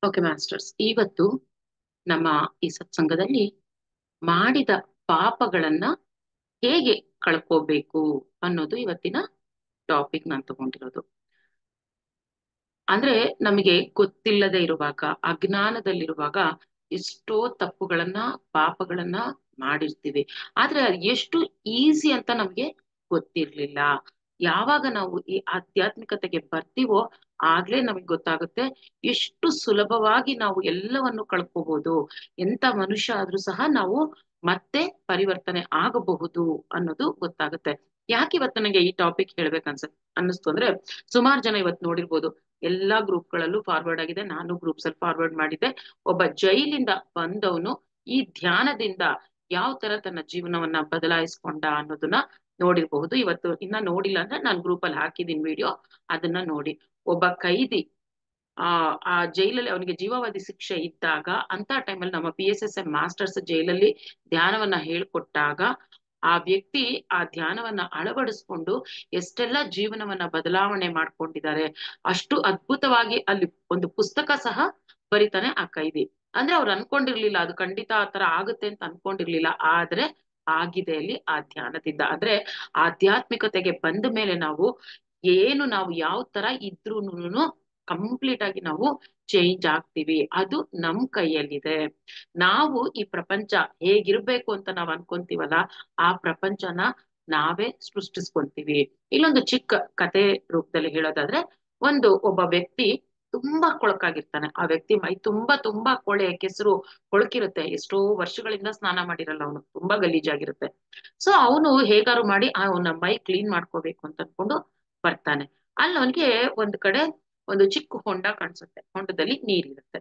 Okay masters, ಇವತ್ತು ನಮ್ಮ ಈ ಸತ್ಸಂಗದಲ್ಲಿ ಮಾಡಿದ ಪಾಪಗಳನ್ನ ಹೇಗೆ ಕಳ್ಕೋಬೇಕು ಅನ್ನೋದು ಇವತ್ತಿನ ಟಾಪಿಕ್ ನಾನು ತಗೊಂಡಿರೋದು. ಅಂದ್ರೆ ನಮಗೆ ಗೊತ್ತಿಲ್ಲದೆ ಇರುವಾಗ, ಅಜ್ಞಾನದಲ್ಲಿರುವಾಗ ಎಷ್ಟೋ ತಪ್ಪುಗಳನ್ನ, ಪಾಪಗಳನ್ನ ಮಾಡಿರ್ತೀವಿ. ಆದ್ರೆ ಅದು ಎಷ್ಟು ಈಸಿ ಅಂತ ನಮ್ಗೆ ಗೊತ್ತಿರ್ಲಿಲ್ಲ. ಯಾವಾಗ ನಾವು ಈ ಆಧ್ಯಾತ್ಮಿಕತೆಗೆ ಬರ್ತೀವೋ ಆಗ್ಲೇ ನಮಗೆ ಗೊತ್ತಾಗುತ್ತೆ ಎಷ್ಟು ಸುಲಭವಾಗಿ ನಾವು ಎಲ್ಲವನ್ನು ಕಳ್ಕೋಬಹುದು. ಎಂತ ಮನುಷ್ಯ ಆದ್ರೂ ಸಹ ನಾವು ಮತ್ತೆ ಪರಿವರ್ತನೆ ಆಗಬಹುದು ಅನ್ನೋದು ಗೊತ್ತಾಗುತ್ತೆ. ಯಾಕೆ ಇವತ್ತು ನನಗೆ ಈ ಟಾಪಿಕ್ ಅನ್ನಿಸ್ತು ಅಂದ್ರೆ, ಸುಮಾರು ಜನ ಇವತ್ತು ನೋಡಿರ್ಬೋದು, ಎಲ್ಲಾ ಗ್ರೂಪ್ಗಳಲ್ಲೂ ಫಾರ್ವರ್ಡ್ ಆಗಿದೆ, ನಾನು ಗ್ರೂಪ್ಸ್ ಅಲ್ಲಿ ಫಾರ್ವರ್ಡ್ ಮಾಡಿದ್ದೆ. ಒಬ್ಬ ಜೈಲಿಂದ ಬಂದವನು ಈ ಧ್ಯಾನದಿಂದ ಯಾವ ತರ ತನ್ನ ಜೀವನವನ್ನ ಬದಲಾಯಿಸ್ಕೊಂಡ ಅನ್ನೋದನ್ನ ನೋಡಿರ್ಬಹುದು. ಇವತ್ತು ಇನ್ನ ನೋಡಿಲ್ಲ ಅಂದ್ರೆ ನಾನು ಗ್ರೂಪ್ ಅಲ್ಲಿ ಹಾಕಿದೀನಿ ವಿಡಿಯೋ, ಅದನ್ನ ನೋಡಿ. ಒಬ್ಬ ಕೈದಿ ಆ ಜೈಲಲ್ಲಿ ಅವನಿಗೆ ಜೀವಾವಧಿ ಶಿಕ್ಷೆ ಇದ್ದಾಗ, ಅಂತ ಟೈಮಲ್ಲಿ ನಮ್ಮ PSSM ಮಾಸ್ಟರ್ಸ್ ಜೈಲಲ್ಲಿ ಧ್ಯಾನವನ್ನ ಹೇಳ್ಕೊಟ್ಟಾಗ ಆ ವ್ಯಕ್ತಿ ಆ ಧ್ಯಾನವನ್ನ ಅಳವಡಿಸ್ಕೊಂಡು ಎಷ್ಟೆಲ್ಲ ಜೀವನವನ್ನ ಬದಲಾವಣೆ ಮಾಡ್ಕೊಂಡಿದ್ದಾರೆ. ಅಷ್ಟು ಅದ್ಭುತವಾಗಿ ಅಲ್ಲಿ ಒಂದು ಪುಸ್ತಕ ಸಹ ಬರಿತಾನೆ ಆ ಕೈದಿ. ಅಂದ್ರೆ ಅವ್ರು ಅನ್ಕೊಂಡಿರ್ಲಿಲ್ಲ ಅದು ಖಂಡಿತ ಆ ತರ ಆಗುತ್ತೆ ಅಂತ ಅನ್ಕೊಂಡಿರ್ಲಿಲ್ಲ, ಆದ್ರೆ ಆಗಿದೆ ಅಲ್ಲಿ ಆ ಧ್ಯಾನದಿಂದ. ಅಂದ್ರೆ ಆಧ್ಯಾತ್ಮಿಕತೆಗೆ ಬಂದ ಮೇಲೆ ನಾವು ಯಾವ ತರ ಇದ್ರೂನು ಕಂಪ್ಲೀಟ್ ಆಗಿ ನಾವು ಚೇಂಜ್ ಆಗ್ತೀವಿ. ಅದು ನಮ್ ಕೈಯಲ್ಲಿದೆ. ನಾವು ಈ ಪ್ರಪಂಚ ಹೇಗಿರ್ಬೇಕು ಅಂತ ನಾವ್ ಅನ್ಕೊಂತೀವಲ್ಲ, ಆ ಪ್ರಪಂಚನ ನಾವೇ ಸೃಷ್ಟಿಸ್ಕೊಂತೀವಿ. ಇಲ್ಲೊಂದು ಚಿಕ್ಕ ಕತೆ ರೂಪದಲ್ಲಿ ಹೇಳೋದಾದ್ರೆ, ಒಬ್ಬ ವ್ಯಕ್ತಿ ತುಂಬಾ ಕೊಳಕಾಗಿರ್ತಾನೆ. ಆ ವ್ಯಕ್ತಿ ಮೈ ತುಂಬಾ ಕೊಳೆ, ಕೆಸರು ಕೊಳಕಿರುತ್ತೆ. ಎಷ್ಟೋ ವರ್ಷಗಳಿಂದ ಸ್ನಾನ ಮಾಡಿರಲ್ಲ, ಅವನು ತುಂಬಾ ಗಲೀಜಾಗಿರುತ್ತೆ. ಸೊ ಅವನು ಹೇಗಾರು ಮಾಡಿ ಅವನ ಮೈ ಕ್ಲೀನ್ ಮಾಡ್ಕೋಬೇಕು ಅಂತ ಅನ್ಕೊಂಡು ಬರ್ತಾನೆ. ಅಲ್ಲಿ ಅವನಿಗೆ ಒಂದ್ ಕಡೆ ಒಂದು ಚಿಕ್ಕ ಹೊಂಡ ಕಾಣಿಸುತ್ತೆ. ಹೊಂಡದಲ್ಲಿ ನೀರಿರುತ್ತೆ.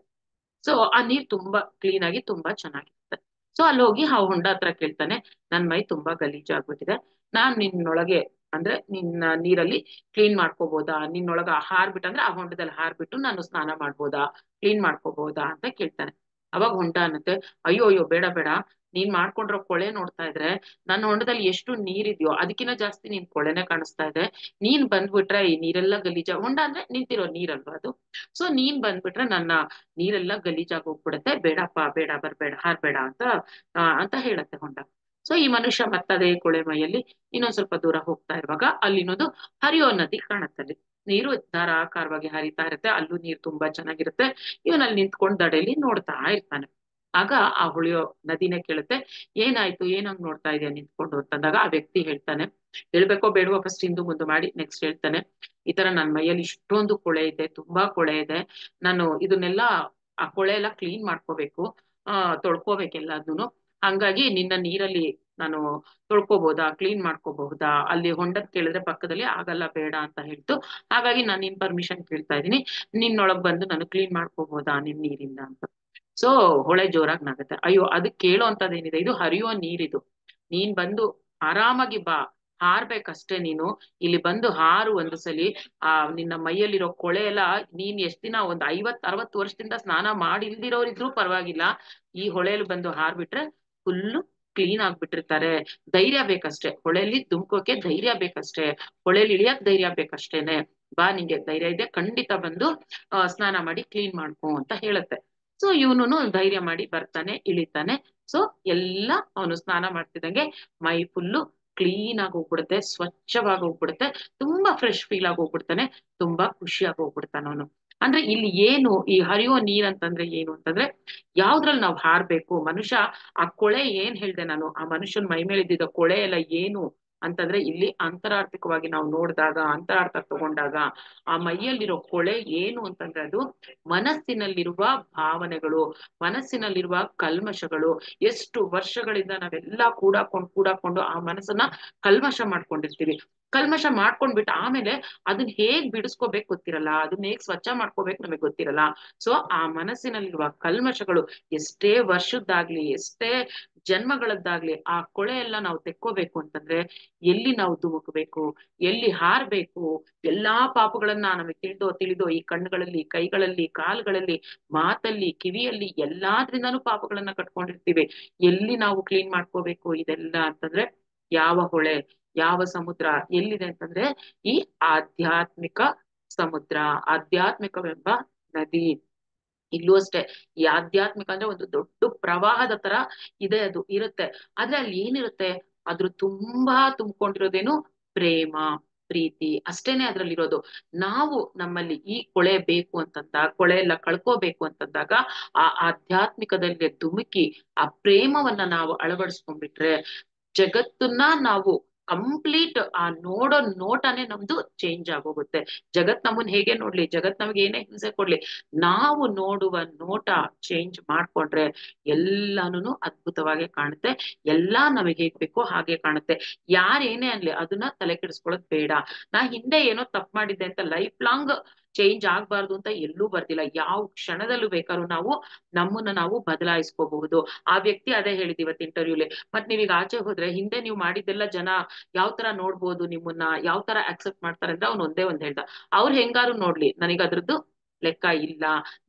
ಸೊ ಆ ನೀರ್ ತುಂಬಾ ಕ್ಲೀನ್ ಆಗಿ ತುಂಬಾ ಚೆನ್ನಾಗಿರುತ್ತೆ. ಸೊ ಅಲ್ಲಿ ಹೋಗಿ ಆ ಹೊಂಡ ಹತ್ರ ಕೇಳ್ತಾನೆ, ನನ್ ಮೈ ತುಂಬಾ ಗಲೀಜಾಗ್ಬಿಟ್ಟಿದೆ, ನಾನ್ ನಿನ್ನೊಳಗೆ ಅಂದ್ರೆ ನಿನ್ನ ನೀರಲ್ಲಿ ಕ್ಲೀನ್ ಮಾಡ್ಕೋಬಹುದಾ, ನಿನ್ನೊಳಗ ಹಾರ್ಬಿಟ್ಟು ಆ ಹೊಂಡದಲ್ಲಿ ಹಾರ್ಬಿಟ್ಟು ನಾನು ಸ್ನಾನ ಮಾಡ್ಬೋದಾ, ಕ್ಲೀನ್ ಮಾಡ್ಕೋಬಹುದಾ ಅಂತ ಕೇಳ್ತಾನೆ. ಅವಾಗ ಹೊಂಡ ಅನ್ನತ್ತೆ, ಅಯ್ಯೋ ಅಯ್ಯೋ ಬೇಡ ಬೇಡ, ನೀನ್ ಮಾಡ್ಕೊಂಡಿರೋ ಕೊಳೆ ನೋಡ್ತಾ ಇದ್ರೆ ನನ್ನ ಹೊಂಡದಲ್ಲಿ ಎಷ್ಟು ನೀರಿದ್ಯೋ ಅದಕ್ಕಿಂತ ಜಾಸ್ತಿ ನೀನ್ ಕೊಳೆನೆ ಕಾಣಿಸ್ತಾ ಇದೆ. ನೀನ್ ಬಂದ್ಬಿಟ್ರೆ ಈ ನೀರೆಲ್ಲ ಹೊಂಡ ಅಂದ್ರೆ ನಿಂತಿರೋ ನೀರಲ್ವಾ ಅದು. ಸೊ ನೀನ್ ಬಂದ್ಬಿಟ್ರೆ ನನ್ನ ನೀರೆಲ್ಲ ಗಲೀಜಾಗಿ ಹೋಗ್ಬಿಡತ್ತೆ, ಬೇಡಪ್ಪ ಬೇಡ, ಬರ್ಬೇಡ, ಹಾರ್ಬೇಡ ಅಂತ ಹೇಳತ್ತೆ ಹೊಂಡ. ಸೊ ಈ ಮನುಷ್ಯ ಮತ್ತದೇ ಕೊಳೆ ಮೈಯಲ್ಲಿ ಇನ್ನೊಂದ್ ಸ್ವಲ್ಪ ದೂರ ಹೋಗ್ತಾ ಇರುವಾಗ ಅಲ್ಲಿನೊಂದು ಹರಿಯೋ ನದಿ ಕಾಣತ್ತಲ್ಲಿ. ನೀರು ಧಾರಾಕಾರವಾಗಿ ಹರಿತಾ ಇರುತ್ತೆ, ಅಲ್ಲೂ ನೀರು ತುಂಬಾ ಚೆನ್ನಾಗಿರುತ್ತೆ. ಇವನಲ್ಲಿ ನಿಂತ್ಕೊಂಡ್ ದಡೆಯಲ್ಲಿ ನೋಡ್ತಾ ಇರ್ತಾನೆ. ಆಗ ಆ ಹುಳಿಯೋ ನದಿನೇ ಕೇಳುತ್ತೆ, ಏನಾಯ್ತು, ಏನಂಗ್ ನೋಡ್ತಾ ಇದೆಯಾ ನಿಂತ್ಕೊಂಡು ಅಂತಂದಾಗ ಆ ವ್ಯಕ್ತಿ ಹೇಳ್ತಾನೆ, ಹೇಳ್ಬೇಕೋ ಬೇಡವೋ ಫಸ್ಟ್ ಹಿಂದು ಮುಂದೆ ಮಾಡಿ ನೆಕ್ಸ್ಟ್ ಹೇಳ್ತಾನೆ, ಈ ತರ ನನ್ ಮೈಯಲ್ಲಿ ಇಷ್ಟೊಂದು ಕೊಳೆ ಇದೆ, ತುಂಬಾ ಕೊಳೆ ಇದೆ, ನಾನು ಇದನ್ನೆಲ್ಲ ಆ ಕೊಳೆ ಎಲ್ಲ ಕ್ಲೀನ್ ಮಾಡ್ಕೋಬೇಕು, ತೊಳ್ಕೋಬೇಕೆಲ್ಲದನ್ನು. ಹಂಗಾಗಿ ನಿನ್ನ ನೀರಲ್ಲಿ ನಾನು ತೊಳ್ಕೊಬಹುದಾ, ಕ್ಲೀನ್ ಮಾಡ್ಕೋಬಹುದಾ, ಅಲ್ಲಿ ಹೊಂಡದ್ ಕೇಳಿದ್ರೆ ಪಕ್ಕದಲ್ಲಿ ಆಗಲ್ಲ ಬೇಡ ಅಂತ ಹೇಳ್ತು. ಹಾಗಾಗಿ ನಾನು ನಿನ್ ಪರ್ಮಿಷನ್ ಕೇಳ್ತಾ ಇದ್ದೀನಿ, ನಿನ್ನೊಳಗ್ ಬಂದು ನಾನು ಕ್ಲೀನ್ ಮಾಡ್ಕೋಬಹುದಾ ನಿನ್ ನೀರಿಂದ ಅಂತ. ಸೊ ಹೊಳೆ ಜೋರಾಗಿ ನಗುತ್ತೆ. ಅಯ್ಯೋ ಅದಕ್ಕೆ ಕೇಳೋ ಅಂತದೇನಿದೆ, ಇದು ಹರಿಯುವ ನೀರಿದು, ನೀನ್ ಬಂದು ಆರಾಮಾಗಿ ಬಾ, ಹಾರ್ಬೇಕಷ್ಟೇ ನೀನು, ಇಲ್ಲಿ ಬಂದು ಹಾರು ಒಂದು ಸಲಿ. ನಿನ್ನ ಮೈಯಲ್ಲಿರೋ ಕೊಳೆ ಎಲ್ಲ, ನೀನ್ ಎಷ್ಟ್ ದಿನ ಒಂದ್ 50-60 ವರ್ಷದಿಂದ ಸ್ನಾನ ಮಾಡಿಲ್ದಿರೋರಿದ್ರು ಪರವಾಗಿಲ್ಲ, ಈ ಹೊಳೆಯಲ್ಲಿ ಬಂದು ಹಾರ್ಬಿಟ್ರೆ ಫುಲ್ಲು ಕ್ಲೀನ್ ಆಗ್ಬಿಟ್ಟಿರ್ತಾರೆ. ಧೈರ್ಯ ಬೇಕಷ್ಟೇ, ಹೊಳೆಯಲ್ಲಿ ಧುಮ್ಕೋಕೆ ಧೈರ್ಯ ಬೇಕಷ್ಟೇ, ಹೊಳೆಯಲ್ಲಿ ಇಳಿಯಕ್ ಧೈರ್ಯ ಬೇಕಷ್ಟೇನೆ. ಬಾ ನಿಂಗೆ ಧೈರ್ಯ ಇದೆ, ಖಂಡಿತ ಬಂದು ಸ್ನಾನ ಮಾಡಿ ಕ್ಲೀನ್ ಮಾಡ್ಕೊ ಅಂತ ಹೇಳುತ್ತೆ. ಸೊ ಇವನು ಧೈರ್ಯ ಮಾಡಿ ಬರ್ತಾನೆ, ಇಳಿತಾನೆ. ಸೊ ಎಲ್ಲ ಅವನು ಸ್ನಾನ ಮಾಡ್ತಿದ್ದಂಗೆ ಮೈ ಫುಲ್ಲು ಕ್ಲೀನ್ ಆಗಿ ಹೋಗ್ಬಿಡುತ್ತೆ, ಸ್ವಚ್ಛವಾಗಿ ಹೋಗ್ಬಿಡುತ್ತೆ, ತುಂಬಾ ಫ್ರೆಶ್ ಫೀಲ್ ಆಗಿ ಹೋಗ್ಬಿಡ್ತಾನೆ, ತುಂಬಾ ಖುಷಿಯಾಗಿ ಹೋಗ್ಬಿಡ್ತಾನೆ ಅವನು. ಅಂದ್ರೆ ಇಲ್ಲಿ ಏನು ಈ ಹರಿಯುವ ನೀರ್ ಅಂತಂದ್ರೆ ಏನು ಅಂತಂದ್ರೆ, ಯಾವ್ದ್ರಲ್ಲಿ ನಾವು ಹಾರ್ಬೇಕು. ಮನುಷ್ಯ ಆ ಕೊಳೆ ಏನ್ ಹೇಳ್ದೆ ನಾನು, ಆ ಮನುಷ್ಯನ್ ಮೈ ಮೇಲೆ ಇದ್ದಿದ್ದ ಕೊಳೆ ಎಲ್ಲ ಏನು ಅಂತಂದ್ರೆ, ಇಲ್ಲಿ ಅಂತರಾರ್ಥಿಕವಾಗಿ ನಾವು ನೋಡಿದಾಗ, ಅಂತರಾರ್ಥ ತಗೊಂಡಾಗ ಆ ಮೈಯಲ್ಲಿರೋ ಕೊಳೆ ಏನು ಅಂತಂದ್ರೆ, ಅದು ಮನಸ್ಸಿನಲ್ಲಿರುವ ಭಾವನೆಗಳು, ಮನಸ್ಸಿನಲ್ಲಿರುವ ಕಲ್ಮಶಗಳು. ಎಷ್ಟು ವರ್ಷಗಳಿಂದ ನಾವೆಲ್ಲಾ ಕೂಡಾಕೊಂಡು ಆ ಮನಸ್ಸನ್ನ ಕಲ್ಮಶ ಮಾಡ್ಕೊಂಡಿರ್ತೀವಿ. ಕಲ್ಮಶ ಮಾಡ್ಕೊಂಡ್ಬಿಟ್ಟು ಆಮೇಲೆ ಅದನ್ನ ಹೇಗ್ ಬಿಡಿಸ್ಕೋಬೇಕು ಗೊತ್ತಿರಲ್ಲ, ಅದನ್ನ ಹೇಗ್ ಸ್ವಚ್ಛ ಮಾಡ್ಕೋಬೇಕು ನಮಗೆ ಗೊತ್ತಿರಲ್ಲ. ಸೊ ಆ ಮನಸ್ಸಿನಲ್ಲಿರುವ ಕಲ್ಮಶಗಳು ಎಷ್ಟೇ ವರ್ಷದ್ದಾಗ್ಲಿ, ಎಷ್ಟೇ ಜನ್ಮಗಳದ್ದಾಗ್ಲಿ, ಆ ಕೊಳೆ ಎಲ್ಲ ನಾವು ತೆಕ್ಕೋಬೇಕು ಅಂತಂದ್ರೆ ಎಲ್ಲಿ ನಾವು ಧುಮುಕ್ಬೇಕು, ಎಲ್ಲಿ ಹಾರ್ಬೇಕು, ಎಲ್ಲಾ ಪಾಪಗಳನ್ನ ನಮಗೆ ತಿಳಿದೋ ಈ ಕಣ್ಣುಗಳಲ್ಲಿ, ಕೈಗಳಲ್ಲಿ, ಕಾಲುಗಳಲ್ಲಿ, ಮಾತಲ್ಲಿ, ಕಿವಿಯಲ್ಲಿ ಎಲ್ಲಾದ್ರಿಂದಾನು ಪಾಪಗಳನ್ನ ಕಟ್ಕೊಂಡಿರ್ತೀವಿ. ಎಲ್ಲಿ ನಾವು ಕ್ಲೀನ್ ಮಾಡ್ಕೋಬೇಕು ಇದೆಲ್ಲ ಅಂತಂದ್ರೆ, ಯಾವ ಹೊಳೆ, ಯಾವ ಸಮುದ್ರ ಎಲ್ಲಿದೆ ಅಂತಂದ್ರೆ, ಈ ಆಧ್ಯಾತ್ಮಿಕ ಸಮುದ್ರ, ಆಧ್ಯಾತ್ಮಿಕವೆಂಬ ನದಿ. ಇಲ್ಲೂ ಅಷ್ಟೇ, ಈ ಆಧ್ಯಾತ್ಮಿಕ ಅಂದ್ರೆ ಒಂದು ದೊಡ್ಡ ಪ್ರವಾಹದ ತರ ಇದೆ, ಅದು ಇರುತ್ತೆ. ಆದ್ರೆ ಅಲ್ಲಿ ಏನಿರುತ್ತೆ, ಅದ್ರ ತುಂಬಾ ತುಂಬಿಕೊಂಡಿರೋದೇನು, ಪ್ರೇಮ, ಪ್ರೀತಿ ಅಷ್ಟೇನೆ ಅದ್ರಲ್ಲಿರೋದು. ನಾವು ನಮ್ಮಲ್ಲಿ ಈ ಕೊಳೆ ಬೇಕು ಅಂತಂದಾಗ, ಕೊಳೆ ಎಲ್ಲ ಕಳ್ಕೋಬೇಕು ಅಂತಂದಾಗ ಆ ಆಧ್ಯಾತ್ಮಿಕದಲ್ಲಿ ಧುಮುಕಿ ಆ ಪ್ರೇಮವನ್ನ ನಾವು ಅಳವಡಿಸ್ಕೊಂಡ್ಬಿಟ್ರೆ ಜಗತ್ತನ್ನ ನಾವು ಕಂಪ್ಲೀಟ್ ಆ ನೋಡೋ ನೋಟನೇ ನಮ್ದು ಚೇಂಜ್ ಆಗೋಗುತ್ತೆ. ಜಗತ್ ನಮ್ಮನ್ ಹೇಗೆ ನೋಡ್ಲಿ, ಜಗತ್ ನಮ್ಗೆ ಏನೇ ಹಿಂಸೆ ಕೊಡ್ಲಿ, ನಾವು ನೋಡುವ ನೋಟ ಚೇಂಜ್ ಮಾಡ್ಕೊಂಡ್ರೆ ಎಲ್ಲಾನು ಅದ್ಭುತವಾಗಿ ಕಾಣುತ್ತೆ. ಎಲ್ಲಾ ನಮಗೆ ಹೇಗ್ ಬೇಕೋ ಹಾಗೆ ಕಾಣುತ್ತೆ. ಯಾರೇನೇ ಅನ್ಲಿ ಅದನ್ನ ತಲೆ ಕೆಡಿಸ್ಕೊಳ್ಳೋದ್ ಬೇಡ. ನಾ ಹಿಂದೆ ಏನೋ ತಪ್ಪು ಮಾಡಿದ್ದೆ ಅಂತ ಲೈಫ್ ಲಾಂಗ್ ಚೇಂಜ್ ಆಗ್ಬಾರ್ದು ಅಂತ ಎಲ್ಲೂ ಬರ್ದಿಲ್ಲ. ಯಾವ ಕ್ಷಣದಲ್ಲೂ ಬೇಕಾದ್ರೂ ನಾವು ನಮ್ಮನ್ನ ನಾವು ಬದಲಾಯಿಸ್ಕೋಬಹುದು. ಆ ವ್ಯಕ್ತಿ ಅದೇ ಹೇಳಿದ್ ಇವತ್ತು ಇಂಟರ್ವ್ಯೂಲಿ, ಮತ್ ನೀವೀಗ ಆಚೆ ಹೋದ್ರೆ ಹಿಂದೆ ನೀವು ಮಾಡಿದ್ದೆಲ್ಲ ಜನ ಯಾವ ತರ ನೋಡ್ಬೋದು, ನಿಮ್ಮನ್ನ ಯಾವ ತರ ಅಕ್ಸೆಪ್ಟ್ ಮಾಡ್ತಾರೆ ಅಂತ ಅವ್ನು ಒಂದೇ ಒಂದ್ ಹೇಳ್ದ, ಅವ್ರು ಹೆಂಗಾರು ನೋಡ್ಲಿ ನನಗ್ ಅದ್ರದ್ದು ಲೆಕ್ಕ ಇಲ್ಲ.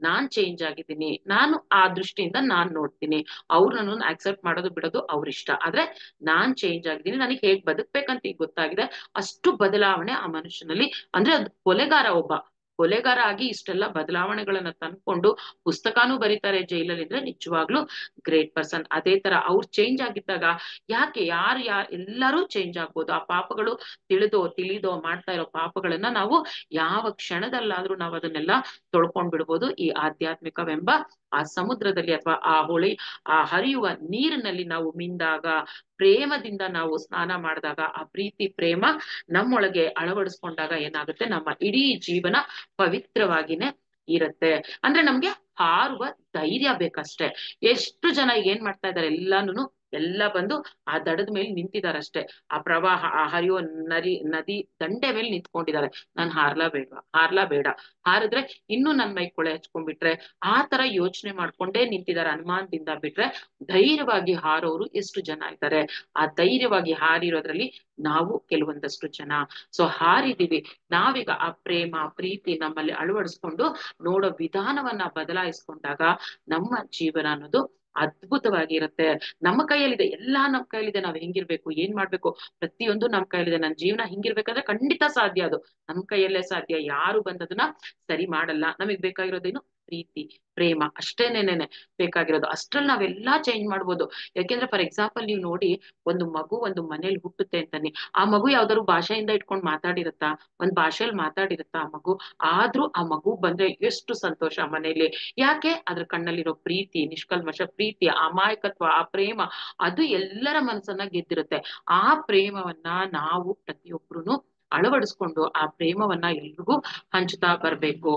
ನಾನ್ ಚೇಂಜ್ ಆಗಿದ್ದೀನಿ, ನಾನು ಆ ದೃಷ್ಟಿಯಿಂದ ನಾನ್ ನೋಡ್ತೀನಿ. ಅವ್ರು ನನ್ನನ್ನು ಅಕ್ಸೆಪ್ಟ್ ಮಾಡೋದು ಬಿಡೋದು ಅವ್ರ ಇಷ್ಟ, ಆದ್ರೆ ನಾನ್ ಚೇಂಜ್ ಆಗಿದ್ದೀನಿ, ನನಗೆ ಹೇಗ್ ಬದುಕ್ಬೇಕಂತ ಈಗ ಗೊತ್ತಾಗಿದೆ. ಅಷ್ಟು ಬದಲಾವಣೆ ಆ ಮನುಷ್ಯನಲ್ಲಿ. ಅಂದ್ರೆ ಅದು ಕೊಲೆಗಾರ, ಒಬ್ಬ ಕೊಲೆಗಾರ ಆಗಿ ಇಷ್ಟೆಲ್ಲ ಬದಲಾವಣೆಗಳನ್ನ ತಂದ್ಕೊಂಡು ಪುಸ್ತಕಾನು ಬರೀತಾರೆ ಜೈಲಲ್ಲಿ, ಅಂದ್ರೆ ನಿಜವಾಗ್ಲೂ ಗ್ರೇಟ್ ಪರ್ಸನ್. ಅದೇ ತರ ಅವ್ರು ಚೇಂಜ್ ಆಗಿದ್ದಾಗ ಯಾಕೆ ಯಾರು ಎಲ್ಲರೂ ಚೇಂಜ್ ಆಗ್ಬೋದು. ಆ ಪಾಪಗಳು ತಿಳಿದೋ ಮಾಡ್ತಾ ಇರೋ ಪಾಪಗಳನ್ನ ನಾವು ಯಾವ ಕ್ಷಣದಲ್ಲಾದ್ರೂ ನಾವು ಅದನ್ನೆಲ್ಲ ತೊಳ್ಕೊಂಡ್ ಬಿಡ್ಬೋದು. ಈ ಆಧ್ಯಾತ್ಮಿಕವೆಂಬ ಆ ಸಮುದ್ರದಲ್ಲಿ ಅಥವಾ ಆ ಹೊಳಿ ಆ ಹರಿಯುವ ನೀರಿನಲ್ಲಿ ನಾವು ಮಿಂದಾಗ, ಪ್ರೇಮದಿಂದ ನಾವು ಸ್ನಾನ ಮಾಡಿದಾಗ, ಆ ಪ್ರೀತಿ ಪ್ರೇಮ ನಮ್ಮೊಳಗೆ ಅಳವಡಿಸ್ಕೊಂಡಾಗ ಏನಾಗುತ್ತೆ, ನಮ್ಮ ಇಡೀ ಜೀವನ ಪವಿತ್ರವಾಗಿನೇ ಇರುತ್ತೆ. ಅಂದ್ರೆ ನಮ್ಗೆ ಹಾರುವ ಧೈರ್ಯ ಬೇಕಷ್ಟೇ. ಎಷ್ಟು ಜನ ಈಗ ಏನ್ ಮಾಡ್ತಾ ಇದಾರೆ, ಎಲ್ಲ ಬಂದು ಆ ದಡದ ಮೇಲೆ ನಿಂತಿದಾರಷ್ಟೇ. ಆ ಪ್ರವಾಹ ಆ ಹರಿಯೋ ನದಿ ದಂಡೆ ಮೇಲೆ ನಿಂತ್ಕೊಂಡಿದ್ದಾರೆ. ನಾನ್ ಹಾರ್ಲಾ ಬೇಡ, ಹಾರಿದ್ರೆ ಇನ್ನೂ ನನ್ ಮೈ ಕೊಳೆ ಹಚ್ಕೊಂಡ್ಬಿಟ್ರೆ, ಆ ತರ ಯೋಚನೆ ಮಾಡ್ಕೊಂಡೇ ನಿಂತಿದ್ದಾರೆ ಅನುಮಾನದಿಂದ. ಬಿಟ್ರೆ ಧೈರ್ಯವಾಗಿ ಹಾರೋರು ಎಷ್ಟು ಜನ ಇದ್ದಾರೆ. ಆ ಧೈರ್ಯವಾಗಿ ಹಾರಿರೋದ್ರಲ್ಲಿ ನಾವು ಕೆಲವೊಂದಷ್ಟು ಜನ. ಸೊ ಹಾರಿದೀವಿ, ನಾವೀಗ ಆ ಪ್ರೇಮ ಪ್ರೀತಿ ನಮ್ಮಲ್ಲಿ ಅಳವಡಿಸ್ಕೊಂಡು ನೋಡೋ ವಿಧಾನವನ್ನ ಬದಲಾಯಿಸ್ಕೊಂಡಾಗ ನಮ್ಮ ಜೀವನ ಅನ್ನೋದು ಅದ್ಭುತವಾಗಿರುತ್ತೆ. ನಮ್ಮ ಕೈಯಲ್ಲಿದೆ, ಎಲ್ಲಾ ನಮ್ ಕೈಯಲ್ಲಿದೆ. ನಾವ್ ಹೆಂಗಿರ್ಬೇಕು, ಏನ್ ಮಾಡ್ಬೇಕು, ಪ್ರತಿಯೊಂದು ನಮ್ ಕೈಯಲ್ಲಿದೆ. ನನ್ ಜೀವನ ಹಿಂಗಿರ್ಬೇಕಂದ್ರೆ ಖಂಡಿತ ಸಾಧ್ಯ, ಅದು ನಮ್ ಕೈಯಲ್ಲೇ ಸಾಧ್ಯ. ಯಾರು ಬಂದದನ್ನ ಸರಿ ಮಾಡಲ್ಲ. ನಮಗ್ ಬೇಕಾಗಿರೋದೇನು, ಪ್ರೀತಿ ಪ್ರೇಮ ಅಷ್ಟೇನೇನೆ ಬೇಕಾಗಿರೋದು. ಅಷ್ಟ್ರಲ್ಲಿ ನಾವೆಲ್ಲಾ ಚೇಂಜ್ ಮಾಡ್ಬೋದು. ಯಾಕೆಂದ್ರೆ ಫಾರ್ ಎಕ್ಸಾಂಪಲ್ ನೀವು ನೋಡಿ, ಒಂದು ಮಗು ಒಂದು ಮನೇಲಿ ಹುಟ್ಟುತ್ತೆ ಅಂತಾನೆ, ಆ ಮಗು ಯಾವ್ದಾದ್ರು ಭಾಷೆಯಿಂದ ಇಟ್ಕೊಂಡ್ ಮಾತಾಡಿರತ್ತಾ, ಒಂದ್ ಭಾಷೆಯಲ್ಲಿ ಮಾತಾಡಿರತ್ತಾ ಆ ಮಗು? ಆದ್ರೂ ಆ ಮಗು ಬಂದ್ರೆ ಎಷ್ಟು ಸಂತೋಷ ಆ ಮನೇಲಿ. ಯಾಕೆ? ಅದ್ರ ಕಣ್ಣಲ್ಲಿರೋ ಪ್ರೀತಿ, ನಿಷ್ಕಲ್ಮಶ ಪ್ರೀತಿ, ಅಮಾಯಕತ್ವ, ಆ ಪ್ರೇಮ, ಅದು ಎಲ್ಲರ ಮನಸ್ಸನ್ನ ಗೆದ್ದಿರುತ್ತೆ. ಆ ಪ್ರೇಮವನ್ನ ನಾವು ಪ್ರತಿಯೊಬ್ರು ಅಳವಡಿಸ್ಕೊಂಡು ಆ ಪ್ರೇಮವನ್ನ ಎಲ್ರಿಗೂ ಹಂಚ್ತಾ ಬರ್ಬೇಕು.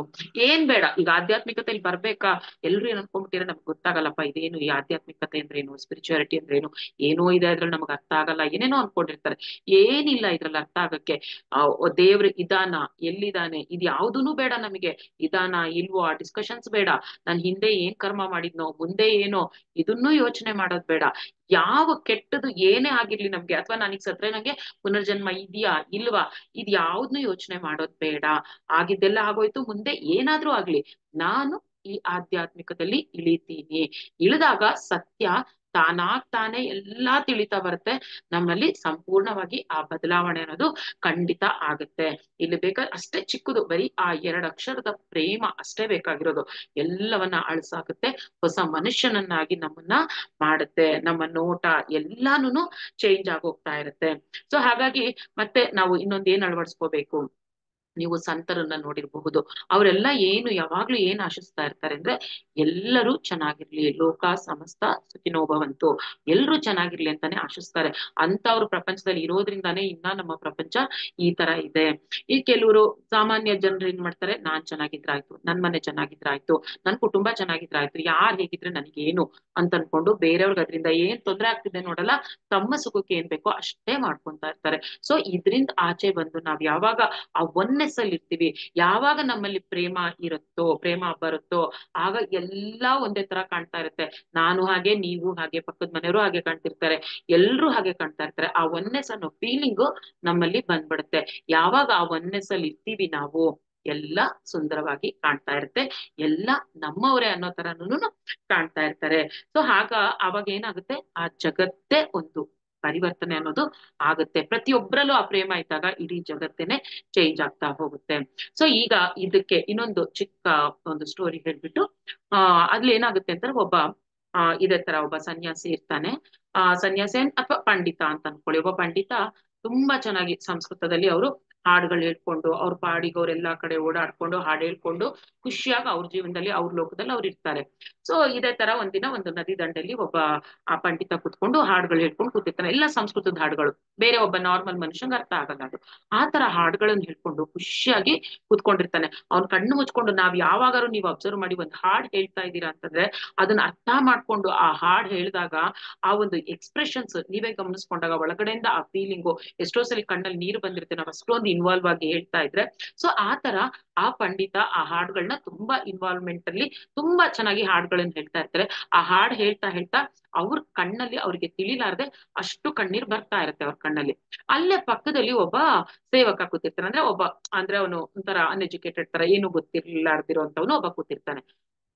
ಏನ್ ಬೇಡ, ಈಗ ಆಧ್ಯಾತ್ಮಿಕತೆಯಲ್ಲಿ ಬರ್ಬೇಕಾ, ಎಲ್ರು ಏನ್ ಅನ್ಕೊಂಡ್ಬಿಟ್ಟಿರ, ನಮ್ಗೆ ಗೊತ್ತಾಗಲ್ಲಪ್ಪ ಇದೇನು ಈ ಆಧ್ಯಾತ್ಮಿಕತೆ ಅಂದ್ರೇನು, ಸ್ಪಿರಿಚುಯಾಲಿಟಿ ಅಂದ್ರೇನು, ಏನೋ ಇದೆ ಅದ್ರಲ್ಲಿ ನಮ್ಗೆ ಅರ್ಥ ಆಗಲ್ಲ, ಏನೇನೋ ಅನ್ಕೊಂಡಿರ್ತಾರೆ. ಏನಿಲ್ಲ ಇದ್ರಲ್ಲಿ ಅರ್ಥ ಆಗಕ್ಕೆ. ಆ ದೇವ್ರ ಇದಾನ, ಎಲ್ಲಿದ್ದಾನೆ, ಇದು ಯಾವ್ದೂನು ಬೇಡ ನಮಗೆ. ಇದಾನ ಇಲ್ವೋ ಆ ಡಿಸ್ಕಷನ್ಸ್ ಬೇಡ. ನಾನ್ ಹಿಂದೆ ಏನ್ ಕರ್ಮ ಮಾಡಿದ್ನೋ, ಮುಂದೆ ಏನೋ, ಇದನ್ನೂ ಯೋಚನೆ ಮಾಡೋದ್ ಬೇಡ. ಯಾವ ಕೆಟ್ಟದು ಏನೇ ಆಗಿರ್ಲಿ ನಮ್ಗೆ, ಅಥವಾ ನನಗ್ ಸತ್ರೆ ನಂಗೆ ಪುನರ್ಜನ್ಮ ಇದೆಯಾ ಇಲ್ವಾ, ಇದ್ ಯಾವ್ದನ್ನು ಯೋಚನೆ ಮಾಡೋದ್ ಬೇಡ. ಆಗಿದ್ದೆಲ್ಲ ಆಗೋಯ್ತು, ಮುಂದೆ ಏನಾದ್ರೂ ಆಗ್ಲಿ, ನಾನು ಈ ಆಧ್ಯಾತ್ಮಿಕದಲ್ಲಿ ಇಳಿತೀನಿ. ಇಳಿದಾಗ ಸತ್ಯ ತಾನಾಗ್ತಾನೆ ಎಲ್ಲಾ ತಿಳಿತಾ ಬರುತ್ತೆ. ನಮ್ಮಲ್ಲಿ ಸಂಪೂರ್ಣವಾಗಿ ಆ ಬದಲಾವಣೆ ಅನ್ನೋದು ಖಂಡಿತ ಆಗುತ್ತೆ. ಇಲ್ಲಿ ಬೇಕಾದ್ರೆ ಅಷ್ಟೇ ಚಿಕ್ಕದು, ಬರೀ ಆ 2 ಅಕ್ಷರದ ಪ್ರೇಮ ಅಷ್ಟೇ ಬೇಕಾಗಿರೋದು. ಎಲ್ಲವನ್ನ ಅಳ್ಸಾಕುತ್ತೆ, ಹೊಸ ಮನುಷ್ಯನನ್ನಾಗಿ ನಮ್ಮನ್ನ ಮಾಡುತ್ತೆ. ನಮ್ಮ ನೋಟ ಎಲ್ಲಾನು ಚೇಂಜ್ ಆಗೋಗ್ತಾ ಇರುತ್ತೆ. ಸೊ ಹಾಗಾಗಿ ಮತ್ತೆ ನಾವು ಇನ್ನೊಂದ್ ಏನ್ ಅಳವಡಿಸ್ಕೋಬೇಕು, ನೀವು ಸಂತರನ್ನ ನೋಡಿರ್ಬಹುದು, ಅವರೆಲ್ಲ ಏನು ಯಾವಾಗ್ಲೂ ಏನ್ ಆಶಿಸ್ತಾ ಇರ್ತಾರೆ ಅಂದ್ರೆ, ಎಲ್ಲರೂ ಚೆನ್ನಾಗಿರ್ಲಿ, ಲೋಕ ಸಮಸ್ತ ಸುಖಿನೋಭವಂತು, ಎಲ್ರೂ ಚೆನ್ನಾಗಿರ್ಲಿ ಅಂತಾನೆ ಆಶಿಸ್ತಾರೆ. ಅಂತವ್ರು ಪ್ರಪಂಚದಲ್ಲಿ ಇರೋದ್ರಿಂದಾನೇ ಇನ್ನ ನಮ್ಮ ಪ್ರಪಂಚ ಈ ತರ ಇದೆ. ಈ ಕೆಲವರು ಸಾಮಾನ್ಯ ಜನರು ಏನ್ ಮಾಡ್ತಾರೆ, ನಾನ್ ಚೆನ್ನಾಗಿದ್ರಾಯ್ತು, ನನ್ ಮನೆ ಚೆನ್ನಾಗಿದ್ರಾಯ್ತು, ನನ್ ಕುಟುಂಬ ಚೆನ್ನಾಗಿದ್ರಾಯ್ತು, ಯಾರ್ ಹೇಗಿದ್ರೆ ನನಗೇನು ಅಂತ ಅನ್ಕೊಂಡು ಬೇರೆಯವ್ರಿಗೆ ಅದ್ರಿಂದ ಏನ್ ತೊಂದ್ರೆ ಆಗ್ತಿದೆ ನೋಡಲ್ಲ, ತಮ್ಮ ಸುಖಕ್ಕೆ ಏನ್ ಬೇಕೋ ಅಷ್ಟೇ ಮಾಡ್ಕೊಂತಾ ಇರ್ತಾರೆ. ಸೊ ಇದ್ರಿಂದ ಆಚೆ ಬಂದು ನಾವ್ ಯಾವಾಗ ಆ ಒನ್ನೆಸ್ ಅಲ್ಲಿ ಇರ್ತೀವಿ, ಯಾವಾಗ ನಮ್ಮಲ್ಲಿ ಪ್ರೇಮ ಇರುತ್ತೋ, ಪ್ರೇಮ ಬರುತ್ತೋ, ಆಗ ಎಲ್ಲಾ ಒಂದೇ ತರ ಕಾಣ್ತಾ ಇರುತ್ತೆ. ನಾನು ಹಾಗೆ, ನೀವು ಹಾಗೆ, ಪಕ್ಕದ ಮನೆಯವರು ಹಾಗೆ ಕಾಣ್ತಿರ್ತಾರೆ, ಎಲ್ರೂ ಹಾಗೆ ಕಾಣ್ತಾ ಇರ್ತಾರೆ. ಆ ಒನ್ನೆಸ್ ಅನ್ನೋ ಫೀಲಿಂಗು ನಮ್ಮಲ್ಲಿ ಬಂದ್ಬಿಡುತ್ತೆ. ಯಾವಾಗ ಆ ಒನ್ನೆಸ್ ಅಲ್ಲಿ ಇರ್ತೀವಿ ನಾವು, ಎಲ್ಲ ಸುಂದರವಾಗಿ ಕಾಣ್ತಾ ಇರುತ್ತೆ, ಎಲ್ಲ ನಮ್ಮವರೇ ಅನ್ನೋ ತರನು ಕಾಣ್ತಾ ಇರ್ತಾರೆ. ಸೊ ಅವಾಗ ಏನಾಗುತ್ತೆ, ಆ ಜಗತ್ತೇ ಒಂದು ಪರಿವರ್ತನೆ ಅನ್ನೋದು ಆಗುತ್ತೆ. ಪ್ರತಿಯೊಬ್ಬರಲ್ಲೂ ಆ ಪ್ರೇಮ ಇದ್ದಾಗ ಇಡೀ ಜಗತ್ತೇನೆ ಚೇಂಜ್ ಆಗ್ತಾ ಹೋಗುತ್ತೆ. ಸೊ ಈಗ ಇದಕ್ಕೆ ಇನ್ನೊಂದು ಚಿಕ್ಕ ಒಂದು ಸ್ಟೋರಿ ಹೇಳ್ಬಿಟ್ಟು ಅದ್ರಲ್ಲಿ ಏನಾಗುತ್ತೆ ಅಂತ ಒಬ್ಬ ಇದೇ ತರ ಒಬ್ಬ ಸನ್ಯಾಸಿ ಇರ್ತಾನೆ. ಸನ್ಯಾಸಿ ಅಥವಾ ಪಂಡಿತ ಅಂತ ಅನ್ಕೊಳ್ಳಿ. ಒಬ್ಬ ಪಂಡಿತ ತುಂಬಾ ಚೆನ್ನಾಗಿ ಸಂಸ್ಕೃತದಲ್ಲಿ ಅವರು ಹಾಡುಗಳು ಹೇಳ್ಕೊಂಡು ಅವ್ರ ಪಾಡಿಗೆ ಅವ್ರ ಎಲ್ಲಾ ಕಡೆ ಓಡಾಡ್ಕೊಂಡು ಹಾಡು ಹೇಳ್ಕೊಂಡು ಖುಷಿಯಾಗಿ ಅವ್ರ ಜೀವನದಲ್ಲಿ ಅವ್ರ ಲೋಕದಲ್ಲಿ ಅವ್ರು ಇರ್ತಾರೆ. ಸೊ ಇದೇ ತರ ಒಂದಿನ ಒಂದು ನದಿ ದಂಡೆಯಲ್ಲಿ ಒಬ್ಬ ಆ ಪಂಡಿತ ಕುತ್ಕೊಂಡು ಹಾಡುಗಳು ಹೇಳ್ಕೊಂಡು ಕೂತಿರ್ತಾನೆ. ಎಲ್ಲ ಸಂಸ್ಕೃತದ ಹಾಡುಗಳು, ಬೇರೆ ಒಬ್ಬ ನಾರ್ಮಲ್ ಮನುಷ್ಯಂಗೆ ಅರ್ಥ ಆಗಲ್ಲ ಅದು. ಆ ತರ ಹಾಡುಗಳನ್ನ ಹೇಳ್ಕೊಂಡು ಖುಷಿಯಾಗಿ ಕೂತ್ಕೊಂಡಿರ್ತಾನೆ. ಅವ್ನ್ ಕಣ್ಣು ಮುಚ್ಕೊಂಡು ನಾವ್ ಯಾವಾಗಾರು ನೀವು ಅಬ್ಸರ್ವ್ ಮಾಡಿ ಒಂದ್ ಹಾಡ್ ಹೇಳ್ತಾ ಇದ್ದೀರಾ ಅಂತಂದ್ರೆ ಅದನ್ನ ಅರ್ಥ ಮಾಡ್ಕೊಂಡು ಆ ಹಾಡ್ ಹೇಳಿದಾಗ ಆ ಒಂದು ಎಕ್ಸ್ಪ್ರೆಷನ್ಸ್ ನೀವೇ ಗಮನಿಸ್ಕೊಂಡಾಗ ಒಳಗಡೆಯಿಂದ ಆ ಫೀಲಿಂಗು ಎಷ್ಟೋ ಸಲ ಕಣ್ಣಲ್ಲಿ ನೀರು ಬಂದಿರುತ್ತೆ ನಾವು ಅಷ್ಟೊಂದು ಇನ್ವಾಲ್ವ್ ಆಗಿ ಹೇಳ್ತಾ ಇದ್ರೆ. ಸೊ ಆ ತರ ಆ ಪಂಡಿತ ಆ ಹಾಡುಗಳನ್ನ ತುಂಬಾ ಇನ್ವಾಲ್ವ್ಮೆಂಟ್ ಅಲ್ಲಿ ತುಂಬಾ ಚೆನ್ನಾಗಿ ಹಾಡುಗಳನ್ನ ಹೇಳ್ತಾ ಇರ್ತಾರೆ. ಆ ಹಾಡ್ ಹೇಳ್ತಾ ಹೇಳ್ತಾ ಅವ್ರ ಕಣ್ಣಲ್ಲಿ ಅವ್ರಿಗೆ ತಿಳಿಲಾರ್ದೆ ಅಷ್ಟು ಕಣ್ಣೀರ್ ಬರ್ತಾ ಇರುತ್ತೆ ಅವ್ರ ಕಣ್ಣಲ್ಲಿ. ಅಲ್ಲೇ ಪಕ್ಕದಲ್ಲಿ ಒಬ್ಬ ಸೇವಕ ಕೂತಿರ್ತಾನೆ. ಅಂದ್ರೆ ಒಬ್ಬ ಅಂದ್ರೆ ಅವನು ಒಂಥರ ಅನ್ಎಜುಕೇಟೆಡ್ ತರ ಏನು ಗೊತ್ತಿರ್ಲಾರ್ದಿರೋಂಥವ್ನು ಒಬ್ಬ ಕೂತಿರ್ತಾನೆ.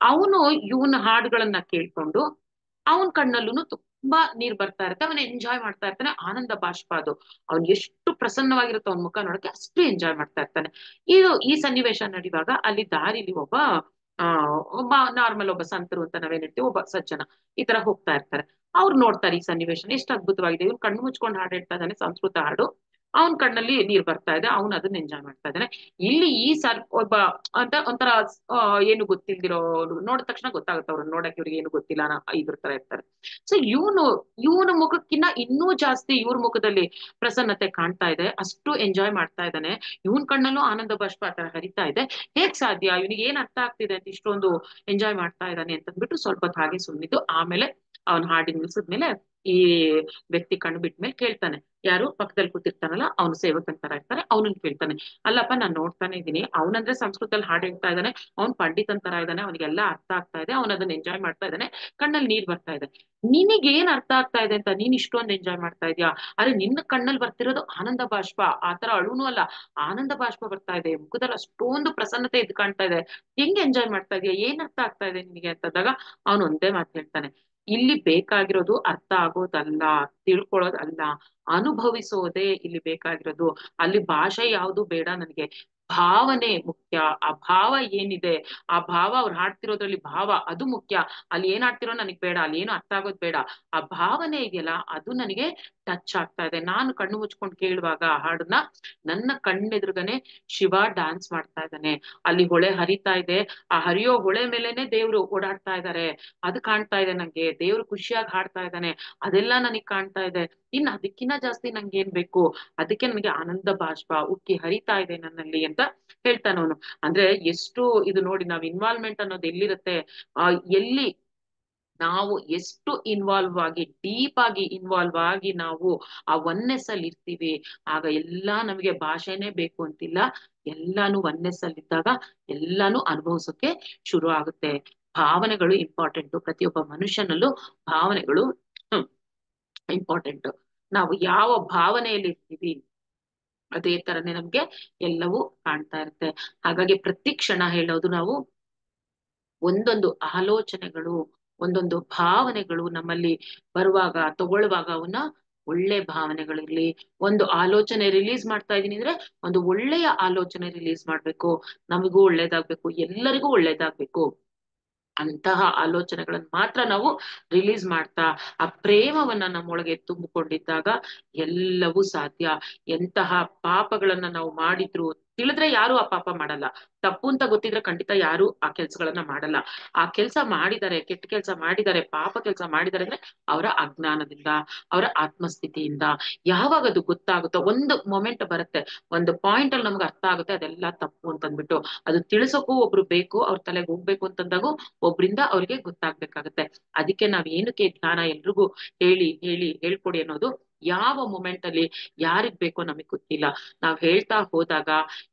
ಅವನು ಇವನ ಹಾಡುಗಳನ್ನ ಕೇಳ್ಕೊಂಡು ಅವನ್ ಕಣ್ಣಲ್ಲೂ ತುಂಬಾ ನೀರ್ ಬರ್ತಾ ಇರುತ್ತೆ. ಅವನ್ ಎಂಜಾಯ್ ಮಾಡ್ತಾ ಇರ್ತಾನೆ. ಆನಂದ ಬಾಷ್ಪ ಅದು. ಅವ್ನ್ ಎಷ್ಟು ಪ್ರಸನ್ನವಾಗಿರುತ್ತೆ ಅವನ ಮುಖ ನೋಡಕ್ಕೆ, ಅಷ್ಟು ಎಂಜಾಯ್ ಮಾಡ್ತಾ ಇರ್ತಾನೆ. ಈ ಸನ್ನಿವೇಶ ನಡೆಯುವಾಗ ಅಲ್ಲಿ ದಾರಿಲಿ ಒಬ್ಬ ನಾರ್ಮಲ್ ಒಬ್ಬ ಸಂತರು ಅಂತ ನಾವೇನ್ ಹೇಳ್ತೀವಿ, ಒಬ್ಬ ಸಜ್ಜನ ಈ ತರ ಹೋಗ್ತಾ ಇರ್ತಾರೆ. ಅವ್ರು ನೋಡ್ತಾರೆ ಈ ಸನ್ನಿವೇಶನ ಎಷ್ಟು ಅದ್ಭುತವಾಗಿದೆ. ಇವ್ನು ಕಣ್ಣು ಮುಚ್ಕೊಂಡು ಹಾಡು ಹೇಳ್ತಾ ಇದ್ದಾನೆ ಸಂಸ್ಕೃತ ಹಾಡು, ಅವನ್ ಕಣ್ಣಲ್ಲಿ ನೀರ್ ಬರ್ತಾ ಇದೆ, ಅವನು ಅದನ್ನ ಎಂಜಾಯ್ ಮಾಡ್ತಾ ಇದ್ದಾನೆ. ಇಲ್ಲಿ ಒಬ್ಬ ಅಂತ ಒಂಥರ ಏನು ಗೊತ್ತಿಲ್ದಿರೋ ನೋಡಿದ ತಕ್ಷಣ ಗೊತ್ತಾಗುತ್ತೆ ಅವ್ರನ್ನ ನೋಡಕ್ ಇವ್ರಿಗೆ ಏನು ಗೊತ್ತಿಲ್ಲ ಇದ್ರ ತರ ಇರ್ತಾರೆ. ಸೊ ಇವನ ಮುಖಕ್ಕಿನ್ನ ಇನ್ನೂ ಜಾಸ್ತಿ ಇವ್ರ ಮುಖದಲ್ಲಿ ಪ್ರಸನ್ನತೆ ಕಾಣ್ತಾ ಇದೆ. ಅಷ್ಟು ಎಂಜಾಯ್ ಮಾಡ್ತಾ ಇದ್ದಾನೆ. ಇವನ್ ಕಣ್ಣಲ್ಲೂ ಆನಂದ ಬಾಷ್ಪ ಆ ತರ ಹರಿತಾ ಇದೆ. ಹೇಗ್ ಸಾಧ್ಯ, ಇವನಿಗೆ ಏನ್ ಅರ್ಥ ಆಗ್ತಿದೆ ಅಂತ ಇಷ್ಟೊಂದು ಎಂಜಾಯ್ ಮಾಡ್ತಾ ಇದ್ದಾನೆ ಅಂತಂದ್ಬಿಟ್ಟು ಸ್ವಲ್ಪ ಹೊತ್ತು ಹಾಗೆ ಸುಮ್ಮನಿದ್ದು ಆಮೇಲೆ ಅವನ್ ಹಾಡಿನ ನಿಲ್ಸಿದ್ಮೇಲೆ ಈ ವ್ಯಕ್ತಿ ಕಣ್ಣು ಬಿಟ್ಮೇಲೆ ಕೇಳ್ತಾನೆ. ಯಾರು ಪಕ್ಕದಲ್ಲಿ ಕೂತಿರ್ತಾನಲ್ಲ ಅವನು ಸೇವಕನ್ ತರ ಇರ್ತಾನೆ, ಅವನನ್ನ ಕೇಳ್ತಾನೆ, ಅಲ್ಲಪ್ಪ ನಾನ್ ನೋಡ್ತಾನೆ ಇದ್ದೀನಿ, ಅವನಂದ್ರೆ ಸಂಸ್ಕೃತದಲ್ಲಿ ಹಾಡು ಹೇಳ್ತಾ ಇದ್ದಾನೆ, ಅವ್ನ್ ಪಂಡಿತನ್ ತರ ಇದ್ದಾನೆ, ಅವನಿಗೆಲ್ಲ ಅರ್ಥ ಆಗ್ತಾ ಇದೆ, ಅವನ ಅದನ್ನ ಎಂಜಾಯ್ ಮಾಡ್ತಾ ಇದ್ದಾನೆ, ಕಣ್ಣಲ್ಲಿ ನೀರ್ ಬರ್ತಾ ಇದೆ. ನಿನಗೇನ್ ಅರ್ಥ ಆಗ್ತಾ ಇದೆ ಅಂತ ನೀನ್ ಇಷ್ಟೊಂದು ಎಂಜಾಯ್ ಮಾಡ್ತಾ ಇದ್ಯಾ? ಅರೆ ನಿನ್ನ ಕಣ್ಣಲ್ಲಿ ಬರ್ತಿರೋದು ಆನಂದ ಬಾಷ್ಪ, ಆತರ ಅಳುನು ಅಲ್ಲ, ಆನಂದ ಬಾಷ್ಪ ಬರ್ತಾ ಇದೆ, ಮುಖದಲ್ಲಿ ಅಷ್ಟೊಂದು ಪ್ರಸನ್ನತೆ ಇದ್ ಕಾಣ್ತಾ ಇದೆ, ಹೆಂಗ್ ಎಂಜಾಯ್ ಮಾಡ್ತಾ ಇದೀಯ, ಏನ್ ಅರ್ಥ ಆಗ್ತಾ ಇದೆ ನಿನಗೆ ಅಂತಂದಾಗ ಅವನು ಒಂದೇ ಮಾತು ಹೇಳ್ತಾನೆ, ಇಲ್ಲಿ ಬೇಕಾಗಿರೋದು ಅರ್ಥ ಆಗೋದಲ್ಲ, ತಿಳ್ಕೊಳ್ಳೋದಲ್ಲ, ಅನುಭವಿಸೋದೇ ಇಲ್ಲಿ ಬೇಕಾಗಿರೋದು. ಅಲ್ಲಿ ಭಾಷೆ ಯಾವುದು ಬೇಡ ನನಗೆ, ಭಾವನೆ ಮುಖ್ಯ. ಆ ಭಾವ ಏನಿದೆ, ಆ ಭಾವ ಅವ್ರು ಹಾಡ್ತಿರೋದ್ರಲ್ಲಿ ಭಾವ ಅದು ಮುಖ್ಯ. ಅಲ್ಲಿ ಏನ್ ಹಾಡ್ತಿರೋ ನನಗ್ ಬೇಡ, ಅಲ್ಲಿ ಏನು ಅರ್ಥ ಆಗೋದ್ ಬೇಡ, ಆ ಭಾವನೆ ಇದೆಯಲ್ಲ ಅದು ನನಗೆ ಟಚ್ ಆಗ್ತಾ ಇದೆ. ನಾನು ಕಣ್ಣು ಮುಚ್ಕೊಂಡು ಕೇಳುವಾಗ ಆ ಹಾಡನ್ನ ನನ್ನ ಕಣ್ಣೆದುರುಗನೆ ಶಿವ ಡ್ಯಾನ್ಸ್ ಮಾಡ್ತಾ ಇದ್ದಾನೆ, ಅಲ್ಲಿ ಹೊಳೆ ಹರಿತಾ ಇದೆ, ಆ ಹರಿಯೋ ಹೊಳೆ ಮೇಲೆನೆ ದೇವ್ರು ಓಡಾಡ್ತಾ ಇದ್ದಾರೆ, ಅದು ಕಾಣ್ತಾ ಇದೆ ನಂಗೆ, ದೇವ್ರು ಖುಷಿಯಾಗಿ ಹಾಡ್ತಾ ಇದ್ದಾನೆ, ಅದೆಲ್ಲ ನನಗ್ ಕಾಣ್ತಾ ಇದೆ. ಇನ್ ಅದಕ್ಕಿಂತ ಜಾಸ್ತಿ ನಂಗೆ ಏನ್ ಬೇಕು, ಅದಕ್ಕೆ ನನಗೆ ಆನಂದ ಬಾಷ್ಪ ಉಕ್ಕಿ ಹರಿತಾ ಇದೆ ನನ್ನಲ್ಲಿ ಅಂತ ಹೇಳ್ತಾನವನು. ಅಂದ್ರೆ ಎಷ್ಟು ಇದು ನೋಡಿ, ನಾವ್ ಇನ್ವಾಲ್ವ್ಮೆಂಟ್ ಅನ್ನೋದು ಎಲ್ಲಿರುತ್ತೆ, ಎಲ್ಲಿ ನಾವು ಎಷ್ಟು ಇನ್ವಾಲ್ವ್ ಆಗಿ ಡೀಪ್ ಆಗಿ ಇನ್ವಾಲ್ವ್ ಆಗಿ ನಾವು ಆ ಒನ್ನೆಸ್ ಅಲ್ಲಿ ಇರ್ತೀವಿ, ಆಗ ಎಲ್ಲಾ ನಮಗೆ ಭಾಷೆನೇ ಬೇಕು ಅಂತಿಲ್ಲ, ಎಲ್ಲಾನು ಒನ್ನೆಸ್ ಅಲ್ಲಿ ಇದ್ದಾಗ ಎಲ್ಲಾನು ಅನುಭವಿಸೋಕೆ ಶುರು ಆಗುತ್ತೆ. ಭಾವನೆಗಳು ಇಂಪಾರ್ಟೆಂಟ್, ಪ್ರತಿಯೊಬ್ಬ ಮನುಷ್ಯನಲ್ಲೂ ಭಾವನೆಗಳು ಇಂಪಾರ್ಟೆಂಟ್. ನಾವು ಯಾವ ಭಾವನೆಯಲ್ಲಿ ಇರ್ತೀವಿ ಅದೇ ತರನೇ ನಮ್ಗೆ ಎಲ್ಲವೂ ಕಾಣ್ತಾ ಇರುತ್ತೆ. ಹಾಗಾಗಿ ಪ್ರತಿ ಕ್ಷಣ ಹೇಳೋದು ನಾವು ಒಂದೊಂದು ಆಲೋಚನೆಗಳು, ಒಂದೊಂದು ಭಾವನೆಗಳು ನಮ್ಮಲ್ಲಿ ಬರುವಾಗ ತಗೊಳ್ಳುವಾಗ ಅವನ್ನ ಒಳ್ಳೆ ಭಾವನೆಗಳಿರ್ಲಿ, ಒಂದು ಆಲೋಚನೆ ರಿಲೀಸ್ ಮಾಡ್ತಾ ಇದೀನಿ ಅಂದ್ರೆ ಒಂದು ಒಳ್ಳೆಯ ಆಲೋಚನೆ ರಿಲೀಸ್ ಮಾಡ್ಬೇಕು, ನಮಗೂ ಒಳ್ಳೇದಾಗ್ಬೇಕು, ಎಲ್ಲರಿಗೂ ಒಳ್ಳೇದಾಗ್ಬೇಕು ಅಂತಹ ಆಲೋಚನೆಗಳನ್ನ ಮಾತ್ರ ನಾವು ರಿಲೀಸ್ ಮಾಡ್ತಾ ಆ ಪ್ರೇಮವನ್ನ ನಮ್ಮೊಳಗೆ ತುಂಬಿಕೊಂಡಿದ್ದಾಗ ಎಲ್ಲವೂ ಸಾಧ್ಯ. ಎಂತಹ ಪಾಪಗಳನ್ನ ನಾವು ಮಾಡಿದ್ರು, ತಿಳಿದ್ರೆ ಯಾರು ಆ ಪಾಪ ಮಾಡಲ್ಲ, ತಪ್ಪು ಅಂತ ಗೊತ್ತಿದ್ರೆ ಖಂಡಿತ ಯಾರು ಆ ಕೆಲ್ಸಗಳನ್ನ ಮಾಡಲ್ಲ. ಆ ಕೆಲ್ಸ ಮಾಡಿದ್ದಾರೆ, ಕೆಟ್ಟ ಕೆಲ್ಸ ಮಾಡಿದ್ದಾರೆ, ಪಾಪ ಕೆಲ್ಸ ಮಾಡಿದ್ದಾರೆ ಅಂದ್ರೆ ಅವರ ಅಜ್ಞಾನದಿಂದ, ಅವರ ಆತ್ಮಸ್ಥಿತಿಯಿಂದ. ಯಾವಾಗ ಅದು ಗೊತ್ತಾಗುತ್ತೋ, ಒಂದು ಮೊಮೆಂಟ್ ಬರುತ್ತೆ, ಒಂದು ಪಾಯಿಂಟ್ ಅಲ್ಲಿ ನಮ್ಗೆ ಅರ್ಥ ಆಗುತ್ತೆ ಅದೆಲ್ಲ ತಪ್ಪು ಅಂತಂದ್ಬಿಟ್ಟು, ಅದು ತಿಳಿಸೋಕು ಒಬ್ರು ಬೇಕು, ಅವ್ರ ತಲೆಗೆ ಹೋಗ್ಬೇಕು ಅಂತಂದಾಗೂ ಒಬ್ರಿಂದ ಅವ್ರಿಗೆ ಗೊತ್ತಾಗ್ಬೇಕಾಗತ್ತೆ. ಅದಕ್ಕೆ ನಾವ್ ಏನಕ್ಕೆ ಧ್ಯಾನ ಎಲ್ರಿಗೂ ಹೇಳಿ ಹೇಳಿ ಹೇಳ್ಕೊಡಿ ಅನ್ನೋದು, ಯಾವ ಮೊಮೆಂಟ್ ಅಲ್ಲಿ ಯಾರಿಗ್ ಬೇಕೋ ನಮಗ್ ಗೊತ್ತಿಲ್ಲ, ನಾವ್ ಹೇಳ್ತಾ ಹೋದಾಗ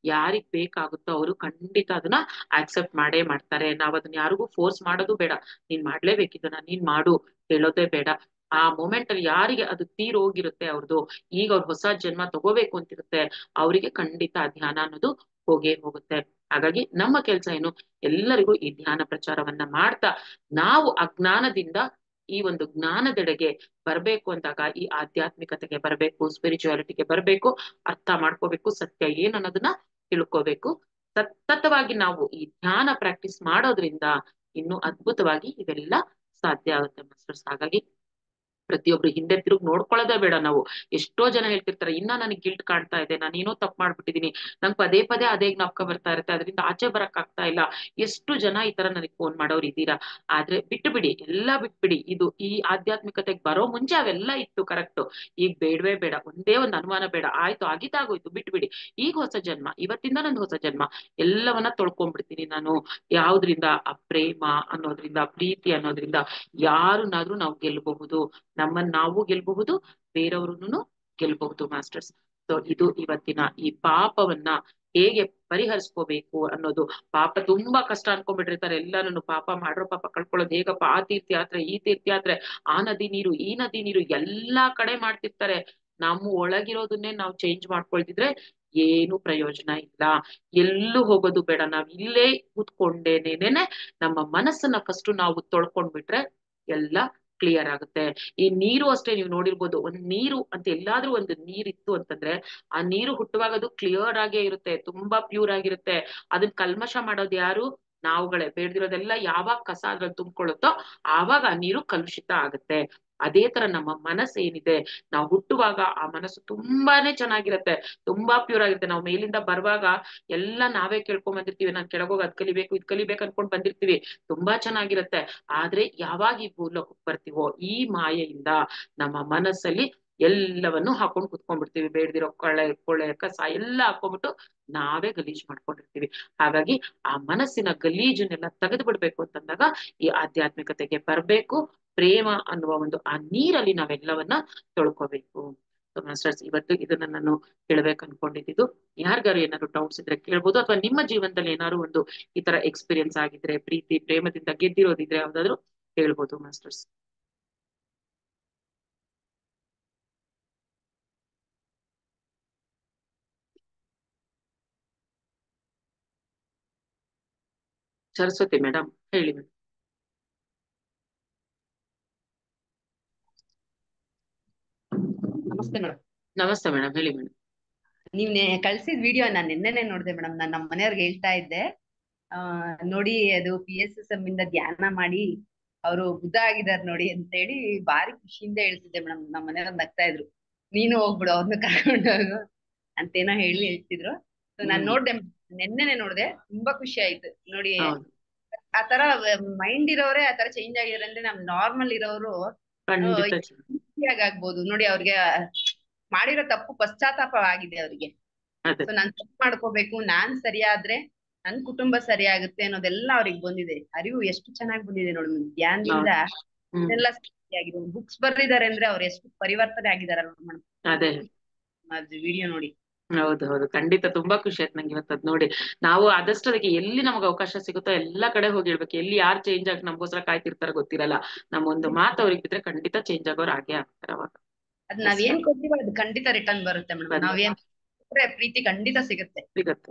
ಯಾರಿಗ್ ಬೇಕಾಗುತ್ತೋ ಅವರು ಖಂಡಿತ ಅದನ್ನ ಆಕ್ಸೆಪ್ಟ್ ಮಾಡೇ ಮಾಡ್ತಾರೆ. ನಾವ್ ಅದನ್ನ ಯಾರಿಗೂ ಫೋರ್ಸ್ ಮಾಡೋದು ಬೇಡ, ನೀನ್ ಮಾಡ್ಲೇಬೇಕಿದ್ದನ್ನ ನೀನ್ ಮಾಡು ಹೇಳೋದೇ ಬೇಡ. ಆ ಮೊಮೆಂಟ್ ಅಲ್ಲಿ ಯಾರಿಗೆ ಅದು ತೀರ್ ಹೋಗಿರುತ್ತೆ ಅವ್ರದ್ದು, ಈಗ ಅವ್ರ ಹೊಸ ಜನ್ಮ ತಗೋಬೇಕು ಅಂತಿರುತ್ತೆ, ಅವರಿಗೆ ಖಂಡಿತ ಧ್ಯಾನ ಅನ್ನೋದು ಹೋಗೇ ಹೋಗುತ್ತೆ. ಹಾಗಾಗಿ ನಮ್ಮ ಕೆಲ್ಸ ಏನು, ಎಲ್ಲರಿಗೂ ಈ ಧ್ಯಾನ ಪ್ರಚಾರವನ್ನ ಮಾಡ್ತಾ ನಾವು ಅಜ್ಞಾನದಿಂದ ಈ ಒಂದು ಜ್ಞಾನದೆಡೆಗೆ ಬರ್ಬೇಕು ಅಂದಾಗ ಈ ಆಧ್ಯಾತ್ಮಿಕತೆಗೆ ಬರ್ಬೇಕು, ಸ್ಪಿರಿಚುಯಾಲಿಟಿಗೆ ಬರ್ಬೇಕು, ಅರ್ಥ ಮಾಡ್ಕೋಬೇಕು, ಸತ್ಯ ಏನ್ ಅನ್ನೋದನ್ನ ತಿಳ್ಕೋಬೇಕು. ಸತತವಾಗಿ ನಾವು ಈ ಧ್ಯಾನ ಪ್ರಾಕ್ಟೀಸ್ ಮಾಡೋದ್ರಿಂದ ಇನ್ನು ಅದ್ಭುತವಾಗಿ ಇವೆಲ್ಲ ಸಾಧ್ಯ ಆಗುತ್ತೆ ಮಾಸ್ಟರ್ಸ್. ಹಾಗಾಗಿ ಪ್ರತಿಯೊಬ್ರು ಹಿಂದೆ ತಿರುಗಿ ನೋಡ್ಕೊಳ್ಳೋದೇ ಬೇಡ ನಾವು. ಎಷ್ಟೋ ಜನ ಹೇಳ್ತಿರ್ತಾರೆ, ಇನ್ನ ನನಗೆ ಗಿಲ್ಟ್ ಕಾಣ್ತಾ ಇದೆ, ನಾನೇನೋ ತಪ್ಪು ಮಾಡ್ಬಿಟ್ಟಿದೀನಿ, ನಂಗೆ ಪದೇ ಪದೇ ಅದೇ ಜ್ಞಾಪಕ ಬರ್ತಾ ಇರುತ್ತೆ, ಅದರಿಂದ ಆಚೆ ಬರಕ್ ಆಗ್ತಾ ಇಲ್ಲ. ಎಷ್ಟು ಜನ ಈ ತರ ನನಗೆ ಫೋನ್ ಮಾಡೋರು ಇದ್ದೀರಾ. ಆದ್ರೆ ಬಿಟ್ಟು ಬಿಡಿ, ಎಲ್ಲಾ ಬಿಟ್ಬಿಡಿ. ಇದು ಈ ಆಧ್ಯಾತ್ಮಿಕತೆಗೆ ಬರೋ ಮುಂಚೆ ಅವೆಲ್ಲ ಇತ್ತು ಕರೆಕ್ಟ್. ಈಗ ಬೇಡವೇ ಬೇಡ, ಒಂದೇ ಒಂದು ಅನುಮಾನ ಬೇಡ. ಆಯ್ತು, ಆಗಿದ್ದಾಗೋಯ್ತು, ಬಿಟ್ಬಿಡಿ. ಈಗ ಹೊಸ ಜನ್ಮ, ಇವತ್ತಿಂದ ನಂದು ಹೊಸ ಜನ್ಮ, ಎಲ್ಲವನ್ನ ತೊಳ್ಕೊಂಡ್ಬಿಡ್ತೀನಿ ನಾನು. ಯಾವ್ದ್ರಿಂದ? ಆ ಪ್ರೇಮ ಅನ್ನೋದ್ರಿಂದ, ಪ್ರೀತಿ ಅನ್ನೋದ್ರಿಂದ ಯಾರನ್ನಾದ್ರೂ ನಾವು ಗೆಲ್ಲಬಹುದು. ನಮ್ಮನ್ನ ನಾವು ಗೆಲ್ಬಹುದು, ಬೇರೆಯವ್ರನ್ನು ಗೆಲ್ಬಹುದು ಮಾಸ್ಟರ್ಸ್. ಸೊ ಇದು ಇವತ್ತಿನ ಈ ಪಾಪವನ್ನ ಹೇಗೆ ಪರಿಹರಿಸ್ಕೋಬೇಕು ಅನ್ನೋದು. ಪಾಪ ತುಂಬಾ ಕಷ್ಟ ಅನ್ಕೊಂಡ್ಬಿಟ್ಟಿರ್ತಾರೆ ಎಲ್ಲಾನು. ಪಾಪ ಮಾಡ್ರೋ ಪಾಪ ಕಳ್ಕೊಳ್ಳೋದು ಹೇಗಪ್ಪ? ಆ ತೀರ್ಥಯಾತ್ರೆ, ಈ ತೀರ್ಥಯಾತ್ರೆ, ಆ ನದಿ ನೀರು, ಈ ನದಿ ನೀರು, ಎಲ್ಲಾ ಕಡೆ ಮಾಡ್ತಿರ್ತಾರೆ. ನಮ್ಮ ಒಳಗಿರೋದನ್ನೇ ನಾವು ಚೇಂಜ್ ಮಾಡ್ಕೊಳ್ತಿದ್ರೆ ಏನು ಪ್ರಯೋಜನ ಇಲ್ಲ. ಎಲ್ಲೂ ಹೋಗೋದು ಬೇಡ. ನಾವ್ ಇಲ್ಲೇ ಕೂತ್ಕೊಂಡೇನೇನೆ ನಮ್ಮ ಮನಸ್ಸನ್ನ ಫಸ್ಟ್ ನಾವು ತೊಳ್ಕೊಂಡ್ಬಿಟ್ರೆ ಎಲ್ಲ ಕ್ಲಿಯರ್ ಆಗುತ್ತೆ. ಈ ನೀರು ಅಷ್ಟೇ, ನೀವು ನೋಡಿರ್ಬೋದು, ಒಂದ್ ನೀರು ಅಂತ ಎಲ್ಲಾದ್ರೂ ಒಂದು ನೀರಿತ್ತು ಅಂತಂದ್ರೆ ಆ ನೀರು ಹುಟ್ಟುವಾಗ ಅದು ಕ್ಲಿಯರ್ ಆಗೇ ಇರುತ್ತೆ, ತುಂಬಾ ಪ್ಯೂರ್ ಆಗಿರುತ್ತೆ. ಅದನ್ನ ಕಲ್ಮಶ ಮಾಡೋದು ಯಾರು? ನಾವುಗಳೇ. ಬೇಡ್ದಿರೋದೆಲ್ಲ ಯಾವಾಗ ಕಸ ಅದ್ರಲ್ಲಿ ತುಂಬಿಕೊಳ್ಳುತ್ತೋ ಆವಾಗ ಆ ನೀರು ಕಲುಷಿತ ಆಗುತ್ತೆ. ಅದೇ ತರ ನಮ್ಮ ಮನಸ್ಸು ಏನಿದೆ, ನಾವು ಹುಟ್ಟುವಾಗ ಆ ಮನಸ್ಸು ತುಂಬಾನೇ ಚೆನ್ನಾಗಿರುತ್ತೆ, ತುಂಬಾ ಪ್ಯೂರ್ ಆಗಿರುತ್ತೆ. ನಾವು ಮೇಲಿಂದ ಬರುವಾಗ ಎಲ್ಲ ನಾವೇ ಕೇಳ್ಕೊಂಡ್ ಬಂದಿರ್ತೀವಿ, ನಾನ್ ಕೆಳಗೋಗಿ ಅದ್ ಕಲಿಬೇಕು, ಇದ್ ಕಲಿಬೇಕು ಅನ್ಕೊಂಡ್ ಬಂದಿರ್ತೀವಿ, ತುಂಬಾ ಚೆನ್ನಾಗಿರುತ್ತೆ. ಆದ್ರೆ ಯಾವಾಗ ಈ ಭೂಲೋಕಕ್ಕೆ ಬರ್ತೀವೋ ಈ ಮಾಯೆಯಿಂದ ನಮ್ಮ ಮನಸ್ಸಲ್ಲಿ ಎಲ್ಲವನ್ನು ಹಾಕೊಂಡು ಕುತ್ಕೊಂಡ್ಬಿಡ್ತೀವಿ. ಬೇಡ್ದಿರೋ ಕೊಳ್ಳೆ ಕಸ ಎಲ್ಲ ಹಾಕೊಂಡ್ಬಿಟ್ಟು ನಾವೇ ಗಲೀಜ್ ಮಾಡ್ಕೊಂಡಿರ್ತೀವಿ. ಹಾಗಾಗಿ ಆ ಮನಸ್ಸಿನ ಗಲೀಜನ್ನೆಲ್ಲ ತೆಗೆದು ಬಿಡ್ಬೇಕು ಅಂತಂದಾಗ ಈ ಆಧ್ಯಾತ್ಮಿಕತೆಗೆ ಬರ್ಬೇಕು. ಪ್ರೇಮ ಅನ್ನುವ ಒಂದು ಆ ನೀರಲ್ಲಿ ನಾವೆಲ್ಲವನ್ನ ತೊಳ್ಕೋಬೇಕು. ಮಾಸ್ಟರ್ಸ್, ಇವತ್ತು ಇದನ್ನ ನಾನು ಹೇಳ್ಬೇಕು ಅನ್ಕೊಂಡಿದ್ದು. ಯಾರಿಗಾರು ಏನಾದ್ರು ಡೌಟ್ಸ್ ಇದ್ರೆ ಕೇಳ್ಬೋದು, ಅಥವಾ ನಿಮ್ಮ ಜೀವನದಲ್ಲಿ ಏನಾದ್ರು ಒಂದು ಈ ತರ ಎಕ್ಸ್ಪೀರಿಯನ್ಸ್ ಆಗಿದ್ರೆ, ಪ್ರೀತಿ ಪ್ರೇಮದಿಂದ ಗೆದ್ದಿರೋದಿದ್ರೆ ಯಾವ್ದಾದ್ರು ಹೇಳ್ಬೋದು ಮಾಸ್ಟರ್ಸ್. ಸರಸ್ವತಿ ಮೇಡಮ್ ಹೇಳಿ ಮೇಡಮ್. ನಮಸ್ತೆ ಮೇಡಮ್. ನಮಸ್ತೆ ಮೇಡಮ್, ಹೇಳಿ ಮೇಡಮ್. ನೀವ್ ಕಳ್ಸಿದ್ ವಿಡಿಯೋ ನಾನ್ ನಿನ್ನೆನೆ ನೋಡ್ದೆ ಮೇಡಮ್. ನಾನ್ ನಮ್ಮ ಮನೆಯವ್ರಿಗೆ ಹೇಳ್ತಾ ಇದ್ದೆ, ನೋಡಿ ಅದು PSSM ಇಂದ ಧ್ಯಾನ ಮಾಡಿ ಅವರು ಬುದ್ಧ ಆಗಿದಾರ್ ನೋಡಿ ಅಂತ ಹೇಳಿ ಬಾರಿ ಖುಷಿಯಿಂದ ಹೇಳ್ತಿದ್ದೆ ಮೇಡಮ್. ನಮ್ಮ ಮನೆಯವ್ರು ನಗ್ತಾ ಇದ್ರು, ನೀನು ಹೋಗ್ಬಿಡು ಅವ್ರನ್ನ ಕರ್ಕೊಂಡು ಹೋಗು ಅಂತೇನೋ ಹೇಳ್ತಿದ್ರು. ಸೊ ನಾನ್ ನೋಡ್ದೆ, ನಿನ್ನೆನೆ ನೋಡ್ದೆ, ತುಂಬಾ ಖುಷಿ ಆಯ್ತು ನೋಡಿ. ಆತರ ಮೈಂಡ್ ಇರೋರೆ ಆತರ ಚೇಂಜ್ ಆಗಿದಾರೆ ಅಂದ್ರೆ ನಮ್ ನಾರ್ಮಲ್ ಇರೋರು ಆಗ್ಬೋದು ನೋಡಿ. ಅವ್ರಿಗೆ ಮಾಡಿರೋ ತಪ್ಪು ಪಶ್ಚಾತ್ತಾಪ ಆಗಿದೆ ಅವ್ರಿಗೆ. ಸೊ ನಾನ್ ತಪ್ಪು ಮಾಡ್ಕೋಬೇಕು, ನಾನ್ ಸರಿಯಾದ್ರೆ ನನ್ ಕುಟುಂಬ ಸರಿಯಾಗುತ್ತೆ ಅನ್ನೋದೆಲ್ಲ ಅವ್ರಿಗೆ ಬಂದಿದೆ. ಅರಿವು ಎಷ್ಟು ಚೆನ್ನಾಗಿ ಬಂದಿದೆ ನೋಡಿ ಧ್ಯಾನದಿಂದ. ಎಲ್ಲ ಸರಿಯಾಗಿದೆ. ಬುಕ್ಸ್ ಬರ್ದಿದ್ದಾರೆ ಅಂದ್ರೆ ಅವ್ರು ಎಷ್ಟು ಪರಿವರ್ತನೆ ಆಗಿದಾರಲ್ವ ಮೇಡಮ್ ಅದೇ ವಿಡಿಯೋ ನೋಡಿ. ಹೌದು, ಖಂಡಿತ ತುಂಬಾ ಖುಷಿ ಆಯ್ತು ನಂಗೆ ಇವತ್ತದ್ ನೋಡಿ. ನಾವು ಆದಷ್ಟು ಅದಕ್ಕೆ ಎಲ್ಲಿ ನಮ್ಗೆ ಅವಕಾಶ ಸಿಗುತ್ತೋ ಎಲ್ಲಾ ಕಡೆ ಹೋಗಿ ಹೇಳ್ಬೇಕು. ಎಲ್ಲಿ ಯಾರು ಚೇಂಜ್ ಆಗಿ ನಮ್ಗೋಸ್ಕರ ಕಾಯ್ತಿರ್ತಾರ ಗೊತ್ತಿರಲ್ಲ. ನಮ್ಮೊಂದು ಮಾತು ಅವ್ರಿಗೆ ಬಿದ್ರೆ ಖಂಡಿತ ಚೇಂಜ್ ಆಗೋರು ಆಗೇ ಆಗ್ತಾರೆ ಅವಾಗ. ಅದ್ ನಾವ್ ಏನ್ ಕೊಡ್ತೀವೋ ಅದು ಖಂಡಿತ ರಿಟರ್ನ್ ಬರುತ್ತೆ ಮೇಡಮ್. ನಾವೇನ್ ಪ್ರೀತಿ ಖಂಡಿತ ಸಿಗುತ್ತೆ.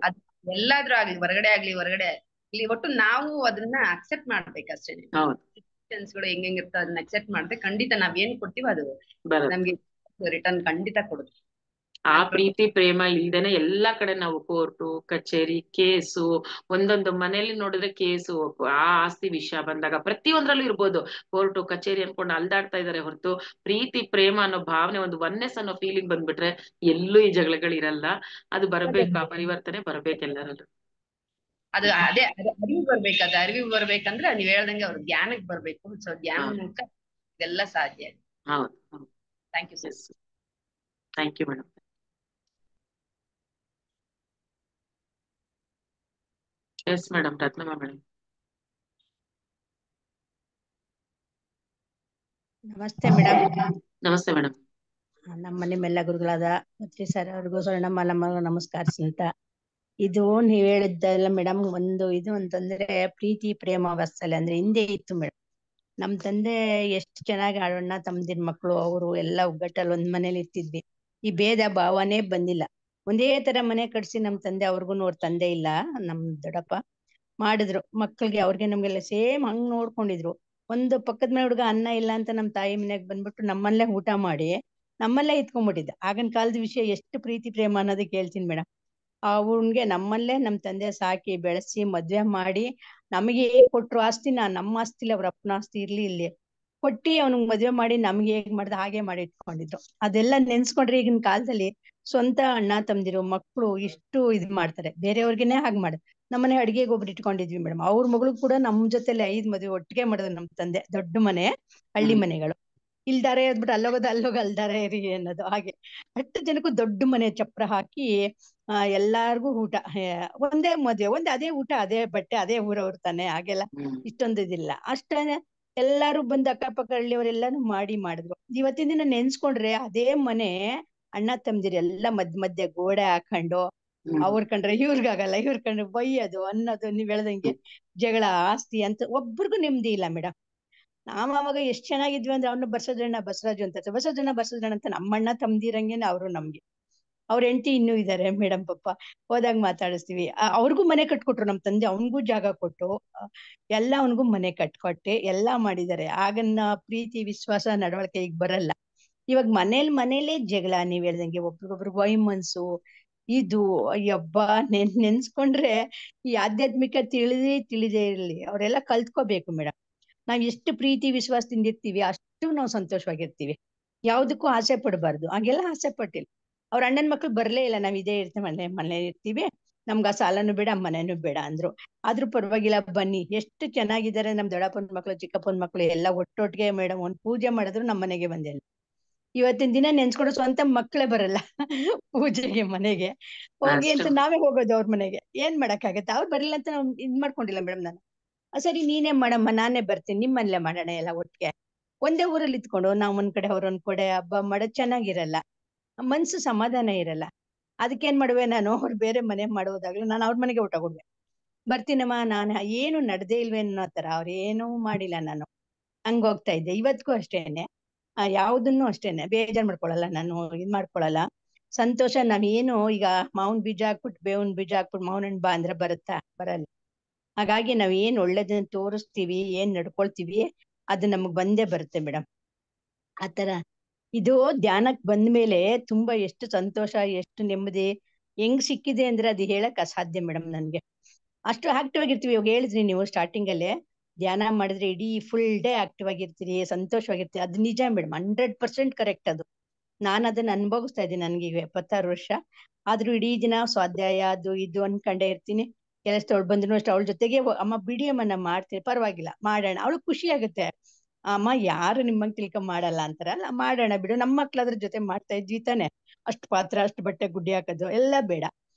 ಅದ್ ಎಲ್ಲಾದ್ರೂ ಆಗ್ಲಿ, ಹೊರಗಡೆ ಆಗ್ಲಿ ಹೊರಗಡೆ ಇಲ್ಲಿ, ಒಟ್ಟು ನಾವು ಅದನ್ನ ಅಕ್ಸೆಪ್ಟ್ ಮಾಡ್ಬೇಕಷ್ಟೇ. ಗಳು ಹೆಂಗಿರ್ತೋ ಅದನ್ನ ಅಕ್ಸೆಪ್ಟ್ ಮಾಡಿದ್ರೆ ಖಂಡಿತ ನಾವ್ ಏನ್ ಕೊಡ್ತೀವೋ ಅದು ನಮ್ಗೆ ರಿಟರ್ನ್ ಖಂಡಿತ ಕೊಡುತ್ತೆ. ಆ ಪ್ರೀತಿ ಪ್ರೇಮ ಇಲ್ದೇನೆ ಎಲ್ಲಾ ಕಡೆ ನಾವು ಕೋರ್ಟು ಕಚೇರಿ ಕೇಸು, ಒಂದೊಂದು ಮನೇಲಿ ನೋಡಿದ್ರೆ ಕೇಸು, ಆ ಆಸ್ತಿ ವಿಷಯ ಬಂದಾಗ ಪ್ರತಿಯೊಂದ್ರಲ್ಲೂ ಇರ್ಬೋದು. ಕೋರ್ಟು ಕಚೇರಿ ಅನ್ಕೊಂಡು ಅಲ್ದಾಡ್ತಾ ಇದಾರೆ ಹೊರತು ಪ್ರೀತಿ ಪ್ರೇಮ ಅನ್ನೋ ಭಾವನೆ, ಒಂದು ಒನ್ನೆಸ್ ಅನ್ನೋ ಫೀಲಿಂಗ್ ಬಂದ್ಬಿಟ್ರೆ ಎಲ್ಲೂ ಈ ಜಗಳಗಳಿರಲ್ಲ. ಅದು ಬರ್ಬೇಕು, ಆ ಪರಿವರ್ತನೆ ಬರ್ಬೇಕು ಎಲ್ಲರಲ್ಲೂ. ಅದು ಅದೇ ಅರಿವು ಬರ್ಬೇಕು. ಅದು ಅರಿವು ಬರ್ಬೇಕಂದ್ರೆ ನೀವ್ ಹೇಳ್ದಂಗೆ ಅವ್ರು ಧ್ಯಾನಕ್ಕೆ ಬರ್ಬೇಕು. ಸೊ ಧ್ಯಾನ ಮೂಲಕ ಇದೆಲ್ಲ ಸಾಧ್ಯ. ಹೌದು. Thank you sir. Thank you madam. Yes madam, Ratnamma madam. ನಮಸ್ತೆ ಮೇಡಮ್. ನಮಸ್ತೆ ಮೇಡಮ್. ನಮ್ಮ ಮನೆ ಮೆಲ್ಲ ಗುರುಗಳಾದ ಮತ್ತೆ ಸರ್ ಅವ್ರಿಗೂ ಸ್ವರ್ಣಮ್ಮ ನಮಸ್ಕಾರಿಸ್ತಾ, ಇದು ನೀವ್ ಹೇಳಿದ್ದಲ್ಲ ಮೇಡಮ್, ಇದು ಅಂತಂದ್ರೆ ಪ್ರೀತಿ ಪ್ರೇಮ ವಾತ್ಸಲ್ಯ ಅಂದ್ರೆ ಹಿಂದೆ ಇತ್ತು ಮೇಡಮ್. ನಮ್ ತಂದೆ ಎಷ್ಟು ಚೆನ್ನಾಗಿ ಅಣ್ಣ ತಮ್ಮದಿರ್ ಮಕ್ಳು ಅವರು ಎಲ್ಲ ಒಗ್ಗಟ್ಟಲ್ಲಿ ಒಂದ್ ಮನೇಲಿ ಇರ್ತಿದ್ವಿ. ಈ ಭೇದ ಭಾವನೆ ಬಂದಿಲ್ಲ. ಒಂದೇ ತರ ಮನೆ ಕಟ್ಸಿ ನಮ್ ತಂದೆ, ಅವ್ರಿಗೂ ತಂದೆ ಇಲ್ಲ, ನಮ್ ದೊಡ್ಡಪ್ಪ ಮಾಡಿದ್ರು ಮಕ್ಳಿಗೆ, ಅವ್ರಿಗೆ ನಮ್ಗೆಲ್ಲ ಸೇಮ್ ಹಂಗ್ ನೋಡ್ಕೊಂಡಿದ್ರು. ಒಂದು ಪಕ್ಕದ ಮನೆ ಹುಡುಗ ಅನ್ನ ಇಲ್ಲ ಅಂತ ನಮ್ಮ ತಾಯಿ ಮನೆಗ್ ಬಂದ್ಬಿಟ್ಟು ನಮ್ಮಲ್ಲೇ ಊಟ ಮಾಡಿ ನಮ್ಮಲ್ಲೇ ಇತ್ಕೊಂಡ್ಬಿಟ್ಟಿದ್ದ. ಆಗಿನ ಕಾಲದ ವಿಷಯ ಎಷ್ಟು ಪ್ರೀತಿ ಪ್ರೇಮ ಅನ್ನೋದಕ್ಕೆ ಹೇಳ್ತೀನಿ ಮೇಡಮ್. ಅವ್ನ್ಗೆ ನಮ್ಮಲ್ಲೇ ನಮ್ಮ ತಂದೆ ಸಾಕಿ ಬೆಳೆಸಿ ಮದ್ವೆ ಮಾಡಿ ನಮಗೆ ಹೇಗ್ ಕೊಟ್ರು ಆಸ್ತಿನ, ನಮ್ಮ ಆಸ್ತಿಲಿ ಅವ್ರ ಅಪ್ಪನ ಆಸ್ತಿ ಇರ್ಲಿ ಇಲ್ಲಿ ಕೊಟ್ಟಿ ಅವ್ನಿಗೆ ಮದ್ವೆ ಮಾಡಿ ನಮ್ಗೆ ಹೇಗ್ ಮಾಡ್ದ ಹಾಗೆ ಮಾಡಿ ಇಟ್ಕೊಂಡಿದ್ರು. ಅದೆಲ್ಲ ನೆನ್ಸ್ಕೊಂಡ್ರೆ ಈಗಿನ ಕಾಲದಲ್ಲಿ ಸ್ವಂತ ಅಣ್ಣ ತಮ್ದಿರು ಮಕ್ಕಳು ಇಷ್ಟು ಇದ್ ಮಾಡ್ತಾರೆ, ಬೇರೆಯವ್ರಿಗೆನೆ ಹಾಗೆ ಮಾಡಿ. ನಮ್ಮನೆ ಅಡಿಗೆಗೆ ಒಬ್ರು ಇಟ್ಕೊಂಡಿದ್ವಿ ಮೇಡಮ್, ಅವ್ರ ಮಗಳು ಕೂಡ ನಮ್ ಜೊತೆಲಿ 5 ಮದ್ವೆ ಒಟ್ಟಿಗೆ ಮಾಡಿದ್ರು ನಮ್ ತಂದೆ. ದೊಡ್ಡ ಮನೆ, ಹಳ್ಳಿ ಮನೆಗಳು. ಇಲ್ದಾರೆ ಅಂದ್ಬಿಟ್ಟು ಅಲ್ಲೋಗ ಅಲ್ದಾರೆ ಇರಿ ಅನ್ನೋದು ಹಾಗೆ. 10 ಜನಕ್ಕೂ ದೊಡ್ಡ ಮನೆ ಚಪ್ರ ಹಾಕಿ ಎಲ್ಲಾರ್ಗು ಊಟ, ಒಂದೇ ಮದ್ವೆ, ಅದೇ ಊಟ, ಅದೇ ಬಟ್ಟೆ, ಅದೇ ಊರವ್ರು ತಾನೆ, ಹಾಗೆಲ್ಲ ಇಷ್ಟೊಂದು ಇದಿಲ್ಲ. ಅಷ್ಟೇ ಎಲ್ಲಾರು ಬಂದು ಅಕ್ಕಪಕ್ಕ ಹಳ್ಳಿಯವರೆಲ್ಲಾನು ಮಾಡಿದ್ರು. ಇವತ್ತಿನ ದಿನ ನೆನ್ಸ್ಕೊಂಡ್ರೆ ಅದೇ ಮನೆ ಅಣ್ಣ ತಮ್ದಿರು ಎಲ್ಲ ಮಧ್ಯೆ ಗೋಡೆ ಹಾಕೊಂಡು ಅವ್ರ ಕಂಡ್ರೆ ಇವ್ರಿಗಾಗಲ್ಲ, ಇವ್ರ ಕಂಡ್ರೆ ಬೈಯೋದು ಅನ್ನೋದು, ನೀವ್ ಹೇಳ್ದಂಗೆ ಜಗಳ, ಆಸ್ತಿ ಅಂತ ಒಬ್ರಿಗೂ ನೆಮ್ಮದಿ ಇಲ್ಲ ಮೇಡಮ್. ನಾವ್ ಅವಾಗ ಎಷ್ಟ್ ಚೆನ್ನಾಗಿದ್ವಿ ಅಂದ್ರೆ ಅವ್ನ ಬಸವಜಣ್ಣ ಬಸವರಾಜು ಅಂತ ಬಸವಜಣ್ಣ ಅಂತ ನಮ್ಮಣ್ಣ ತಮ್ದಿರಂಗೇನೆ ಅವರು ನಮ್ಗೆ. ಅವ್ರ ಹೆಂಡತಿ ಇನ್ನೂ ಇದಾರೆ ಮೇಡಮ್, ಪಾಪ ಹೋದಾಗ ಮಾತಾಡಿಸ್ತೀವಿ. ಅವ್ರಿಗೂ ಮನೆ ಕಟ್ಕೊಟ್ರು ನಮ್ ತಂದೆ, ಅವನ್ಗೂ ಜಾಗ ಕೊಟ್ಟು ಎಲ್ಲ ಅವನ್ಗೂ ಮನೆ ಕಟ್ಕೊಟ್ಟೆ ಎಲ್ಲಾ ಮಾಡಿದ್ದಾರೆ. ಆಗನ್ನ ಪ್ರೀತಿ ವಿಶ್ವಾಸ ನಡವಳಿಕೆ ಈಗ ಬರಲ್ಲ. ಇವಾಗ ಮನೇಲೇ ಜಗಳ, ನೀವ್ ಹೇಳ್ದಂಗೆ ಒಬ್ರಿಗೊಬ್ರಿಗೆ ವೈಮನ್ಸು ಇದು. ಅಯ್ಯಬ್ಬ ನೆನ್ಸ್ಕೊಂಡ್ರೆ ಈ ಆಧ್ಯಾತ್ಮಿಕ ತಿಳಿದೇ ಇರ್ಲಿ, ಅವರೆಲ್ಲ ಕಲ್ತ್ಕೋಬೇಕು ಮೇಡಮ್. ನಾವ್ ಎಷ್ಟು ಪ್ರೀತಿ ವಿಶ್ವಾಸದಿಂದ ಇರ್ತೀವಿ ಅಷ್ಟು ನಾವು ಸಂತೋಷವಾಗಿರ್ತೀವಿ. ಯಾವ್ದಕ್ಕೂ ಆಸೆ ಪಡಬಾರ್ದು, ಹಾಗೆಲ್ಲ ಆಸೆ ಪಟ್ಟಿಲ್ಲ. ಅವ್ರ ಅಣ್ಣನ್ ಮಕ್ಳು ಬರ್ಲೇ ಇಲ್ಲ, ನಾವ್ ಇದೇ ಇರ್ತೀವಿ, ಮನೆ ಇರ್ತೀವಿ, ನಮ್ಗ ಆ ಸಾಲನು ಬೇಡ ಮನೆನೂ ಬೇಡ ಅಂದ್ರು. ಆದ್ರೂ ಪರವಾಗಿಲ್ಲ ಬನ್ನಿ, ಎಷ್ಟು ಚೆನ್ನಾಗಿದ್ದಾರೆ ನಮ್ ದೊಡ್ಡಪ್ಪನ ಮಕ್ಳು ಚಿಕ್ಕಪ್ಪನ ಮಕ್ಳು ಎಲ್ಲ ಒಟ್ಟೊಟ್ಟಿಗೆ ಮೇಡಮ್. ಒಂದ್ ಪೂಜೆ ಮಾಡಿದ್ರು ನಮ್ ಮನೆಗೆ ಬಂದಿಲ್ಲ. ಇವತ್ತಿನ ದಿನ ನೆನ್ಸ್ಕೊಂಡು ಸ್ವಂತ ಮಕ್ಳೇ ಬರಲ್ಲ ಪೂಜೆಗೆ ಮನೆಗೆ ಹೋಗಿ ಅಂತ ನಾವೇ ಹೋಗೋದು ಅವ್ರ ಮನೆಗೆ. ಏನ್ ಮಾಡಕ್ಕಾಗತ್ತೆ, ಅವ್ರು ಬರಲಿಲ್ಲ ಅಂತ ನಾವ್ ಇದ್ ಮಾಡ್ಕೊಂಡಿಲ್ಲ ಮೇಡಮ್. ನಾನು ಸರಿ ನೀನೇ ಮಾಡಮ್ಮ, ನಾನೇ ಬರ್ತೀನಿ, ನಿಮ್ ಮನೇಲೆ ಮಾಡೋಣ ಎಲ್ಲ ಒಟ್ಟಿಗೆ. ಒಂದೇ ಊರಲ್ಲಿ ಇತ್ಕೊಂಡು ನಾವ್ ಒಂದ್ ಕಡೆ ಅವ್ರ ಒಂದ್ ಕಡೆ ಹಬ್ಬ ಮಾಡೋದ್ ಚೆನ್ನಾಗಿರಲ್ಲ, ಮನ್ಸು ಸಮಾಧಾನ ಇರಲ್ಲ. ಅದಕ್ಕೇನ್ ಮಾಡುವೆ ನಾನು, ಅವ್ರು ಬೇರೆ ಮನೆ ಮಾಡೋದಾಗ್ಲೂ ನಾನು ಅವ್ರ ಮನೆಗೆ ಊಟ ಕೊಡ್ವೆ. ಬರ್ತೀನಮ್ಮ, ನಾನು ಏನು ನಡ್ದೇ ಇಲ್ವೇ ಅನ್ನೋ ತರ ಅವ್ರೇನೂ ಮಾಡಿಲ್ಲ. ನಾನು ಹಂಗ ಹೋಗ್ತಾ ಇದ್ದೆ. ಇವತ್ಗೂ ಅಷ್ಟೇನೆ, ಯಾವ್ದನ್ನು ಅಷ್ಟೇನೆ ಬೇಜಾರ್ ಮಾಡ್ಕೊಳಲ್ಲ, ನಾನು ಇದ್ ಮಾಡ್ಕೊಳಲ್ಲ. ಸಂತೋಷ. ನಾವೇನು ಈಗ ಮಾವಿನ ಬೀಜ ಹಾಕ್ಬಿಟ್ಟು ಬೇವಿನ ಬೀಜ ಹಾಕ್ಬಿಟ್ಟು ಮಾವಿನ ಹಣ್ಣು ಬಾ ಅಂದ್ರೆ ಬರುತ್ತಾ, ಬರಲ್ಲ. ಹಾಗಾಗಿ ನಾವ್ ಏನ್ ಒಳ್ಳೇದನ್ನ ತೋರಿಸ್ತೀವಿ, ಏನ್ ನಡ್ಕೊಳ್ತೀವಿ ಅದು ನಮಗ್ ಬಂದೇ ಬರುತ್ತೆ ಮೇಡಮ್. ಆತರ ಇದು ಧ್ಯಾನಕ್ ಬಂದ್ಮೇಲೆ ತುಂಬಾ ಎಷ್ಟು ಸಂತೋಷ, ಎಷ್ಟು ನೆಮ್ಮದಿ ಹೆಂಗ್ ಸಿಕ್ಕಿದೆ ಅಂದ್ರೆ ಅದು ಹೇಳಕ್ ಅಸಾಧ್ಯ ಮೇಡಮ್. ನನ್ಗೆ ಅಷ್ಟು ಆಕ್ಟಿವ್ ಆಗಿರ್ತೀವಿ. ಇವಾಗ ಹೇಳಿದ್ರಿ ನೀವು ಸ್ಟಾರ್ಟಿಂಗ್ ಅಲ್ಲೇ, ಧ್ಯಾನ ಮಾಡಿದ್ರೆ ಇಡೀ ಫುಲ್ ಡೇ ಆಕ್ಟಿವ್ ಆಗಿರ್ತೀರಿ, ಸಂತೋಷವಾಗಿರ್ತೀರಿ. ಅದು ನಿಜ ಮೇಡಮ್, 100% ಕರೆಕ್ಟ್ ಅದು. ನಾನು ಅದನ್ನ ಅನುಭವಿಸ್ತಾ ಇದ್ದೀನಿ. ನನ್ಗೆ ಈಗ 76 ವರ್ಷ ಆದ್ರೂ ಇಡೀ ದಿನ ಸ್ವಾಧ್ಯಾಯ ಅದು ಇದು ಅನ್ಕೊಂಡೇ ಇರ್ತೀನಿ. ಕೆಲಸದವಳು ಬಂದ್ರು ಅಷ್ಟೇ, ಅವಳ ಜೊತೆಗೆ ಅಮ್ಮ ಬಿಡಿ ಅಮ್ಮ ನಾ ಮಾಡ್ತೀನಿ, ಪರವಾಗಿಲ್ಲ ಮಾಡೋಣ. ಅವಳು ಖುಷಿ ಆಗುತ್ತೆ, ಅಮ್ಮ ಯಾರು ನಿಮ್ಮಂಗ್ ತಿಳ್ಕೊಂಡ್ ಮಾಡಲ್ಲ ಅಂತಾರಲ್ಲ, ಮಾಡೋಣ ಬಿಡು, ನಮ್ಮ ಮಕ್ಳು ಅದ್ರ ಜೊತೆ ಮಾಡ್ತಾ ಇದ್ವಿ ತಾನೆ. ಅಷ್ಟು ಪಾತ್ರ, ಅಷ್ಟು ಬಟ್ಟೆ ಗುಡ್ಡಿ ಹಾಕೋದು ಎಲ್ಲ ಬೇಡ.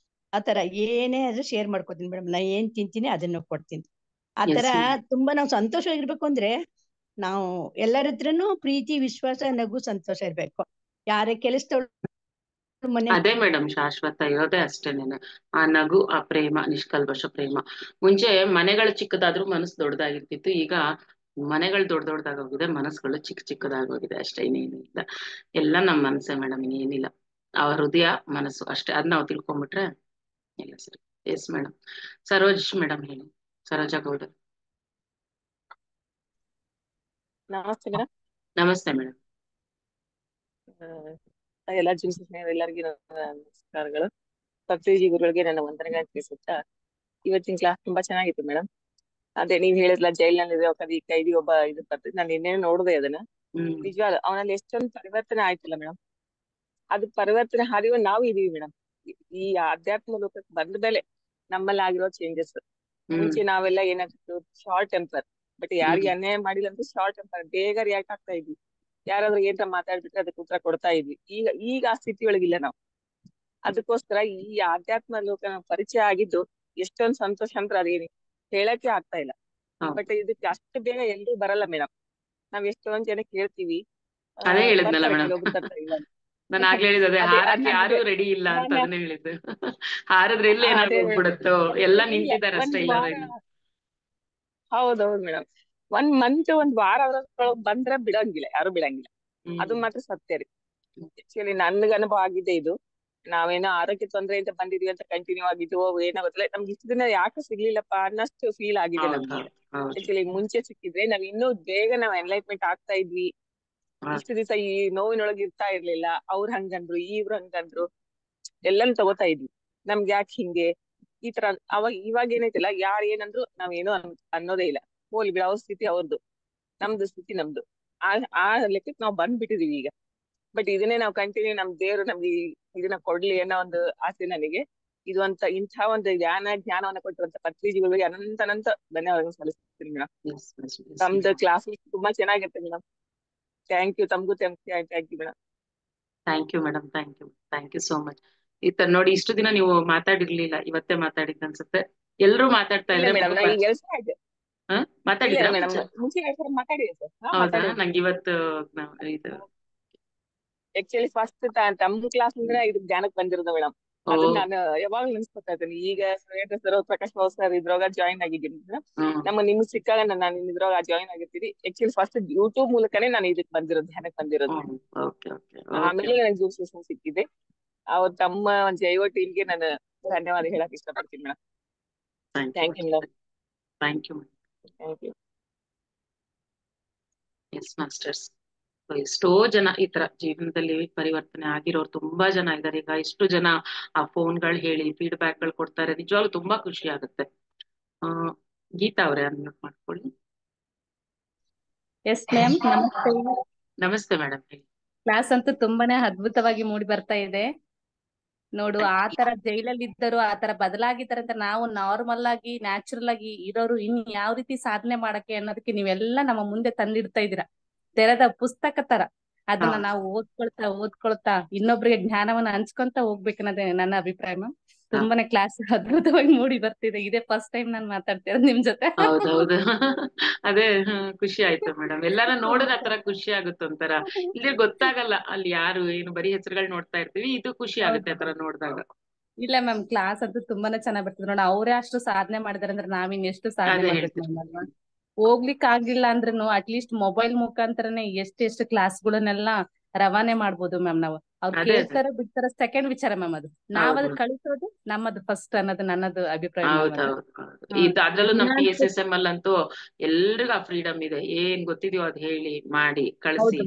ಆತರ ಏನೇ ಆದ್ರೂ ಶೇರ್ ಮಾಡ್ಕೊತೀನಿ ಮೇಡಮ್. ನಾ ಏನ್ ತಿಂತೀನಿ ಅದನ್ನ ಕೊಡ್ತೀನಿ. ಆತರ ತುಂಬಾ ನಾವು ಸಂತೋಷವಾಗಿರ್ಬೇಕು ಅಂದ್ರೆ ನಾವು ಎಲ್ಲರ ಹತ್ರನು ಪ್ರೀತಿ ವಿಶ್ವಾಸ ನಗು ಸಂತೋಷ ಇರ್ಬೇಕು. ಯಾರೇ ಕೆಲಸದವಳು ಮನೆ ಅದೇ ಮೇಡಮ್, ಶಾಶ್ವತ ಇರೋದೇ ಅಷ್ಟೇನೆ ಆ ನಗು, ಆ ಪ್ರೇಮ, ನಿಷ್ಕಲ್ಮಶ ಪ್ರೇಮ. ಮುಂಚೆ ಮನೆಗಳು ಚಿಕ್ಕದಾದ್ರೂ ಮನಸ್ಸು ದೊಡ್ಡದಾಗಿರ್ತಿತ್ತು. ಈಗ ಮನೆಗಳು ದೊಡ್ಡದಾಗೋಗಿದೆ, ಮನಸ್ಸುಗಳು ಚಿಕ್ಕದಾಗೋಗಿದೆ ಅಷ್ಟೇ, ಇನ್ನೇನಿಲ್ಲ. ಎಲ್ಲ ನಮ್ಮ ಮನಸ್ಸೇ ಮೇಡಮ್, ಇನ್ನೇನಿಲ್ಲ. ಆ ಹೃದಯ ಮನಸ್ಸು ಅಷ್ಟೇ, ಅದ್ ನಾವು ತಿಳ್ಕೊಂಡ್ಬಿಟ್ರೆ ಎಲ್ಲ ಸರಿ. Yes madam. ಸರೋಜ್ ಮೇಡಮ್ ಹೇಳಿ, ಸರೋಜಾ ಗೌಡ. ನಮಸ್ತೆ ಮೇಡಮ್. ನಮಸ್ತೆ ಮೇಡಮ್. ಎಲ್ಲ ಎಲ್ಲರಿಗೂ ನಮಸ್ಕಾರಗಳು. ಭಕ್ತಿಜಿ ಗುರುಗಳಿಗೆ ನನ್ನ ವಂದನೆಗಳನ್ನ ತಿಳಿಸುತ್ತಾ, ಇವತ್ತಿನ ಕ್ಲಾಸ್ ತುಂಬಾ ಚೆನ್ನಾಗಿತ್ತು ಮೇಡಮ್. ಅದೇ ನೀವ್ ಹೇಳಿದ್ಲ ಜೈಲಿನಲ್ಲಿರೋ ಕೈದಿ ಒಬ್ಬ ಇದು ಬರ್ತದೆ, ನಾನು ಇನ್ನೇನು ನೋಡಿದೆ ಅದನ್ನ. ನಿಜವಾದ ಅವನಲ್ಲಿ ಎಷ್ಟೊಂದು ಪರಿವರ್ತನೆ ಆಯ್ತಲ್ಲ ಮೇಡಮ್. ಅದು ಪರಿವರ್ತನೆ ಹರಿವು ನಾವು ಇದೀವಿ ಮೇಡಮ್. ಈ ಆಧ್ಯಾತ್ಮ ಲೋಕಕ್ಕೆ ಬಂದ ಮೇಲೆ ನಮ್ಮಲ್ಲಿ ಆಗಿರೋ ಚೇಂಜಸ್. ಮುಂಚೆ ನಾವೆಲ್ಲ ಏನಾಗ್ತಿತ್ತು, ಶಾರ್ಟ್ ಟೆಂಪರ್. ಬಟ್ ಯಾರಿಗೆ ಅನ್ಯಾಯ ಮಾಡಿಲ್ಲ ಅಂತ ಶಾರ್ಟ್ ಟೆಂಪರ್, ಬೇಗ ರಿಯಾಕ್ಟ್ ಆಗ್ತಾ ಇದ್ವಿ. ಯಾರಾದ್ರೂ ಏನ್ರ ಮಾತಾಡ್ಬಿಟ್ರೆ ಅದಕ್ಕೆ ಉತ್ತರ ಕೊಡ್ತಾ ಇದ್ವಿ. ಈಗ ಆ ಸ್ಥಿತಿ ಒಳಗಿಲ್ಲ ನಾವು. ಅದಕ್ಕೋಸ್ಕರ ಈ ಆಧ್ಯಾತ್ಮ ಲೋಕ ಪರಿಚಯ ಆಗಿದ್ದು ಎಷ್ಟೊಂದು ಸಂತೋಷ ಅಂದ್ರೆ ಅದೇನಿ ಹೇಳಕ್ಕೆ ಆಗ್ತಾ ಇಲ್ಲ. ಬಟ್ ಇದಕ್ಕೆ ಅಷ್ಟು ಬೇಗ ಎಲ್ರೂ ಬರಲ್ಲ ಮೇಡಮ್. ನಾವ್ ಎಷ್ಟೊಂದ್ ಜನ ಕೇಳ್ತೀವಿ, ಅದೇ ಹೇಳಿದ್ನಲ್ಲ ಬರ್ತಾರೆ, ಮೇಡಮ್, ಕೆಲವೊಬ್ರು ಬರ್ತಾರೆ, ಇಲ್ಲ ನಾನು ಆಗ್ಲೇ ಹೇಳಿದೆ ಹಾರಕ್ಕೆ ಯಾರು ರೆಡಿ ಇಲ್ಲ ಅಂತ. ಅದನ್ನೇ ಹೇಳಿದ್ದು, ಹಾರದ್ರೆ ಎಲ್ಲಿ ಏನಾದ್ರು ಹೋಗ್ಬಿಡುತ್ತೋ, ಎಲ್ಲ ನಿಂತಿದ್ದಾರೆ ಅಷ್ಟೇ, ಇಲ್ಲ ರೆಡಿ. ಹೌದೌದು ಮೇಡಮ್. 1 ಮಂತ್ 1 ವಾರ ಅವ್ರೊಳಗ್ ಬಂದ್ರೆ ಬಿಡಂಗಿಲ್ಲ, ಯಾರು ಬಿಡಂಗಿಲ್ಲ. ಅದು ಮಾತ್ರ ಸತ್ಯ ರೀ. ಆಕ್ಚುಲಿ ನನ್ಗ ಅನುಭವ ಆಗಿದೆ ಇದು. ನಾವೇನೋ ಆರೋಗ್ಯ ತೊಂದ್ರೆ ಅಂತ ಬಂದಿದ್ವಿ ಅಂತ ಕಂಟಿನ್ಯೂ ಆಗಿದ್ವು, ಏನೋ ಗೊತ್ತಿಲ್ಲ, ನಮ್ಗೆ ಇಷ್ಟು ದಿನ ಯಾಕೆ ಸಿಗ್ಲಿಲ್ಲಪ್ಪ ಅನ್ನಷ್ಟು ಫೀಲ್ ಆಗಿದೆ ನಮ್ಗೆ. ಹೌದು ಆಕ್ಚುಲಿ ಮುಂಚೆ ಸಿಕ್ಕಿದ್ರೆ ನಾವ್ ಇನ್ನೂ ಬೇಗ ನಾವ್ ಎನ್ಲೈಟ್ಮೆಂಟ್ ಆಗ್ತಾ ಇದ್ವಿ. ಹೌದು ಇಷ್ಟು ದಿವಸ ಈ ನೋವಿನೊಳಗೆ ಇರ್ತಾ ಇರ್ಲಿಲ್ಲ. ಅವ್ರು ಹಂಗಂದ್ರು ಇವ್ರು ಹಂಗಂದ್ರು ಎಲ್ಲಾನು ತಗೋತಾ ಇದ್ವಿ. ನಮ್ಗೆ ಯಾಕೆ ಹಿಂಗೆ ಈ ತರ ಇವಾಗ ಏನೈತಿಲ್ಲ, ಯಾರ್ ಏನಂದ್ರು ನಾವೇನೋ ಅನ್ನೋದೇ ಇಲ್ಲ. ಹೋಗ್ಲಿ ಬಿಡ, ಅವ್ರ ಸ್ಥಿತಿ ಅವ್ರದ್ದು, ನಮ್ದು ಸ್ಥಿತಿ ನಮ್ದು. ಆ ಆ ಲೆಕ್ಕಕ್ಕೆ ನಾವು ಬಂದ್ಬಿಟ್ಟಿದೀವಿ ಈಗ. ಬಟ್ ಇದನ್ನೇ ನಾವು ಕಂಟಿನ್ಯೂ, ನಮ್ ದೇವ್ರು ನಮ್ಗೆ ಇದನ್ನ ಕೊಡ್ಲಿ ಅನ್ನೋ ಒಂದು ಆಸೆ ನನಗೆ. ಇದು ಇಂಥ ಒಂದು ಜ್ಞಾನವನ್ನ ಕೊಟ್ಟಿರುವಂತ ಪತ್ರಿಜಿಗಳಿಗೆ ಅನಂತ ಧನ್ಯವಾದ ಸಲ್ಲಿಸ್ತೀನಿ ಮೇಡಮ್. ಎಸ್ ಎಸ್ ಎಸ್ ನಮ್ದು ಕ್ಲಾಸ್ ತುಂಬಾ ಚೆನ್ನಾಗಿರುತ್ತೆ ಮೇಡಮ್. ಥ್ಯಾಂಕ್ ಯು, ತಮಗೂ thank you madam. Thank you madam, thank you so much. ಈ ತರ ನೋಡಿ, ಇಷ್ಟು ದಿನ ನೀವು ಮಾತಾಡಿರ್ಲಿಲ್ಲ, ಇವತ್ತೇ ಮಾತಾಡಿದ್ ಅನ್ಸುತ್ತೆ. ಎಲ್ರು ಮಾತಾಡ್ತಾ ಇಲ್ಲ ಇದ್ರೆ ಮೇಡಮ್, ನಾ ಈಗ ಎಲ್ಸ ಆಯ್ತು. ಇಲ್ಲ ಮಾತಾಡಿದ್ರಾ ಮೇಡಮ್, ಮುಂಚೆ ಮಾತಾಡಿದೆ ಸರ್. ಹೌದಾ? ಮಾತಾಡಿದೆ. ನಂಗೆ ಇವತ್ತು ಇದು ಆಕ್ಚುಲಿ ಫಸ್ಟ್ ತಮ್ಮ ಕ್ಲಾಸ್ ಅಂದ್ರೆ ಇದು ಜ್ಞಾನಕ್ಕೆ ಬಂದಿರೋದು ಮೇಡಮ್. ಓ ಅದನ್ನ ನಾನು ಯಾವಾಗ್ಲೂ ನೆನ್ಸ್ಕೊತಾ ಇದ್ದೀನಿ. ಈಗ ಸರ್ ಪ್ರಕಾಶ್ ಬಾಬು ಸರ್ ಇದ್ರೊಳಗ ಜಾಯಿನ್ ಆಗಿದ್ದೀನಿ ಮೇಡಮ್. ನಿಮ್ಗೆ ಸಿಕ್ಕಾಗ ನಾನು ಇದ್ರೊಳಗ ಜಾಯಿನ್ ಆಗಿರ್ತೀನಿ. ಆಕ್ಚುಲಿ ಫಸ್ಟ್ ಯೂಟ್ಯೂಬ್ ಮೂಲಕನೇ ನಾನು ಇದಕ್ಕೆ ಬಂದಿರೋದು, ಧ್ಯಾನಕ್ಕೆ ಬಂದಿರೋದು. ಆಮೇಲೆ ನನಗೆ ಜೂಮ್ ಸೆಷನ್ ಸಿಕ್ಕಿದೆ. ಅವ್ರ ತಮ್ಮ ಒಂದು ಜೈವ ಟೀಮ್ಗೆ ನಾನು ಧನ್ಯವಾದ ಹೇಳಕ್ ಇಷ್ಟಪಡ್ತೀನಿ madam. Thank you madam. Thank you. Yes masters, ಎಷ್ಟೋ ಜನ ಈ ತರ ಜೀವನದಲ್ಲಿ ಪರಿವರ್ತನೆ ಆಗಿರೋರು ತುಂಬಾ ಜನ ಇದ್ದಾರೆ. ಈಗ ಎಷ್ಟು ಜನ ಆ ಫೋನ್ಗಳು ಹೇಳಿ ಫೀಡ್ಬ್ಯಾಕ್ ಗಳು ಕೊಡ್ತಾರೆ, ನಿಜವಾಗ್ಲೂ ತುಂಬಾ ಖುಷಿ ಆಗುತ್ತೆ. ಗೀತಾ ಅವ್ರೆ, ಅನ್ಮ್ಯೂಟ್ ಮಾಡ್ಕೊಳ್ಳಿ. ಎಸ್ ಮ್ಯಾಮ್, ನಮಸ್ತೆ. ನಮಸ್ತೆ ಮೇಡಮ್. ಕ್ಲಾಸ್ ಅಂತೂ ತುಂಬಾನೇ ಅದ್ಭುತವಾಗಿ ಮೂಡಿ ಬರ್ತಾ ಇದೆ. ನೋಡು, ಆ ತರ ಜೈಲಲ್ಲಿ ಇದ್ದರು, ಆ ತರ ಬದಲಾಗಿದ್ದಾರೆ ಅಂತ ನಾವು ನಾರ್ಮಲ್ ಆಗಿ ನ್ಯಾಚುರಲ್ ಆಗಿ ಇರೋರು ಇನ್ ಯಾವ ರೀತಿ ಸಾಧನೆ ಮಾಡಕ್ಕೆ ಅನ್ನೋದಕ್ಕೆ ನೀವೆಲ್ಲ ನಮ್ಮ ಮುಂದೆ ತಂದಿಡ್ತಾ ಇದೀರಾ. ತೆರೆದ ಪುಸ್ತಕ ತರ ಅದನ್ನ ನಾವು ಓದ್ಕೊಳ್ತಾ ಇನ್ನೊಬ್ರಿಗೆ ಜ್ಞಾನವನ್ನ ಹಂಚ್ಕೊಂತ ಹೋಗ್ಬೇಕನ್ನೋದೇ ನನ್ನ ಅಭಿಪ್ರಾಯ ಮ್ಯಾಮ್. ತುಂಬಾನೇ ಕ್ಲಾಸ್ ಅದ್ಭುತವಾಗಿ ಮೂಡಿ ಬರ್ತಿದೆ. ಇದೇ ಫಸ್ಟ್ ಟೈಮ್ ನಾನ್ ಮಾತಾಡ್ತಿರೋದು ನಿಮ್ ಜೊತೆ. ಹೌದೌದು, ಅದೇ ಖುಷಿ ಆಯ್ತು ಮೇಡಮ್. ಎಲ್ಲಾರ ನೋಡಿದ್ರೆ ಆತರ ಖುಷಿ ಆಗುತ್ತೆ ಒಂಥರ. ಇಲ್ಲಿ ಗೊತ್ತಾಗಲ್ಲ ಅಲ್ಲಿ ಯಾರು ಏನು, ಬರೀ ಹೆಸರುಗಳು ನೋಡ್ತಾ ಇರ್ತೀವಿ. ಇದು ಖುಷಿ ಆಗುತ್ತೆ ಆತರ ನೋಡಿದಾಗ. ಇಲ್ಲ ಮ್ಯಾಮ್, ಕ್ಲಾಸ್ ಅಂತೂ ತುಂಬಾನೇ ಚೆನ್ನಾಗ್ ಬರ್ತಿದ್ರು ನೋಡ. ಅವರೇ ಅಷ್ಟು ಸಾಧನೆ ಮಾಡಿದಾರೆ ಅಂದ್ರೆ ನಾವಿನ್ ಎಷ್ಟು ಸಾಧನೆ ಮಾಡ್ಬೇಕು ಮ್ಯಾಮ್ ಅಲ್ವಾ? ಹೋಗ್ಲಿಕ್ಕೆ ಆಗ್ಲಿಲ್ಲ ಅಂದ್ರೂ ಅಟ್ಲೀಸ್ಟ್ ಮೊಬೈಲ್ ಮುಖಾಂತರನೇ ಎಷ್ಟೆಷ್ಟು ಕ್ಲಾಸ್ಗಳನ್ನೆಲ್ಲ ರವಾನೆ ಮಾಡ್ಬೋದು ಮ್ಯಾಮ್ ನಾವು. ಅವ್ರು ಕೇಳ್ತಾರ ಬಿಡ್ತಾರ ಸೆಕೆಂಡ್ ವಿಚಾರ ಮ್ಯಾಮ್. ಅದು ನಾವದ್ ಕಳಿಸೋದು ನಮ್ಮದು ಫಸ್ಟ್ ಅನ್ನೋದು ನನ್ನದು ಅಭಿಪ್ರಾಯ. ಅದ್ರಲ್ಲೂ ನಮ್ PSSM ಅಂತೂ ಎಲ್ರಿಗೂ ಆ ಫ್ರೀಡಮ್ ಇದೆ. ಏನ್ ಗೊತ್ತಿದ್ಯೋ ಅದ್ ಹೇಳಿ ಮಾಡಿ ಕಳ್ಸಿ,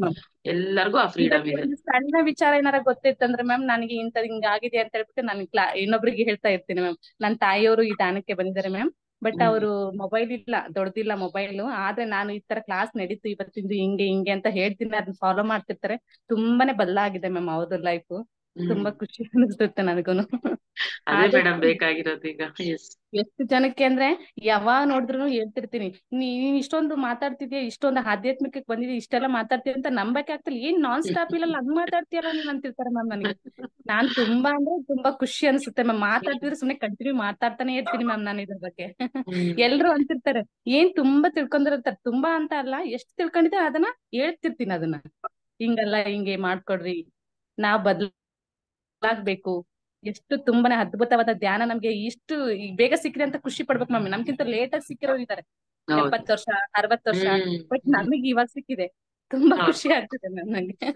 ಎಲ್ಲರಿಗೂ ಆ ಫ್ರೀಡಮ್ ಇದೆ. ಸಣ್ಣ ವಿಚಾರ ಏನಾರ ಗೊತ್ತಿತ್ತಂದ್ರೆ ಮ್ಯಾಮ್, ನನಗೆ ಇಂಥದ್ ಹಿಂಗ ಆಗಿದೆ ಅಂತ ಹೇಳ್ಬಿಟ್ಟು ನಾನು ಇನ್ನೊಬ್ರಿಗೆ ಹೇಳ್ತಾ ಇರ್ತೀನಿ ಮ್ಯಾಮ್. ನನ್ ತಾಯಿಯವರು ಈ ದಾನಕ್ಕೆ ಬಂದಿದ್ದಾರೆ ಮ್ಯಾಮ್, ಬಟ್ ಅವರು ಮೊಬೈಲ್ ಇಲ್ಲ, ದೊಡ್ಡದಿಲ್ಲ ಮೊಬೈಲು. ಆದ್ರೆ ನಾನು ಈ ತರ ಕ್ಲಾಸ್ ನಡೀತು ಇವತ್ತಿಂದು ಹಿಂಗೆ ಅಂತ ಹೇಳ್ತೀನಿ, ಅದನ್ನ ಫಾಲೋ ಮಾಡ್ತಿರ್ತಾರೆ. ತುಂಬಾನೇ ಬದಲಾಗಿದೆ ಮ್ಯಾಮ್ ಅವ್ರದ್ದು ಲೈಫ್. ತುಂಬಾ ಖುಷಿ ಅನಿಸುತ್ತೆ ನನಗೂನು. ಅದೇ ಮೇಡಮ್ ಬೇಕಾಗಿರೋದು ಈಗ. ಎಷ್ಟು ಜನಕ್ಕೆ ಅಂದ್ರೆ ಯಾವಾಗ ನೋಡಿದ್ರು ಹೇಳ್ತಿರ್ತೀನಿ, ನೀನ್ ಇಷ್ಟೊಂದು ಮಾತಾಡ್ತಿದ್ಯಾ, ಇಷ್ಟೊಂದು ಆಧ್ಯಾತ್ಮಿಕಕ್ಕೆ ಬಂದಿದ್ಯಾ, ಇಷ್ಟೆಲ್ಲ ಮಾತಾಡ್ತೀಯ ಅಂತ ನಂಬಕ್ಕೆ ಆಗ್ತಿಲ್ಲ. ಏನ್ ನಾನ್ ಸ್ಟಾಪ್ ಇಲ್ಲ ಹಂಗ್ ಮಾತಾಡ್ತೀಯಲ್ಲ ನೀನ್ ಅಂತಿರ್ತಾರೆ ಮ್ಯಾಮ್ ನನಗೆ. ನಾನ್ ತುಂಬಾ ಅಂದ್ರೆ ತುಂಬಾ ಖುಷಿ ಅನ್ಸುತ್ತೆ ಮ್ಯಾಮ್. ಮಾತಾಡ್ತಿದ್ರೆ ಸುಮ್ನೆ ಕಂಟಿನ್ಯೂ ಮಾತಾಡ್ತಾನೆ ಇರ್ತೀನಿ ಮ್ಯಾಮ್ ನಾನು ಇದ್ರ ಬಗ್ಗೆ. ಎಲ್ರು ಅಂತಿರ್ತಾರೆ, ಏನ್ ತುಂಬಾ ತಿಳ್ಕೊಂಡಿರ್ತಾರೆ. ತುಂಬಾ ಅಂತ ಅಲ್ಲ, ಎಷ್ಟು ತಿಳ್ಕೊಂಡಿದ್ರೆ ಅದನ್ನ ಹೇಳ್ತಿರ್ತೀನಿ. ಅದನ್ನ ಹಿಂಗಲ್ಲ, ಹಿಂಗೆ ಮಾಡ್ಕೊಡ್ರಿ, ನಾವ್ ಬದಲಾಗ್ಬೇಕು. ಎಷ್ಟು ತುಂಬಾನೇ ಅದ್ಭುತವಾದ ಧ್ಯಾನ ನಮ್ಗೆ ಇಷ್ಟು ಬೇಗ ಸಿಕ್ಕಿದೆ ಅಂತ ಖುಷಿ ಪಡ್ಬೇಕು ಮ್ಯಾಮ್. ನಮ್ಗಿಂತ ಲೇಟ್ ಆಗಿ ಸಿಕ್ಕಿರೋರು ಇದಾರೆ, 70 ವರ್ಷ 60 ವರ್ಷ. ಬಟ್ ನಮಗೆ ಇವಾಗ ಸಿಕ್ಕಿದೆ, ತುಂಬಾ ಖುಷಿ ಆಗ್ತಿದೆ ಮ್ಯಾಮ್ ನಂಗೆ.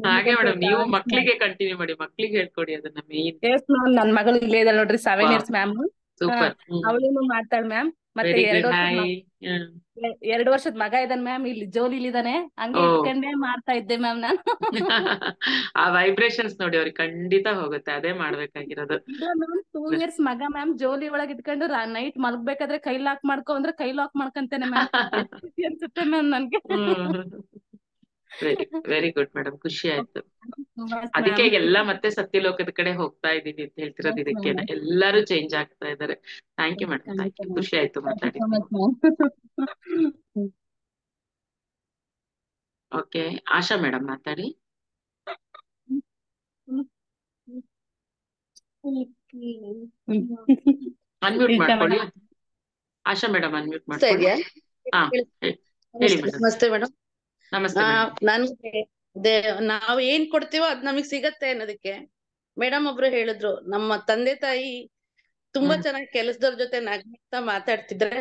ಹಾಗೆ ಮೇಡಮ್, ನೀವು ಮಕ್ಳಿಗೆ ಕಂಟಿನ್ಯೂ ಮಾಡಿ, ಮಕ್ಳಿಗೆ ಹೇಳ್ಕೊಡಿ ಅದನ್ನ ಮೇನ್. ನನ್ ಮಗಳು ಇಲ್ಲೇ ಇದಾಳೆ ನೋಡ್ರಿ, 7 years ಮ್ಯಾಮ್. ಅವಳೇನು ಮಾಡ್ತಾಳೆ ಮ್ಯಾಮ್. ಮತ್ತೆ 2 ವರ್ಷದ ಮಗ ಇದ್ದಾನೆ ಮ್ಯಾಮ್, ಇಲ್ಲಿ ಜೋಲಿಲಿ ಇದಾನೆ. ಹಂಗೆ ಇಟ್ಕೊಂಡೇ ಮಾಡ್ತಾ ಇದ್ದೆ ಮ್ಯಾಮ್ ನಾನು. ಆ ವೈಬ್ರೇಷನ್ಸ್ ನೋಡಿ ಅವ್ರಿಗೆ ಖಂಡಿತ ಹೋಗುತ್ತೆ, ಅದೇ ಮಾಡ್ಬೇಕಾಗಿರೋದು. ಇಲ್ಲ ಮ್ಯಾಮ್, 2 years ಮಗ ಮ್ಯಾಮ್, ಜೋಲಿ ಒಳಗೆ ಇಟ್ಕೊಂಡು ನೈಟ್ ಮಲ್ಗ್ಬೇಕಾದ್ರೆ ಕೈ ಲಾಕ್ ಮಾಡ್ಕೊ ಅಂದ್ರೆ ಕೈ ಲಾಕ್ ಮಾಡ್ಕೊಂತೇನೆ ಮ್ಯಾಮ್. ಅನ್ಸುತ್ತೆ ಮ್ಯಾಮ್ ನನ್ಗೆ. ವೆರಿ ಗುಡ್ ಮೇಡಮ್, ಖುಷಿ ಆಯ್ತು. ಅದಕ್ಕೆ ಎಲ್ಲ ಮತ್ತೆ ಸತ್ಯಲೋಕದ ಕಡೆ ಹೋಗ್ತಾ ಇದೀವಿ ಅಂತ ಹೇಳ್ತಿರೋದು ಇದಕ್ಕೆ. ಎಲ್ಲರೂ ಚೇಂಜ್ ಆಗ್ತಾ ಇದಾರೆ. Thank you madam, thank you. ಖುಷಿ ಆಯ್ತು ಮಾತಾಡಿ. ಓಕೆ, ಆಶಾ ಮೇಡಮ್ ಮಾತಾಡಿ. ಅನ್ಮ್ಯೂಟ್ ಮಾಡ್ಕೊಳ್ಳಿ. ಆಶಾ ಮೇಡಮ್ ಅನ್ಮ್ಯೂಟ್ ಮಾಡ್ಕೊಳ್ಳಿ. ಹೇಳಿ ಮೇಡಮ್. ನಮಸ್ತೆ ಮೇಡಮ್. ನಮಸ್ತೆ. ನನ್ಗೆ ನಾವ್ ಏನ್ ಕೊಡ್ತೀವೋ ಅದ್ ನಮಗ್ ಸಿಗತ್ತೆ ಅನ್ನೋದಕ್ಕೆ ಮೇಡಮ್ ಒಬ್ರು ಹೇಳಿದ್ರು, ನಮ್ಮ ತಂದೆ ತಾಯಿ ತುಂಬಾ ಚೆನ್ನಾಗಿ ಕೆಲಸದವ್ರ ಜೊತೆ ನಗ್ತಾ ಮಾತಾಡ್ತಿದ್ರೆ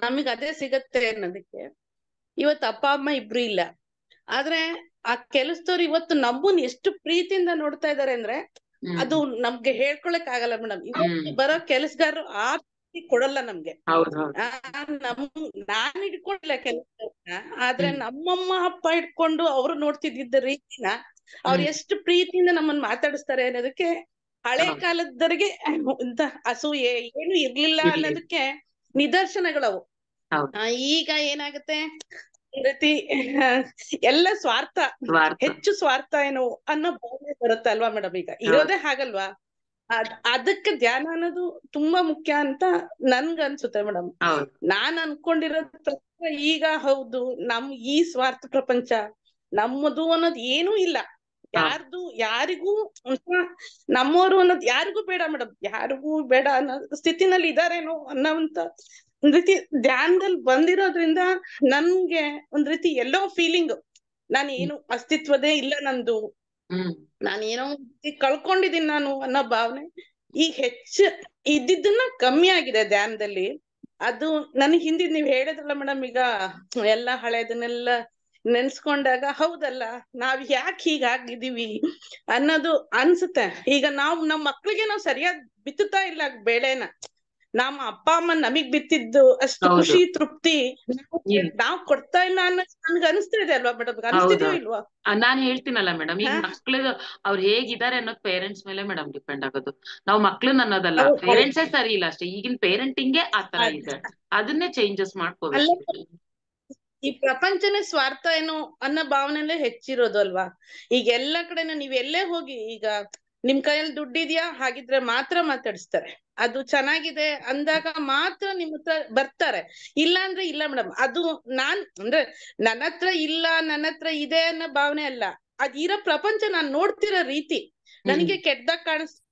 ನಮಗ್ ಅದೇ ಸಿಗತ್ತೆ ಅನ್ನೋದಕ್ಕೆ. ಇವತ್ತು ಅಪ್ಪ ಅಮ್ಮ ಇಬ್ರು ಇಲ್ಲ, ಆದ್ರೆ ಆ ಕೆಲಸದವ್ರು ಇವತ್ತು ನಮ್ಮನ್ ಎಷ್ಟು ಪ್ರೀತಿಯಿಂದ ನೋಡ್ತಾ ಇದಾರೆ ಅಂದ್ರೆ ಅದು ನಮ್ಗೆ ಹೇಳ್ಕೊಳಕ್ ಆಗಲ್ಲ ಮೇಡಮ್. ಇವತ್ತು ಬರೋ ಕೆಲಸಗಾರರು ಆ ಕೊಡಲ್ಲ ನಮ್ಗೆ. ಹೌದು ನಾನ್ ಹಿಡ್ಕೊಂಡಿಲ್ಲ ಕೆಲಸನ, ಆದ್ರೆ ಹ್ಮ್ ನಮ್ಮಮ್ಮ ಅಪ್ಪ ಹಿಡ್ಕೊಂಡು ಅವ್ರು ನೋಡ್ತಿದ್ದ ರೀತಿನ ಅವ್ರು ಹ್ಮ್ ಎಷ್ಟು ಪ್ರೀತಿಯಿಂದ ನಮ್ಮನ್ನ ಮಾತಾಡಿಸ್ತಾರೆ ಅನ್ನೋದಕ್ಕೆ ಹಳೆ ಹೌದು ಕಾಲದವರಿಗೆ ಇಂತ ಅಸೂಯೆ ಏನು ಇರ್ಲಿಲ್ಲ ಇರ್ಲಿ ಅನ್ನೋದಕ್ಕೆ ನಿದರ್ಶನಗಳವು. ಹೌದು ಈಗ ಏನಾಗುತ್ತೆ ಒಂದ್ ರೀತಿ ಎಲ್ಲ ಸ್ವಾರ್ಥ, ಸ್ವಾರ್ಥ ಹೆಚ್ಚು ಸ್ವಾರ್ಥ ಏನು ಅನ್ನೋ ಭಾವನೆ ಬರುತ್ತೆ ಅಲ್ವಾ ಮೇಡಮ್? ಈಗ ಹೌದು ಇರೋದೇ ಹಾಗಲ್ವಾ? ಅದಕ್ಕೆ ಧ್ಯಾನ ಅನ್ನೋದು ತುಂಬಾ ಮುಖ್ಯ ಅಂತ ನನ್ಗ ಅನ್ಸುತ್ತೆ ಮೇಡಮ್. ಹೌದು ನಾನ್ ಅನ್ಕೊಂಡಿರೋದ್ ಪ್ರಕಾರ ಈಗ ಹೌದು, ನಮ್ ಈ ಸ್ವಾರ್ಥ ಪ್ರಪಂಚ ನಮ್ಮದು ಅನ್ನೋದು ಏನೂ ಇಲ್ಲ. ಹೌದು ಯಾರಿಗೂ ನಮ್ಮವರು ಅನ್ನೋದು ಯಾರಿಗೂ ಬೇಡ ಮೇಡಮ್, ಯಾರಿಗೂ ಬೇಡ ಅನ್ನೋ ಸ್ಥಿತಿನಲ್ಲಿ ಇದಾರೇನೋ ಅನ್ನೋಂತ ಒಂದ್ ರೀತಿ ಧ್ಯಾನದಲ್ಲಿ ಬಂದಿರೋದ್ರಿಂದ ನನ್ಗೆ ಒಂದ್ ರೀತಿ ಎಲ್ಲೋ ಫೀಲಿಂಗ್, ನಾನು ಏನು ಅಸ್ತಿತ್ವದೇ ಇಲ್ಲ ನಂದು, ಹ್ಮ್ ನಾನು ಏನೋ ಕಳ್ಕೊಂಡಿದೀನಿ ನಾನು ಅನ್ನೋ ಭಾವನೆ ಈಗ ಹೆಚ್ಚು ಇದ್ದಿದ್ದನ್ನ ಕಮ್ಮಿ ಆಗಿದೆ ಧ್ಯಾನದಲ್ಲಿ. ಅದು ನನಗ್ ಹಿಂದಿದ್ ನೀವ್ ಹೇಳಿದ್ರಲ್ಲ ಮೇಡಮ್, ಈಗ ಎಲ್ಲಾ ಹಳೇದನ್ನೆಲ್ಲ ನೆನ್ಸ್ಕೊಂಡಾಗ ಹೌದಲ್ಲ ನಾವ್ ಯಾಕೆ ಹೀಗಾಗಿದೀವಿ ಅನ್ನೋದು ಅನ್ಸುತ್ತೆ. ಈಗ ನಮ್ ಮಕ್ಳಿಗೆ ನಾವ್ ಸರಿಯಾಗಿ ಬಿತ್ತುತ್ತಾ ಇಲ್ಲ ಬೆಳೆನ. ನಮ್ಮ ಅಪ್ಪ ಅಮ್ಮ ನಮಿಗ್ ಬಿತ್ತಿದ್ದು ಅಷ್ಟು ಹೌದು ಖುಷಿ ತೃಪ್ತಿ ಇಲ್ಲ ನಾವ್ ಕೊಡ್ತಾ ಇಲ್ಲ ಅನ್ನೋದು ನನ್ಗೆ ಅನಿಸ್ತಾ ಇದೆ ಅಲ್ವಾ ಮೇಡಮ್? ಹೌದು ಅನಿಸ್ತಿದ್ಯೋ ಇಲ್ವಾ? ನಾನ್ ಹೇಳ್ತೀನಲ್ಲ ಮೇಡಮ್, ಈಗ ಹಾ ಮಕ್ಳು ಅವ್ರು ಹೇಗಿದ್ದಾರೆ ಅನ್ನೋದು ಪೇರೆಂಟ್ಸ್ ಮೇಲೆ ಮೇಡಮ್ ಡಿಪೆಂಡ್ ಆಗೋದು. ನಾವು ಮಕ್ಳನ್ನ ಅನ್ನೋದಲ್ಲ, ಹೌದ್ ಹೌದ್ ಪೇರೆಂಟ್ಸೇ ಸರಿ ಇಲ್ಲ ಅಷ್ಟೇ. ಈಗಿನ ಪೇರೆಂಟಿಂಗೇ ಆತರ ಅದ್- ಇದೆ, ಅದನ್ನೇ ಚೇಂಜಸ್ ಅಲ್ಲ ಮಾಡ್ಕೋಬೇಕು. ಈ ಪ್ರಪಂಚನೇ ಸ್ವಾರ್ಥ ಏನೋ ಅನ್ನೋ ಭಾವನೆಲ್ಲೇ ಹೆಚ್ಚಿರೋದು ಅಲ್ವಾ? ಈಗ ಎಲ್ಲಾ ಕಡೆನೂ ನೀವ್ ಎಲ್ಲೇ ಹೋಗಿ, ಈಗ ನಿಮ್ ಕೈಯಲ್ಲಿ ದುಡ್ಡಿದ್ಯಾ ಹಾಗಿದ್ರೆ ಮಾತ್ರ ಮಾತಾಡಿಸ್ತಾರೆ. ಅದು ಚೆನ್ನಾಗಿದೆ ಅಂದಾಗ ಮಾತ್ರ ನಿಮ್ ಹತ್ರ ಬರ್ತಾರೆ, ಇಲ್ಲ ಅಂದ್ರೆ ಇಲ್ಲ ಮೇಡಮ್. ಅದು ಅಂದ್ರೆ ನನ್ನ ಹತ್ರ ಇಲ್ಲ ನನ್ನ ಹತ್ರ ಇದೆ ಅನ್ನೋ ಭಾವನೆ ಅಲ್ಲ, ಅದಿರೋ ಪ್ರಪಂಚ ನಾನ್ ನೋಡ್ತಿರೋ ರೀತಿ. ನನಗೆ ಕೆಟ್ಟದಾಗ ಕಾಣಿಸ್ತು,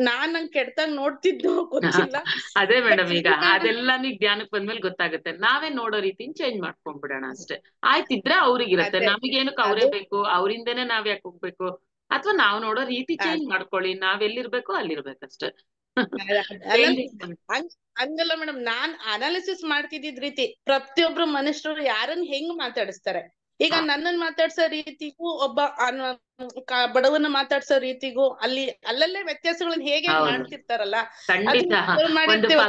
ನಂಗ್ ಕೆಟ್ಟದಾಗ ನೋಡ್ತಿದ್ದು ಗೊತ್ತಿಲ್ಲ. ಅದೇ ಬಟ್ ಮೇಡಮ್, ಈಗ ಅದೆಲ್ಲಾನು ಈಗ ಧ್ಯಾನಕ್ ಬಂದ್ಮೇಲೆ ಗೊತ್ತಾಗುತ್ತೆ. ನಾವೇ ನೋಡೋ ರೀತಿನ ಚೇಂಜ್ ಮಾಡ್ಕೊಂಡ್ಬಿಡೋಣ ಅಷ್ಟೇ. ಆಯ್ತಿದ್ರೆ ಅವ್ರಿಗಿರತ್ತೆ, ಅದೇ ನಮಗೇನಕ್ಕೆ ಅವರೇ ಅದು ಬೇಕು, ಅವರಿಂದನೇ ನಾವ್ ಯಾಕೆ ಹೋಗ್ಬೇಕು? ಅಥವಾ ನಾವ್ ನೋಡೋ ರೀತಿ ಚೇಂಜ್ ಮಾಡ್ಕೊಳ್ಳಿ, ನಾವ್ ಎಲ್ಲಿರ್ಬೇಕು ಅಲ್ಲಿರ್ಬೇಕಷ್ಟೇ. ಅಲ್ಲ ಚೇಂಜ್ ಹಂಗಲ್ಲ ಮೇಡಮ್, ನಾನ್ ಅನಾಲಿಸಿಸ್ ಮಾಡ್ತಿದ್ದಿದ್ ರೀತಿ ಪ್ರತಿಯೊಬ್ರು ಮನುಷ್ಯರು ಯಾರನ್ನ ಹೆಂಗ್ ಮಾತಾಡಿಸ್ತಾರೆ. ಈಗ ನನ್ನನ್ ಮಾತಾಡ್ಸೋ ರೀತಿಗೂ ಒಬ್ಬ ಬಡವನ್ನ ಮಾತಾಡ್ಸೋ ರೀತಿಗೂ ಅಲ್ಲಲ್ಲೇ ವ್ಯತ್ಯಾಸಗಳನ್ನ ಹೇಗೆ ಹೌದು ಮಾಡ್ತಿರ್ತಾರಲ್ಲ, ಖಂಡಿತ. ಅದನ್ನ observe ಒಂದು ಮಾಡಿರ್ತೀವಲ್ಲ.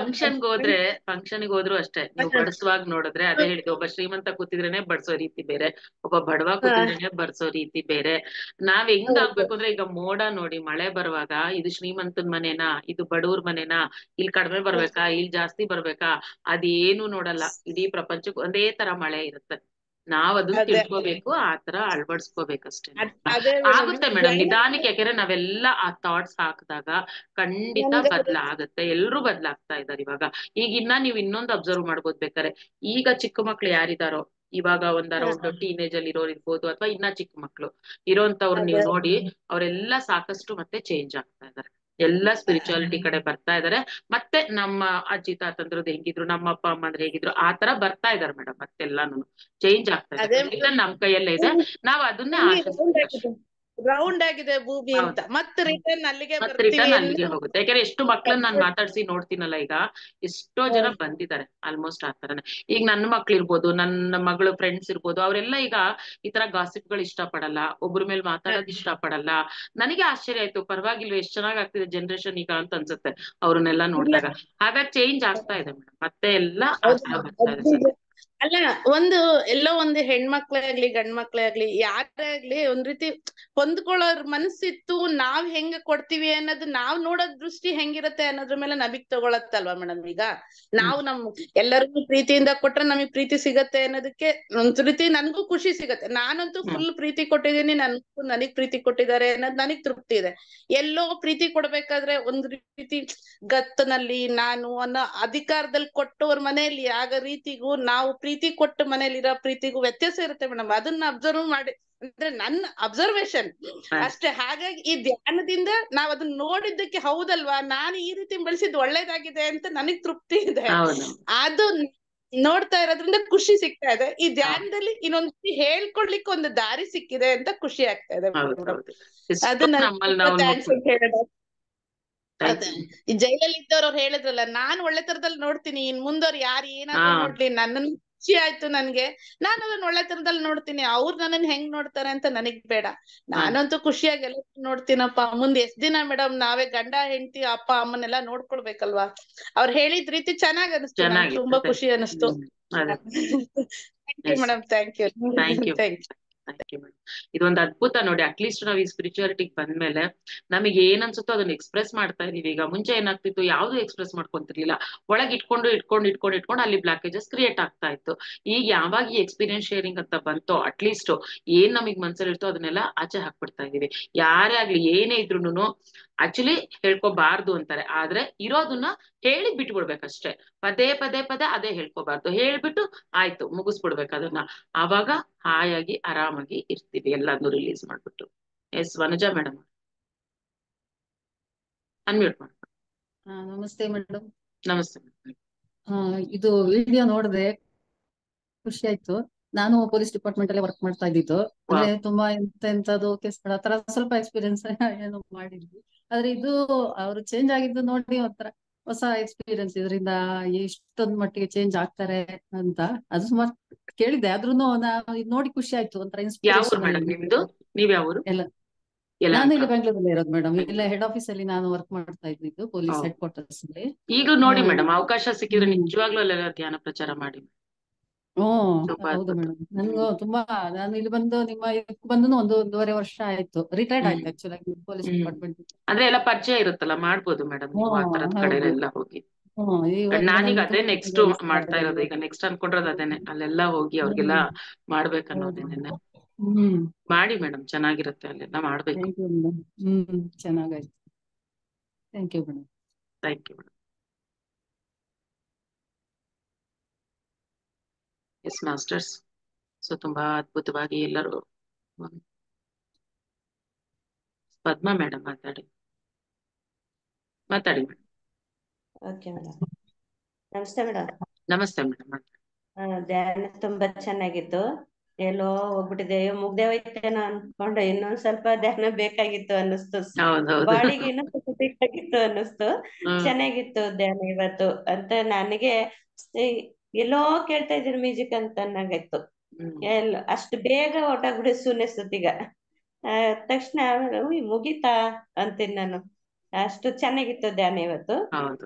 ಫಂಕ್ಷನ್ಗೆ ಹೋದ್ರು ಅಷ್ಟೇ, ನೀವು ಬಡಿಸುವಾಗ ನೋಡಿದ್ರೆ ಅದೇ ಹೇಳಿದೆ, ಒಬ್ಬ ಶ್ರೀಮಂತ ಕೂತಿದ್ರೇನೆ ಬಡ್ಸೋ ರೀತಿ ಬೇರೆ, ಒಬ್ಬ ಬಡವ ಕೂತಿದ್ರೇನೆ ಬಡ್ಸೋ ರೀತಿ ಬೇರೆ. ನಾವ್ ಹೆಂಗ್ ಆಗ್ಬೇಕು ಅಂದ್ರೆ, ಈಗ ಮೋಡ ನೋಡಿ ಮಳೆ ಬರುವಾಗ ಇದು ಶ್ರೀಮಂತನ ಮನೆನಾ, ಇದು ಬಡವ್ರ ಮನೆನಾ, ಇಲ್ಲಿ ಕಡಿಮೆ ಬರ್ಬೇಕಾ, ಇಲ್ಲಿ ಜಾಸ್ತಿ ಬರ್ಬೇಕಾ, ಅದೇನು ನೋಡಲ್ಲ. ಇಡೀ ಪ್ರಪಂಚಕ್ಕೆ ಒಂದೇ ತರ ಮಳೆ ಇರುತ್ತೆ. ನಾವ್ ಅದನ್ನ ಅದೇ ತಿಳ್ಕೋಬೇಕು, ಆತರ ಅಳವಡಿಸ್ಕೋಬೇಕಷ್ಟೇ. ಅದೇ ಆಗುತ್ತೆ ಮೇಡಮ್ ನಿಧಾನಕ್ಕೆ, ಯಾಕಂದ್ರೆ ನಾವೆಲ್ಲ ಆ ಥಾಟ್ಸ್ ಹಾಕಿದಾಗ ಖಂಡಿತ ಬದ್ಲಾಗುತ್ತೆ. ಎಲ್ರೂ ಬದ್ಲಾಗ್ತಾ ಇದಾರೆ ಇವಾಗ. ಈಗ ನೀವು ಇನ್ನೊಂದು ಅಬ್ಸರ್ವ್ ಮಾಡ್ಬೋದು ಬೇಕಾರೆ, ಈಗ ಚಿಕ್ಕ ಮಕ್ಳು ಯಾರಿದಾರೋ, ಇವಾಗ ಒಂದ್ ಅರೌಂಡ್ ಟೀನೇಜ್ ಅಲ್ಲಿ ಇರೋರು ಇರ್ಬೋದು, ಅಥವಾ ಇನ್ನ ಚಿಕ್ಕ ಮಕ್ಳು ಇರೋಂತವ್ರು ನೀವು ನೋಡಿ, ಅವರೆಲ್ಲ ಸಾಕಷ್ಟು ಮತ್ತೆ ಚೇಂಜ್ ಆಗ್ತಾ ಇದಾರೆ. ಎಲ್ಲ ಸ್ಪಿರಿಚುವಾಲಿಟಿ ಕಡೆ ಬರ್ತಾ ಇದಾರೆ. ಮತ್ತೆ ನಮ್ಮ ಅಜ್ಜಿ ತಾತಂದ್ರದ್ದು ಹೆಂಗಿದ್ರು, ನಮ್ಮ ಅಪ್ಪ ಅಮ್ಮಂದ್ರೆ ಹೇಗಿದ್ರು, ಆ ತರ ಬರ್ತಾ ಇದಾರೆ ಮೇಡಮ್. ಮತ್ತೆಲ್ಲಾನು ಚೇಂಜ್ ಆಗ್ತಾ ಇದೆ. ಖಂಡಿತ ನಮ್ ಕೈಯಲ್ಲೇ ಇದೆ, ನಾವ್ ಅದನ್ನೇ ಆಶಿಸ್ಬೇಕು. ರೌಂಡ್ ಆಗಿದೆ ಭೂಮಿ ಅಂತ, ಮತ್ತೆ ರಿಟರ್ನ್ ಅಲ್ಲಿಗೆ ಬರ್ತೀವಿ ರಿಟರ್ನ್ ಅಲ್ಲಿಗೆ ಹೋಗುತ್ತೆ. ಯಾಕಂದ್ರೆ ಎಷ್ಟು ಮಕ್ಳನ್ನ ನಾನ್ ಮಾತಾಡ್ಸಿ ನೋಡ್ತೀನಲ್ಲ, ಈಗ ಎಷ್ಟೋ ಜನ ಬಂದಿದ್ದಾರೆ ಆಲ್ಮೋಸ್ಟ್ ಆ ತರನೇ. ಈಗ ನನ್ನ ಮಕ್ಳು ಇರ್ಬೋದು, ನನ್ನ ಮಗಳು ಫ್ರೆಂಡ್ಸ್ ಇರ್ಬೋದು, ಅವರೆಲ್ಲ ಈಗ ಈ ತರ ಗಾಸಿಪ್ ಗಳು ಇಷ್ಟ ಪಡಲ್ಲ, ಒಬ್ರ ಮೇಲೆ ಮಾತಾಡೋದ್ ಇಷ್ಟ ಪಡಲ್ಲ. ನನಗೆ ಆಶ್ಚರ್ಯ ಆಯ್ತು, ಪರವಾಗಿಲ್ವ ಎಷ್ಟ್ ಚೆನ್ನಾಗ್ ಆಗ್ತಿದೆ ಜನರೇಷನ್ ಈಗ ಅಂತ ಅನ್ಸುತ್ತೆ ಅವ್ರನ್ನೆಲ್ಲ ನೋಡಿದಾಗ. ಹಾಗಾಗಿ ಚೇಂಜ್ ಆಗ್ತಾ ಇದೆ ಮೇಡಮ್, ಮತ್ತೆ ಎಲ್ಲ ಆ ತರ ಬರ್ತಾ ಇದೆ ಸದ್ಯ. ಅಲ್ಲ, ಎಲ್ಲೋ ಒಂದು ಹೆಣ್ಮಕ್ಳೇ ಆಗ್ಲಿ ಗಂಡ್ ಮಕ್ಳೇ ಆಗ್ಲಿ ಯಾರೇ ಆಗ್ಲಿ ಒಂದ್ ರೀತಿ ಹೊಂದ್ಕೊಳ್ಳೋರ್ ಮನ್ಸಿತ್ತು, ನಾವ್ ಹೆಂಗ ಕೊಡ್ತೀವಿ ಅನ್ನೋದು, ನಾವ್ ನೋಡೋ ದೃಷ್ಟಿ ಹೆಂಗಿರತ್ತೆ ಅನ್ನೋದ್ರ ಮೇಲೆ ನಮಿಗ್ ತಗೊಳತ್ತಲ್ವಾ ಮೇಡಮ್? ಈಗ ನಾವು ಎಲ್ಲರಿಗೂ ಪ್ರೀತಿಯಿಂದ ಕೊಟ್ರೆ ನಮಗ್ ಪ್ರೀತಿ ಸಿಗತ್ತೆ ಅನ್ನೋದಕ್ಕೆ ಒಂದ್ ರೀತಿ ನನ್ಗೂ ಖುಷಿ ಸಿಗತ್ತೆ. ನಾನಂತೂ ಫುಲ್ ಪ್ರೀತಿ ಕೊಟ್ಟಿದ್ದೀನಿ, ನನಗ್ ಪ್ರೀತಿ ಕೊಟ್ಟಿದ್ದಾರೆ ಅನ್ನೋದು ನನಗ್ ತೃಪ್ತಿ ಇದೆ. ಎಲ್ಲೋ ಪ್ರೀತಿ ಕೊಡ್ಬೇಕಾದ್ರೆ ಒಂದ್ ರೀತಿ ಗತ್ತನಲ್ಲಿ ನಾನು ಅನ್ನೋ ಅಧಿಕಾರದಲ್ಲಿ ಕೊಟ್ಟವ್ರ ಮನೆಯಲ್ಲಿ ಆಗ ರೀತಿಗೂ ನಾವು ಪ್ರೀತಿ ಕೊಟ್ಟ ಮನೇಲಿರೋ ಪ್ರೀತಿಗೂ ವ್ಯತ್ಯಾಸ ಇರುತ್ತೆ ಮೇಡಮ್. ಅದನ್ನ ಅಬ್ಸರ್ವ್ ಮಾಡಿ, ಅಂದ್ರೆ ನನ್ನ ಅಬ್ಸರ್ವೇಶನ್ ಅಷ್ಟೇ. ಹಾಗಾಗಿ ಈ ಧ್ಯಾನದಿಂದ ನಾವ್ ಅದನ್ನ ನೋಡಿದ್ದಕ್ಕೆ ಹೌದಲ್ವಾ, ನಾನು ಈ ರೀತಿ ಬೆಳೆಸಿದ್ ಒಳ್ಳೇದಾಗಿದೆ ಅಂತ ನನಗ್ ತೃಪ್ತಿ ಇದೆ. ಅದು ನೋಡ್ತಾ ಇರೋದ್ರಿಂದ ಖುಷಿ ಸಿಗ್ತಾ ಇದೆ. ಈ ಧ್ಯಾನದಲ್ಲಿ ಇನ್ನೊಂದು ಹೇಳ್ಕೊಡ್ಲಿಕ್ಕೆ ಒಂದು ದಾರಿ ಸಿಕ್ಕಿದೆ ಅಂತ ಖುಷಿ ಆಗ್ತಾ ಇದೆ ಮೇಡಮ್. ಅದು ಅದೇ ಈ ಜೈಲಲ್ಲಿ ಇದ್ದವ್ರು ಹೇಳಿದ್ರಲ್ಲ, ನಾನ್ ಒಳ್ಳೆ ತರದಲ್ಲಿ ನೋಡ್ತೀನಿ, ಇನ್ ಮುಂದವ್ರು ಯಾರು ಏನಾದ್ರು ನೋಡ್ಲಿ, ನನ್ನನ್ನು ಖುಷಿ ಆಯ್ತು ನನ್ಗೆ. ನಾನು ಅದನ್ನ ಒಳ್ಳೆತನದಲ್ಲಿ ನೋಡ್ತೀನಿ. ಅವ್ರು ನನ್ನನ್ ಹೆಂಗ್ ನೋಡ್ತಾರೆ ಅಂತ ನನಗ್ ಬೇಡ. ನಾನಂತೂ ಖುಷಿಯಾಗಿ ಎಲ್ಲ ನೋಡ್ತೀನಪ್ಪ. ಮುಂದೆ ಎಷ್ಟ್ ದಿನ ಮೇಡಮ್ ನಾವೇ ಗಂಡ ಹೆಂಡತಿ ಅಪ್ಪ ಅಮ್ಮನೆಲ್ಲ ನೋಡ್ಕೊಳ್ಬೇಕಲ್ವಾ. ಅವ್ರು ಹೇಳಿದ ರೀತಿ ಚೆನ್ನಾಗ್ ಅನಿಸ್ತು. ನಂಗೆ ತುಂಬಾ ಚೆನ್ನಾಗಿರ್ತದೆ. ಖುಷಿ ಅನಿಸ್ತು. ಅದೇ thank you madam. Thank you. Thank you. Thank you. Thank you madam. ಇದೊಂದು ಅದ್ಭುತ ನೋಡಿ. ಅಟ್ಲೀಸ್ಟ್ ನಾವು ಈ ಸ್ಪಿರಿಚುಯಾಲಿಟಿಗೆ ಬಂದ್ಮೇಲೆ ನಮಗೆ ಏನ್ ಅನ್ಸುತ್ತೋ ಅದನ್ನ ಎಕ್ಸ್ಪ್ರೆಸ್ ಮಾಡ್ತಾ ಇದೀವಿ. ಈಗ ಮುಂಚೆ ಏನಾಗ್ತಿತ್ತು, ಯಾವ್ದು ಎಕ್ಸ್ಪ್ರೆಸ್ ಮಾಡ್ಕೊಂತಿರ್ಲಿಲ್ಲ. ಒಳಗ್ ಇಟ್ಕೊಂಡು ಅಲ್ಲಿ ಬ್ಲಾಕೇಜಸ್ ಕ್ರಿಯೇಟ್ ಆಗ್ತಾ ಇತ್ತು. ಈಗ ಯಾವಾಗ ಈ ಎಕ್ಸ್ಪೀರಿಯನ್ಸ್ ಶೇರಿಂಗ್ ಅಂತ ಬಂತೋ, ಅಟ್ಲೀಸ್ಟ್ ಏನ್ ನಮಗ್ ಮನ್ಸಲ್ಲಿ ಇರ್ತೋ ಅದನ್ನೆಲ್ಲ ಆಚೆ ಹಾಕ್ಬಿಡ್ತಾ ಇದೀವಿ. ಯಾರೇ ಆಗ್ಲಿ ಏನೇ ಇದ್ರುನು ಆಕ್ಚುಲಿ ಹೇಳ್ಕೊಬಾರ್ದು ಅಂತಾರೆ, ಆದ್ರೆ ಇರೋದನ್ನ ಹೇಳಿ ಬಿಟ್ಬಿಡ್ಬೇಕಷ್ಟೇ. ಪದೇ ಪದೇ ಪದೇ ಅದೇ ಹೇಳ್ಕೊಬಾರ್ದು. ಹೇಳ್ಬಿಟ್ಟು ಆಯ್ತು ಮುಗಿಸ್ಬಿಡ್ಬೇಕು ಅದನ್ನ. ಆವಾಗ ಹಾಯಾಗಿ ಆರಾಮಾಗಿ ಇರ್ತೀವಿ ಎಲ್ಲಾದ್ನೂ ರಿಲೀಸ್ ಮಾಡ್ಬಿಟ್ಟು. ಎಸ್ ವನಜಾ ಮೇಡಮ್ ಅನ್ಮ್ಯೂಟ್ ಮಾಡಿ. ನಮಸ್ತೆ ಮೇಡಮ್. ನಮಸ್ತೆ. ಇದು ವಿಡಿಯೋ ನೋಡಿದೆ, ಖುಷಿ ಆಯ್ತು. ನಾನು ಪೊಲೀಸ್ ಡಿಪಾರ್ಟ್ಮೆಂಟ್ ಅಲ್ಲೇ ವರ್ಕ್ ಮಾಡ್ತಾ ಇದ್ದಿದ್ದು. ಅಂದ್ರೆ ತುಂಬಾ ಎಂತದು ಕೇಸ್ಗಳ ಆತರ ಸ್ವಲ್ಪ ಎಕ್ಸ್ಪೀರಿಯನ್ಸ್ ಏನೋ ಮಾಡಿದ್ವಿ. ಆದ್ರೆ ಇದು ಅವ್ರು ಚೇಂಜ್ ಆಗಿದ್ದು ನೋಡಿ ಒಂಥರ ಹೊಸ ಎಕ್ಸ್ಪೀರಿಯನ್ಸ್. ಇದರಿಂದ ಎಷ್ಟೊಂದ್ ಮಟ್ಟಿಗೆ ಚೇಂಜ್ ಆಗ್ತಾರೆ ಅಂತ ಅದು ಸುಮಾರು ಕೇಳಿದ್ದೆ. ಆದ್ರೂನು ನಾವು ಇದ್ ನೋಡಿ ಖುಷಿ ಆಯ್ತು. ಒಂಥರ ಯಾವ ಊರು ಇನ್ಸ್ಪಿರೇಷನ್ ಮೇಡಮ್ ನಿಮ್ದು? ನೀವ್ ಯಾವ ಊರು? ಎಲ್ಲ. ನಾನು ಇಲ್ಲಿ ಬೆಂಗಳೂರಲ್ಲಿ ಇರೋದು ಮೇಡಮ್. ಇಲ್ಲ ಹೆಡ್ ಆಫೀಸ್ ಅಲ್ಲಿ ನಾನು ವರ್ಕ್ ಮಾಡ್ತಾ ಇದ್ದಿದ್ದು, ಪೊಲೀಸ್ ಹೆಡ್ ಕ್ವಾರ್ಟರ್ಸ್ ಅಲ್ಲಿ. ಈಗಲೂ ನೋಡಿ ಮೇಡಮ್, ಅವಕಾಶ ಸಿಕ್ಕಿದ್ರೆ ನಿಜವಾಗ್ಲೂ ಅಲ್ಲೆಲ್ಲ ಧ್ಯಾನ ಪ್ರಚಾರ ಮಾಡಿ. ಹೌದು ಮೇಡಮ್. ನನ್ಗೂ ತುಂಬಾ, ನಾನು ಇಲ್ಲಿ ಬಂದು ನಿಮ್ಮ ಇದಕ್ಕೆ ಬಂದು ಒಂದೂವರೆ ವರ್ಷ ಆಯ್ತು. ರಿಟೈರ್ಡ್ ಆಯ್ತು ಆಕ್ಚುಲಿ ಪೊಲೀಸ್ ಡಿಪಾರ್ಟ್ಮೆಂಟ್. ಅಂದ್ರೆ ಎಲ್ಲ ಪರಿಚಯ ಇರುತ್ತಲ್ಲ, ಮಾಡ್ಬೋದು ಮೇಡಮ್ ನೀವು ಆ ತರದ ಕಡೆ ಎಲ್ಲ ಹೋಗಿ. ನಾನೀಗ ಅದೇ ನೆಕ್ಸ್ಟ್ ಮಾಡ್ತಾ ಇರೋದು. ಈಗ ನೆಕ್ಸ್ಟ್ ಅನ್ಕೊಂಡಿರೋದು ಅದೇನೆ, ಅಲ್ಲೆಲ್ಲ ಹೋಗಿ ಅವ್ರಿಗೆಲ್ಲ ಮಾಡ್ಬೇಕನ್ನೋದೇನೆ. ಮಾಡಿ ಮೇಡಮ್, ಚೆನ್ನಾಗಿರುತ್ತೆ ಅಲ್ಲೆಲ್ಲ ಮಾಡ್ಬೇಕು. ಚೆನ್ನಾಗಾಯ್ತು. Thank you madam. Thank you madam. Yes masters. So ತುಂಬಾ ಅದ್ಭುತವಾಗಿ ಎಲ್ಲರೂ. ಪದ್ಮಾ ಮೇಡಮ್ ಮಾತಾಡಿ ಮೇಡಮ್. Okay madam. ನಮಸ್ತೆ ಮೇಡಮ್. ನಮಸ್ತೆ ಮೇಡಮ್. ಧ್ಯಾನ ತುಂಬಾ ಚೆನ್ನಾಗಿತ್ತು. ಎಲ್ಲೋ ಹೋಗ್ಬಿಟ್ಟಿದೆ, ಮುಗ್ದೆ ಹೋಯ್ತೇನೋ ಅನ್ಕೊಂಡು ಇನ್ನೊಂದ್ ಸ್ವಲ್ಪ ಧ್ಯಾನ ಬೇಕಾಗಿತ್ತು ಅನ್ನಿಸ್ತು. ಬಾಡಿಗೆ ಇನ್ನೂ ಸ್ವಲ್ಪ ಬೇಕಾಗಿತ್ತು ಅನ್ನಿಸ್ತು. ಚೆನ್ನಾಗಿತ್ತು ಧ್ಯಾನ ಇವತ್ತು ಅಂತ ನನಗೆ. ಎಲ್ಲೋ ಕೇಳ್ತಾ ಇದ್ದೀನಿ ಮ್ಯೂಸಿಕ್ ಅಂತ ಅನ್ನಂಗಾಯ್ತು. ಅಷ್ಟು ಬೇಗ ಹೊರಟಾಗ್ಬಿಡಿ ಸುನ್ನೆಸ್ತೀಗ ತಕ್ಷಣ ಮುಗೀತಾ ಅಂತೀನಿ ನಾನು. ಅಷ್ಟು ಚೆನ್ನಾಗಿತ್ತು ಧ್ಯಾನ ಇವತ್ತು.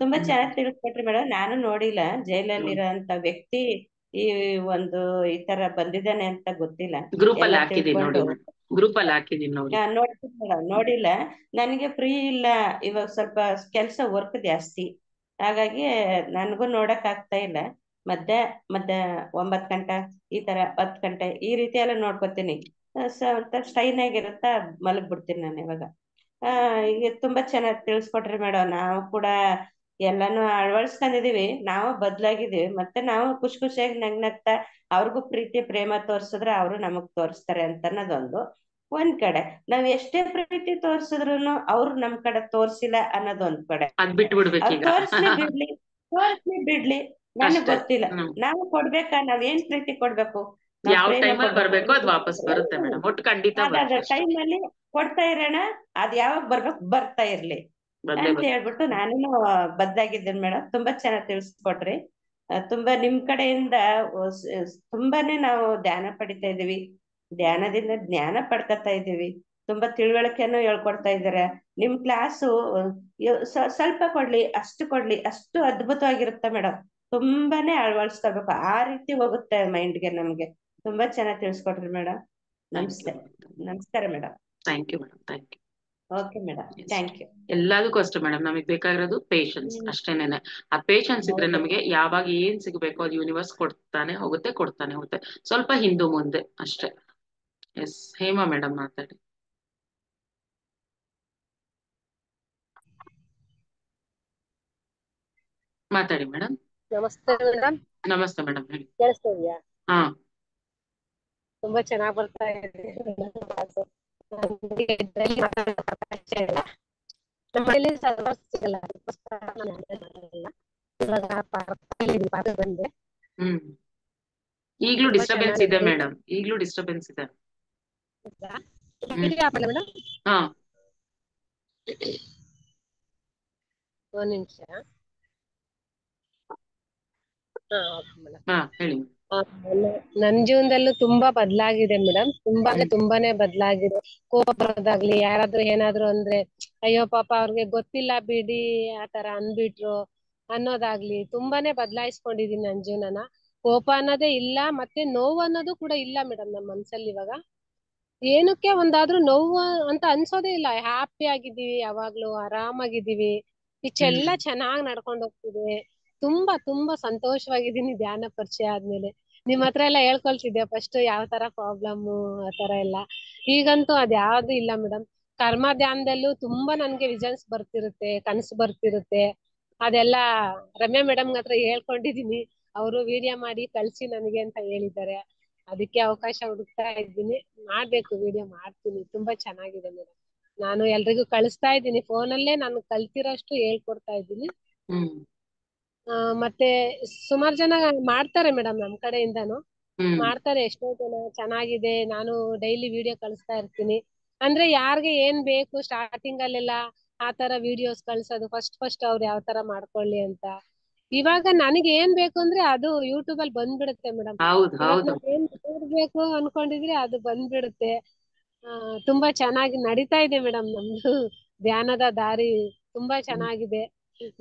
ತುಂಬಾ ಚೆನ್ನಾಗಿ ತಿಳಿಸ್ಕೊಟ್ರಿ ಮೇಡಮ್. ನಾನು ನೋಡಿಲ್ಲ, ಜೈಲಲ್ಲಿರೋ ಅಂತ ವ್ಯಕ್ತಿ ಈ ಒಂದು ಈ ತರ ಬಂದಿದ್ದಾನೆ ಅಂತ ಗೊತ್ತಿಲ್ಲ. ಎಲ್ಲ ತಿಳ್ಕೊಂಡು ನೋಡ್ತೀನಿ ಮೇಡಮ್. ನೋಡಿಲ್ಲ, ನನಗೆ ಫ್ರೀ ಇಲ್ಲ ಇವಾಗ, ಸ್ವಲ್ಪ ಕೆಲ್ಸ ವರ್ಕ್ ಜಾಸ್ತಿ. ಹಾಗಾಗಿ ನನ್ಗೂ ನೋಡಕ್ ಆಗ್ತಾ ಇಲ್ಲ. ಮಧ್ಯ 9 ಗಂಟೆ ಈ ತರ 10 ಗಂಟೆ ಈ ರೀತಿ ಎಲ್ಲ ನೋಡ್ಕೊತೀನಿ. ಸ್ಟೈನ್ ಆಗಿರುತ್ತಾ ಮಲಗ್ಬಿಡ್ತೀನಿ ನಾನು ಇವಾಗ. ಈಗ ತುಂಬಾ ಚೆನ್ನಾಗಿ ತಿಳಿಸ್ಕೊಟ್ರಿ ಮೇಡಮ್. ನಾವು ಕೂಡ ಎಲ್ಲಾನು ಅಳವಡಿಸ್ಕೊಂಡಿದೀವಿ, ನಾವು ಬದ್ಲಾಗಿದೀವಿ. ಮತ್ತೆ ನಾವು ಖುಷಿಯಾಗಿ ನಗ್ನಗ್ತಾ ಅವ್ರಿಗೂ ಪ್ರೀತಿ ಪ್ರೇಮ ತೋರ್ಸಿದ್ರೆ ಅವರು ನಮಗ್ ತೋರಿಸ್ತಾರೆ ಅಂತ ಅನ್ನೋದೊಂದು. ಒಂದ್ ಕಡೆ ನಾವ್ ಎಷ್ಟೇ ಪ್ರೀತಿ ತೋರ್ಸಿದ್ರು ಅವ್ರು ನಮ್ ಕಡೆ ತೋರ್ಸಿಲ್ಲ ಅನ್ನೋದೊಂದ್ ಕಡೆ. ತೋರ್ಸ್ಲಿ ಬಿಡ್ಲಿ ನನಗ್ ಗೊತ್ತಿಲ್ಲ. ನಾವು ಕೊಡ್ಬೇಕಾ, ನಾವ್ ಏನ್ ಪ್ರೀತಿ ಕೊಡ್ಬೇಕು, ಟೈಮಲ್ಲಿ ಕೊಡ್ತಾ ಇರೋಣ. ಅದ್ ಯಾವಾಗ ಬರ್ಬೇಕು ಬರ್ತಾ ಇರ್ಲಿ ಅಂತ ಹೇಳ್ಬಿಟ್ಟು ನಾನು ಬದ್ದಾಗಿದ್ದೇನೆ ಮೇಡಮ್. ತುಂಬಾ ಚೆನ್ನಾಗಿ ತಿಳಿಸ್ಕೊಟ್ರಿ. ತುಂಬಾ ನಿಮ್ ಕಡೆಯಿಂದ ತುಂಬಾನೇ ನಾವು ಧ್ಯಾನ ಪಡಿತಾ ಇದೀವಿ. ಧ್ಯಾನದಿಂದ ಜ್ಞಾನ ಪಡ್ಕೊತಾ ಇದೀವಿ. ತುಂಬಾ ತಿಳುವಳಿಕೆಯನ್ನು ಹೇಳ್ಕೊಡ್ತಾ ಇದಾರೆ. ನಿಮ್ ಕ್ಲಾಸು ಸ್ವಲ್ಪ ಕೊಡ್ಲಿ ಅಷ್ಟು ಅದ್ಭುತವಾಗಿರುತ್ತೆ ಮೇಡಮ್. ತುಂಬಾನೇ ಅಳವಡಿಸ್ಕೋಬೇಕು, ಆ ರೀತಿ ಹೋಗುತ್ತೆ ಮೈಂಡ್ಗೆ ನಮ್ಗೆ. ತುಂಬಾ ಚೆನ್ನಾಗಿ ತಿಳಿಸ್ಕೊಟ್ರಿ ಮೇಡಮ್. ನಮಸ್ಕಾರ madam. Thank you madam. Thank you. Okay madam, thank you. ಎಲ್ಲದಕ್ಕೂ ಅಷ್ಟೇ ಮೇಡಮ್, ನಮಗ್ ಬೇಕಾಗಿರೋದು ಪೇಷನ್ಸ್ ಅಷ್ಟೇನೆ. ಆ ಪೇಷನ್ಸ್ ಇದ್ರೆ ನಮಗೆ ಯಾವಾಗ ಏನ್ ಸಿಗ್ಬೇಕೋ ಅದು ಯೂನಿವರ್ಸ್ ಕೊಡ್ತಾನೆ ಹೋಗುತ್ತೆ. ಸ್ವಲ್ಪ ಹಿಂದು ಮುಂದೆ ಅಷ್ಟೇ. ಎಸ್ ಹೇಮಾ ಮೇಡಮ್ ಮಾತಾಡಿ. ಮೇಡಮ್. ನಮಸ್ತೆ ಮೇಡಮ್. ನಮಸ್ತೆ ಮೇಡಮ್, ಹೇಳಿ. ಕೇಳಿಸ್ತಾ ಇದೆಯಾ? ಹಾ, ತುಂಬಾ ಚೆನ್ನಾಗಿ ಬರ್ತಾ ಇದೆ. ಈಗ್ಲೂ ಡಿಸ್ಟರ್ಬೆನ್ಸ್ ಇದೆ ಮೇಡಮ್, ಈಗ್ಲೂ ಡಿಸ್ಟರ್ಬೆನ್ಸ್ ಇದೆ. ಹಾ, ಒಂದ್ ನಿಮಿಷ. ಹಾ ಹೇಳಿ. ಆ, ನನ್ ಜೀವನದಲ್ಲೂ ತುಂಬಾ ಬದಲಾಗಿದೆ ಮೇಡಮ್. ತುಂಬಾನೇ ಬದಲಾಗಿದೆ. ಕೋಪ ಬರೋದಾಗ್ಲಿ, ಯಾರಾದ್ರೂ ಏನಾದ್ರು ಅಂದ್ರೆ ಅಯ್ಯೋ ಪಾಪ ಅವ್ರಿಗೆ ಗೊತ್ತಿಲ್ಲ ಬಿಡಿ ಆತರ ಅನ್ಬಿಟ್ರು ಅನ್ನೋದಾಗ್ಲಿ ತುಂಬಾನೇ ಬದಲಾಯಿಸ್ಕೊಂಡಿದೀನಿ ನನ್ ಜೀವನನ. ಕೋಪ ಅನ್ನೋದೇ ಇಲ್ಲ, ಮತ್ತೆ ನೋವು ಅನ್ನೋದು ಕೂಡ ಇಲ್ಲ ಮೇಡಮ್ ನಮ್ ಮನ್ಸಲ್ಲಿ ಇವಾಗ. ಏನಕ್ಕೆ ಒಂದಾದ್ರೂ ನೋವು ಅಂತ ಅನ್ಸೋದೇ ಇಲ್ಲ. ಹ್ಯಾಪಿ ಆಗಿದ್ದೀವಿ, ಯಾವಾಗ್ಲೂ ಆರಾಮಾಗಿದ್ದೀವಿ. ಇಷ್ಟೆಲ್ಲ ಚೆನ್ನಾಗ್ ನಡ್ಕೊಂಡ್ ಹೋಗ್ತಿದೆ. ತುಂಬಾ ಸಂತೋಷವಾಗಿದ್ದೀನಿ ಧ್ಯಾನ ಪರಿಚಯ ಆದ್ಮೇಲೆ. ನಿಮ್ ಹತ್ರ ಎಲ್ಲ ಹೇಳ್ಕೊಳ್ತಿದ್ದೆ ಫಸ್ಟ್ ಯಾವ ತರ ಪ್ರಾಬ್ಲಮ್ ಆ ತರ ಎಲ್ಲ. ಈಗಂತೂ ಅದ್ಯಾವ್ದು ಇಲ್ಲ ಮೇಡಮ್. ಕರ್ಮ ಧ್ಯಾನದಲ್ಲೂ ತುಂಬಾ ನನ್ಗೆ ವಿಷನ್ಸ್ ಬರ್ತಿರುತ್ತೆ, ಕನಸು ಬರ್ತಿರುತ್ತೆ. ಅದೆಲ್ಲ ರಮ್ಯಾ ಮೇಡಮ್ ಹತ್ರ ಹೇಳ್ಕೊಂಡಿದೀನಿ. ಅವರು ವಿಡಿಯೋ ಮಾಡಿ ಕಳ್ಸಿ ನನಗೆ ಅಂತ ಹೇಳಿದ್ದಾರೆ. ಅದಕ್ಕೆ ಅವಕಾಶ ಹುಡುಕ್ತಾ ಇದ್ದೀನಿ. ಮಾಡ್ಬೇಕು, ವಿಡಿಯೋ ಮಾಡ್ತೀನಿ. ತುಂಬಾ ಚೆನ್ನಾಗಿದೆ ಮೇಡಮ್. ನಾನು ಎಲ್ರಿಗೂ ಕಳಿಸ್ತಾ ಇದ್ದೀನಿ, ಫೋನಲ್ಲೇ ನಾನು ಕಲ್ತಿರೋಷ್ಟು ಹೇಳ್ಕೊಡ್ತಾ ಇದ್ದೀನಿ. ಮತ್ತೆ ಸುಮಾರು ಜನ ಮಾಡ್ತಾರೆ ಮೇಡಮ್ ನಮ್ ಕಡೆಯಿಂದಾನು ಮಾಡ್ತಾರೆ. ಎಷ್ಟೋ ಜನ ಚೆನ್ನಾಗಿದೆ, ನಾನು ಡೈಲಿ ವಿಡಿಯೋ ಕಳಿಸ್ತಾ ಇರ್ತೀನಿ. ಅಂದ್ರೆ ಯಾರ್ಗೆ ಏನ್ ಬೇಕು ಸ್ಟಾರ್ಟಿಂಗ್ ಅಲ್ಲೆಲ್ಲ ಆತರ ವಿಡಿಯೋಸ್ ಕಳ್ಸೋದು, ಫಸ್ಟ್ ಅವ್ರು ಯಾವ ತರ ಮಾಡ್ಕೊಳ್ಳಿ ಅಂತ. ಇವಾಗ ನನಗೆ ಏನ್ ಬೇಕು ಅಂದ್ರೆ ಅದು ಯೂಟ್ಯೂಬ್ ಅಲ್ಲಿ ಬಂದ್ಬಿಡುತ್ತೆ ಮೇಡಮ್. ಇವಾಗ ನಾವ್ ಏನ್ ನೋಡ್ಬೇಕು ಅನ್ಕೊಂಡಿದ್ರೆ ಅದು ಬಂದ್ಬಿಡುತ್ತೆ. ತುಂಬಾ ಚೆನ್ನಾಗಿ ನಡೀತಾ ಇದೆ ಮೇಡಮ್ ನಮ್ದು ಧ್ಯಾನದ ದಾರಿ. ತುಂಬಾ ಚೆನ್ನಾಗಿದೆ.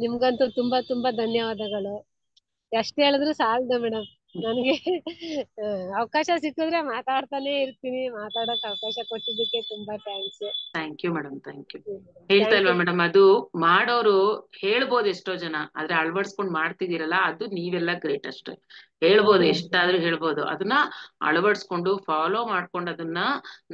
ನಿಮ್ಗಂತೂ ತುಂಬಾ ಧನ್ಯವಾದಗಳು. ಎಷ್ಟ್ ಹೇಳಿದ್ರು ಸಾಲದು ಮೇಡಮ್ ನನಗೆ. ಅವಕಾಶ ಸಿಕ್ಕಿದ್ರೆ ಮಾತಾಡ್ತಾನೆ ಇರ್ತೀನಿ. ಮಾತಾಡಕ್ ಅವಕಾಶ ಕೊಟ್ಟಿದ್ದಕ್ಕೆ ತುಂಬಾ thanks. Thank you madam, thank you. ಹೇಳ್ತಾ ಇಲ್ವಾ ಮೇಡಮ್, ಅದು ಮಾಡೋರು ಹೇಳ್ಬೋದು ಎಷ್ಟೋ ಜನ, ಆದ್ರೆ ಅಳವಡಿಸ್ಕೊಂಡ್ ಮಾಡ್ತಿದ್ದೀರಲ್ಲ ಅದು ನೀವೆಲ್ಲ ಗ್ರೇಟ್ ಅಷ್ಟೇ. ಹೇಳ್ಬೋದು, ಎಷ್ಟಾದ್ರೂ ಹೇಳ್ಬೋದು. ಅದನ್ನ ಅಳವಡಿಸ್ಕೊಂಡು ಫಾಲೋ ಮಾಡ್ಕೊಂಡು ಅದನ್ನ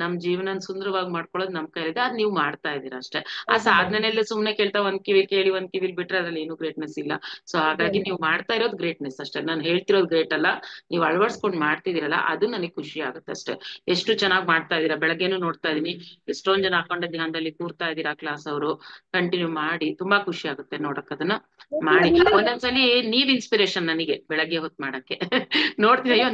ನಮ್ ಜೀವನ ಸುಂದರವಾಗಿ ಮಾಡ್ಕೊಳ್ಳೋದು ನಮ್ ಕೈಲಿದೆ. ಅದ್ ನೀವು ಮಾಡ್ತಾ ಇದೀರ ಅಷ್ಟೇ. ಆ ಸಾಧನೆಲ್ಲ ಸುಮ್ನೆ ಕೇಳ್ತಾ ಒಂದ್ ಕಿವಿ ಕೇಳಿ ಒಂದ್ ಕಿವಿಲ್ ಬಿಟ್ರೆ ಅದ್ರಲ್ಲಿ ಏನು ಗ್ರೇಟ್ನೆಸ್ ಇಲ್ಲ. ಸೊ ಹಾಗಾಗಿ ನೀವು ಮಾಡ್ತಾ ಇರೋದು ಗ್ರೇಟ್ನೆಸ್ ಅಷ್ಟೇ. ನಾನು ಹೇಳ್ತಿರೋದು ಗ್ರೇಟ್ ಅಲ್ಲ, ನೀವು ಅಳವಡಿಸ್ಕೊಂಡ್ ಮಾಡ್ತಿದ್ದೀರಲ್ಲ ಅದು ನನಗೆ ಖುಷಿ ಆಗುತ್ತೆ ಅಷ್ಟೇ. ಎಷ್ಟು ಚೆನ್ನಾಗಿ ಮಾಡ್ತಾ ಇದೀರಾ. ಬೆಳಗ್ಗೆನೂ ನೋಡ್ತಾ ಇದೀನಿ ಎಷ್ಟೊಂದ್ ಜನ ಹಾಕೊಂಡ ಧ್ಯಾನದಲ್ಲಿ ಕೂರ್ತಾ ಇದೀರಾ ಕ್ಲಾಸ್ ಅವರು. ಕಂಟಿನ್ಯೂ ಮಾಡಿ, ತುಂಬಾ ಖುಷಿ ಆಗುತ್ತೆ ನೋಡಕ್ ಅದನ್ನ ಮಾಡಿ. ಒಂದೊಂದ್ಸಲಿ ನೀವ್ ಇನ್ಸ್ಪಿರೇಷನ್ ನನಗೆ ಬೆಳಗ್ಗೆ ಹೊತ್ತು ಮಾಡಕ್ಕೆ. ನೋಡ್ತೀನಿ, ಅಯ್ಯೋ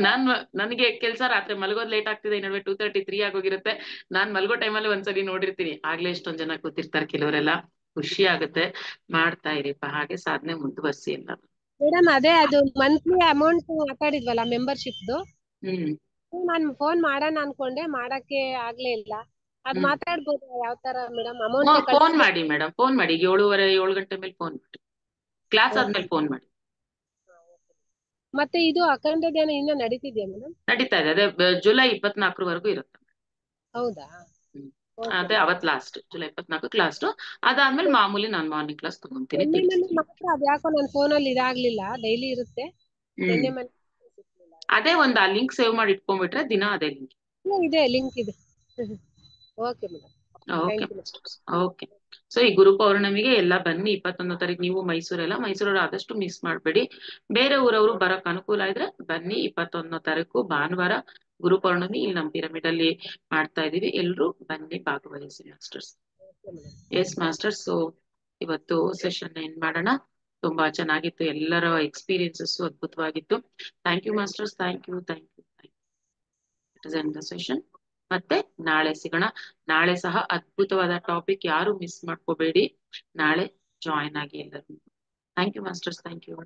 ನನಗೆ ಕೆಲ್ಸ ರಾತ್ರಿ ಮಲಗೋದ್ ಲೇಟ್ ಆಗ್ತಿದೆ, ಈ ನಡುವೆ 2:30, 3 ಆಗೋಗಿರುತ್ತೆ. ನಾನ್ ಮಲ್ಗೋ ಟೈಮಲ್ಲಿ ಒಂದ್ಸಲಿ ನೋಡಿರ್ತೀನಿ, ಆಗ್ಲೇ ಎಷ್ಟೊಂದ್ ಜನ ಕೂತಿರ್ತಾರೆ ಕೆಲವರೆಲ್ಲ. ಖುಷಿ ಆಗುತ್ತೆ. ಮಾಡ್ತಾ ಇರಿಪ್ಪ, ಹಾಗೆ ಸಾಧನೆ ಮುಂದುವರ್ಸಿ ಎಲ್ಲ. ಮೇಡಮ್ ಅದೇ ಅದು ಮಂತ್ಲಿ ಅಮೌಂಟ್ ಮಾತಾಡಿದ್ವಲ್ಲ ಮೆಂಬರ್ಶಿಪ್ದು, ನಾನ್ ಫೋನ್ ಮಾಡೋಣ ಅನ್ಕೊಂಡೆ, ಮಾಡಕ್ಕೆ ಆಗ್ಲೇ ಇಲ್ಲ. ಅದ್ ಮಾತಾಡ್ಬೋದು ಯಾವ ತರ ಮೇಡಮ್ ಅಮೌಂಟ್ ಫೋನ್ ಮಾಡಿ ಮೇಡಮ್, ಫೋನ್ ಮಾಡಿ. 7 ಗಂಟೆ ಮೇಲೆ ಫೋನ್ ಮಾಡಿ, ಕ್ಲಾಸ್ ಆದ್ಮೇಲೆ ಫೋನ್ ಮಾಡಿ. ಮತ್ತೆ ಇದು ಅಖಂಡ ಧ್ಯಾನ ಇನ್ನ ನಡೀತಿದ್ಯಾ ಮೇಡಮ್? ನಡೀತಾ ಇದೆ, ಅದೇ ಜುಲೈ 24 ಇರುತ್ತೆ. ಹೌದಾ? ಅದೇ ಅವತ್ ಲಾಸ್ಟ್, ಜುಲೈ 24 ಲಾಸ್ಟ್. ಅದಾದ್ಮೇಲೆ ಮಾಮೂಲಿ ನಾನ್ ಮಾರ್ನಿಂಗ್ ಕ್ಲಾಸ್ ತಗೊಂತೀನಿ. ಮಾತ್ರ ಅದ್ಯಾಕೋ ನನ್ ಫೋನಲ್ಲಿ ಇದಾಗ್ಲಿಲ್ಲ, ಡೈಲಿ ಇರುತ್ತೆ. ಅದೇ ಒಂದ್ ಆ ಲಿಂಕ್ ಸೇವ್ ಮಾಡಿ ಇಟ್ಕೊಂಡ್ಬಿಟ್ರೆ ದಿನ ಅದೇ ಲಿಂಕ್ ಇದೆ. ಲಿಂಕ್ ಇದೆ. Okay madam. ಓಕೆ. ಸೊ ಈ ಗುರು ಪೌರ್ಣಮಿಗೆ ಎಲ್ಲ ಬನ್ನಿ. 21 ತಾರೀಕು ನೀವು ಮೈಸೂರವ್ರು ಆದಷ್ಟು ಮಿಸ್ ಮಾಡ್ಬೇಡಿ. ಬೇರೆ ಊರವರು ಬರಕ್ ಅನುಕೂಲ ಇದ್ರೆ ಬನ್ನಿ. 21 ತಾರೀಕು ಭಾನುವಾರ ಗುರು ಪೌರ್ಣಮಿ ಇಲ್ಲಿ ನಮ್ ಪಿರಮಿಡ್ ಅಲ್ಲಿ ಮಾಡ್ತಾ ಇದೀವಿ. ಎಲ್ರು ಬನ್ನಿ, ಭಾಗವಹಿಸಿ ಮಾಸ್ಟರ್ಸ್. Yes masters. ಸೊ ಇವತ್ತು ಸೆಷನ್ ಏನ್ ಮಾಡೋಣ. ತುಂಬಾ ಚೆನ್ನಾಗಿತ್ತು, ಎಲ್ಲರ ಎಕ್ಸ್ಪೀರಿಯನ್ಸಸ್ ಅದ್ಭುತವಾಗಿತ್ತು. Thank you masters, thank you. It is end the session. ಮತ್ತೆ ನಾಳೆ ಸಿಗೋಣ. ನಾಳೆ ಸಹ ಅದ್ಭುತವಾದ ಟಾಪಿಕ್, ಯಾರು ಮಿಸ್ ಮಾಡ್ಕೋಬೇಡಿ. ನಾಳೆ ಜಾಯಿನ್ ಆಗಿ ಎಲ್ಲರೂ. Thank you masters, thank you.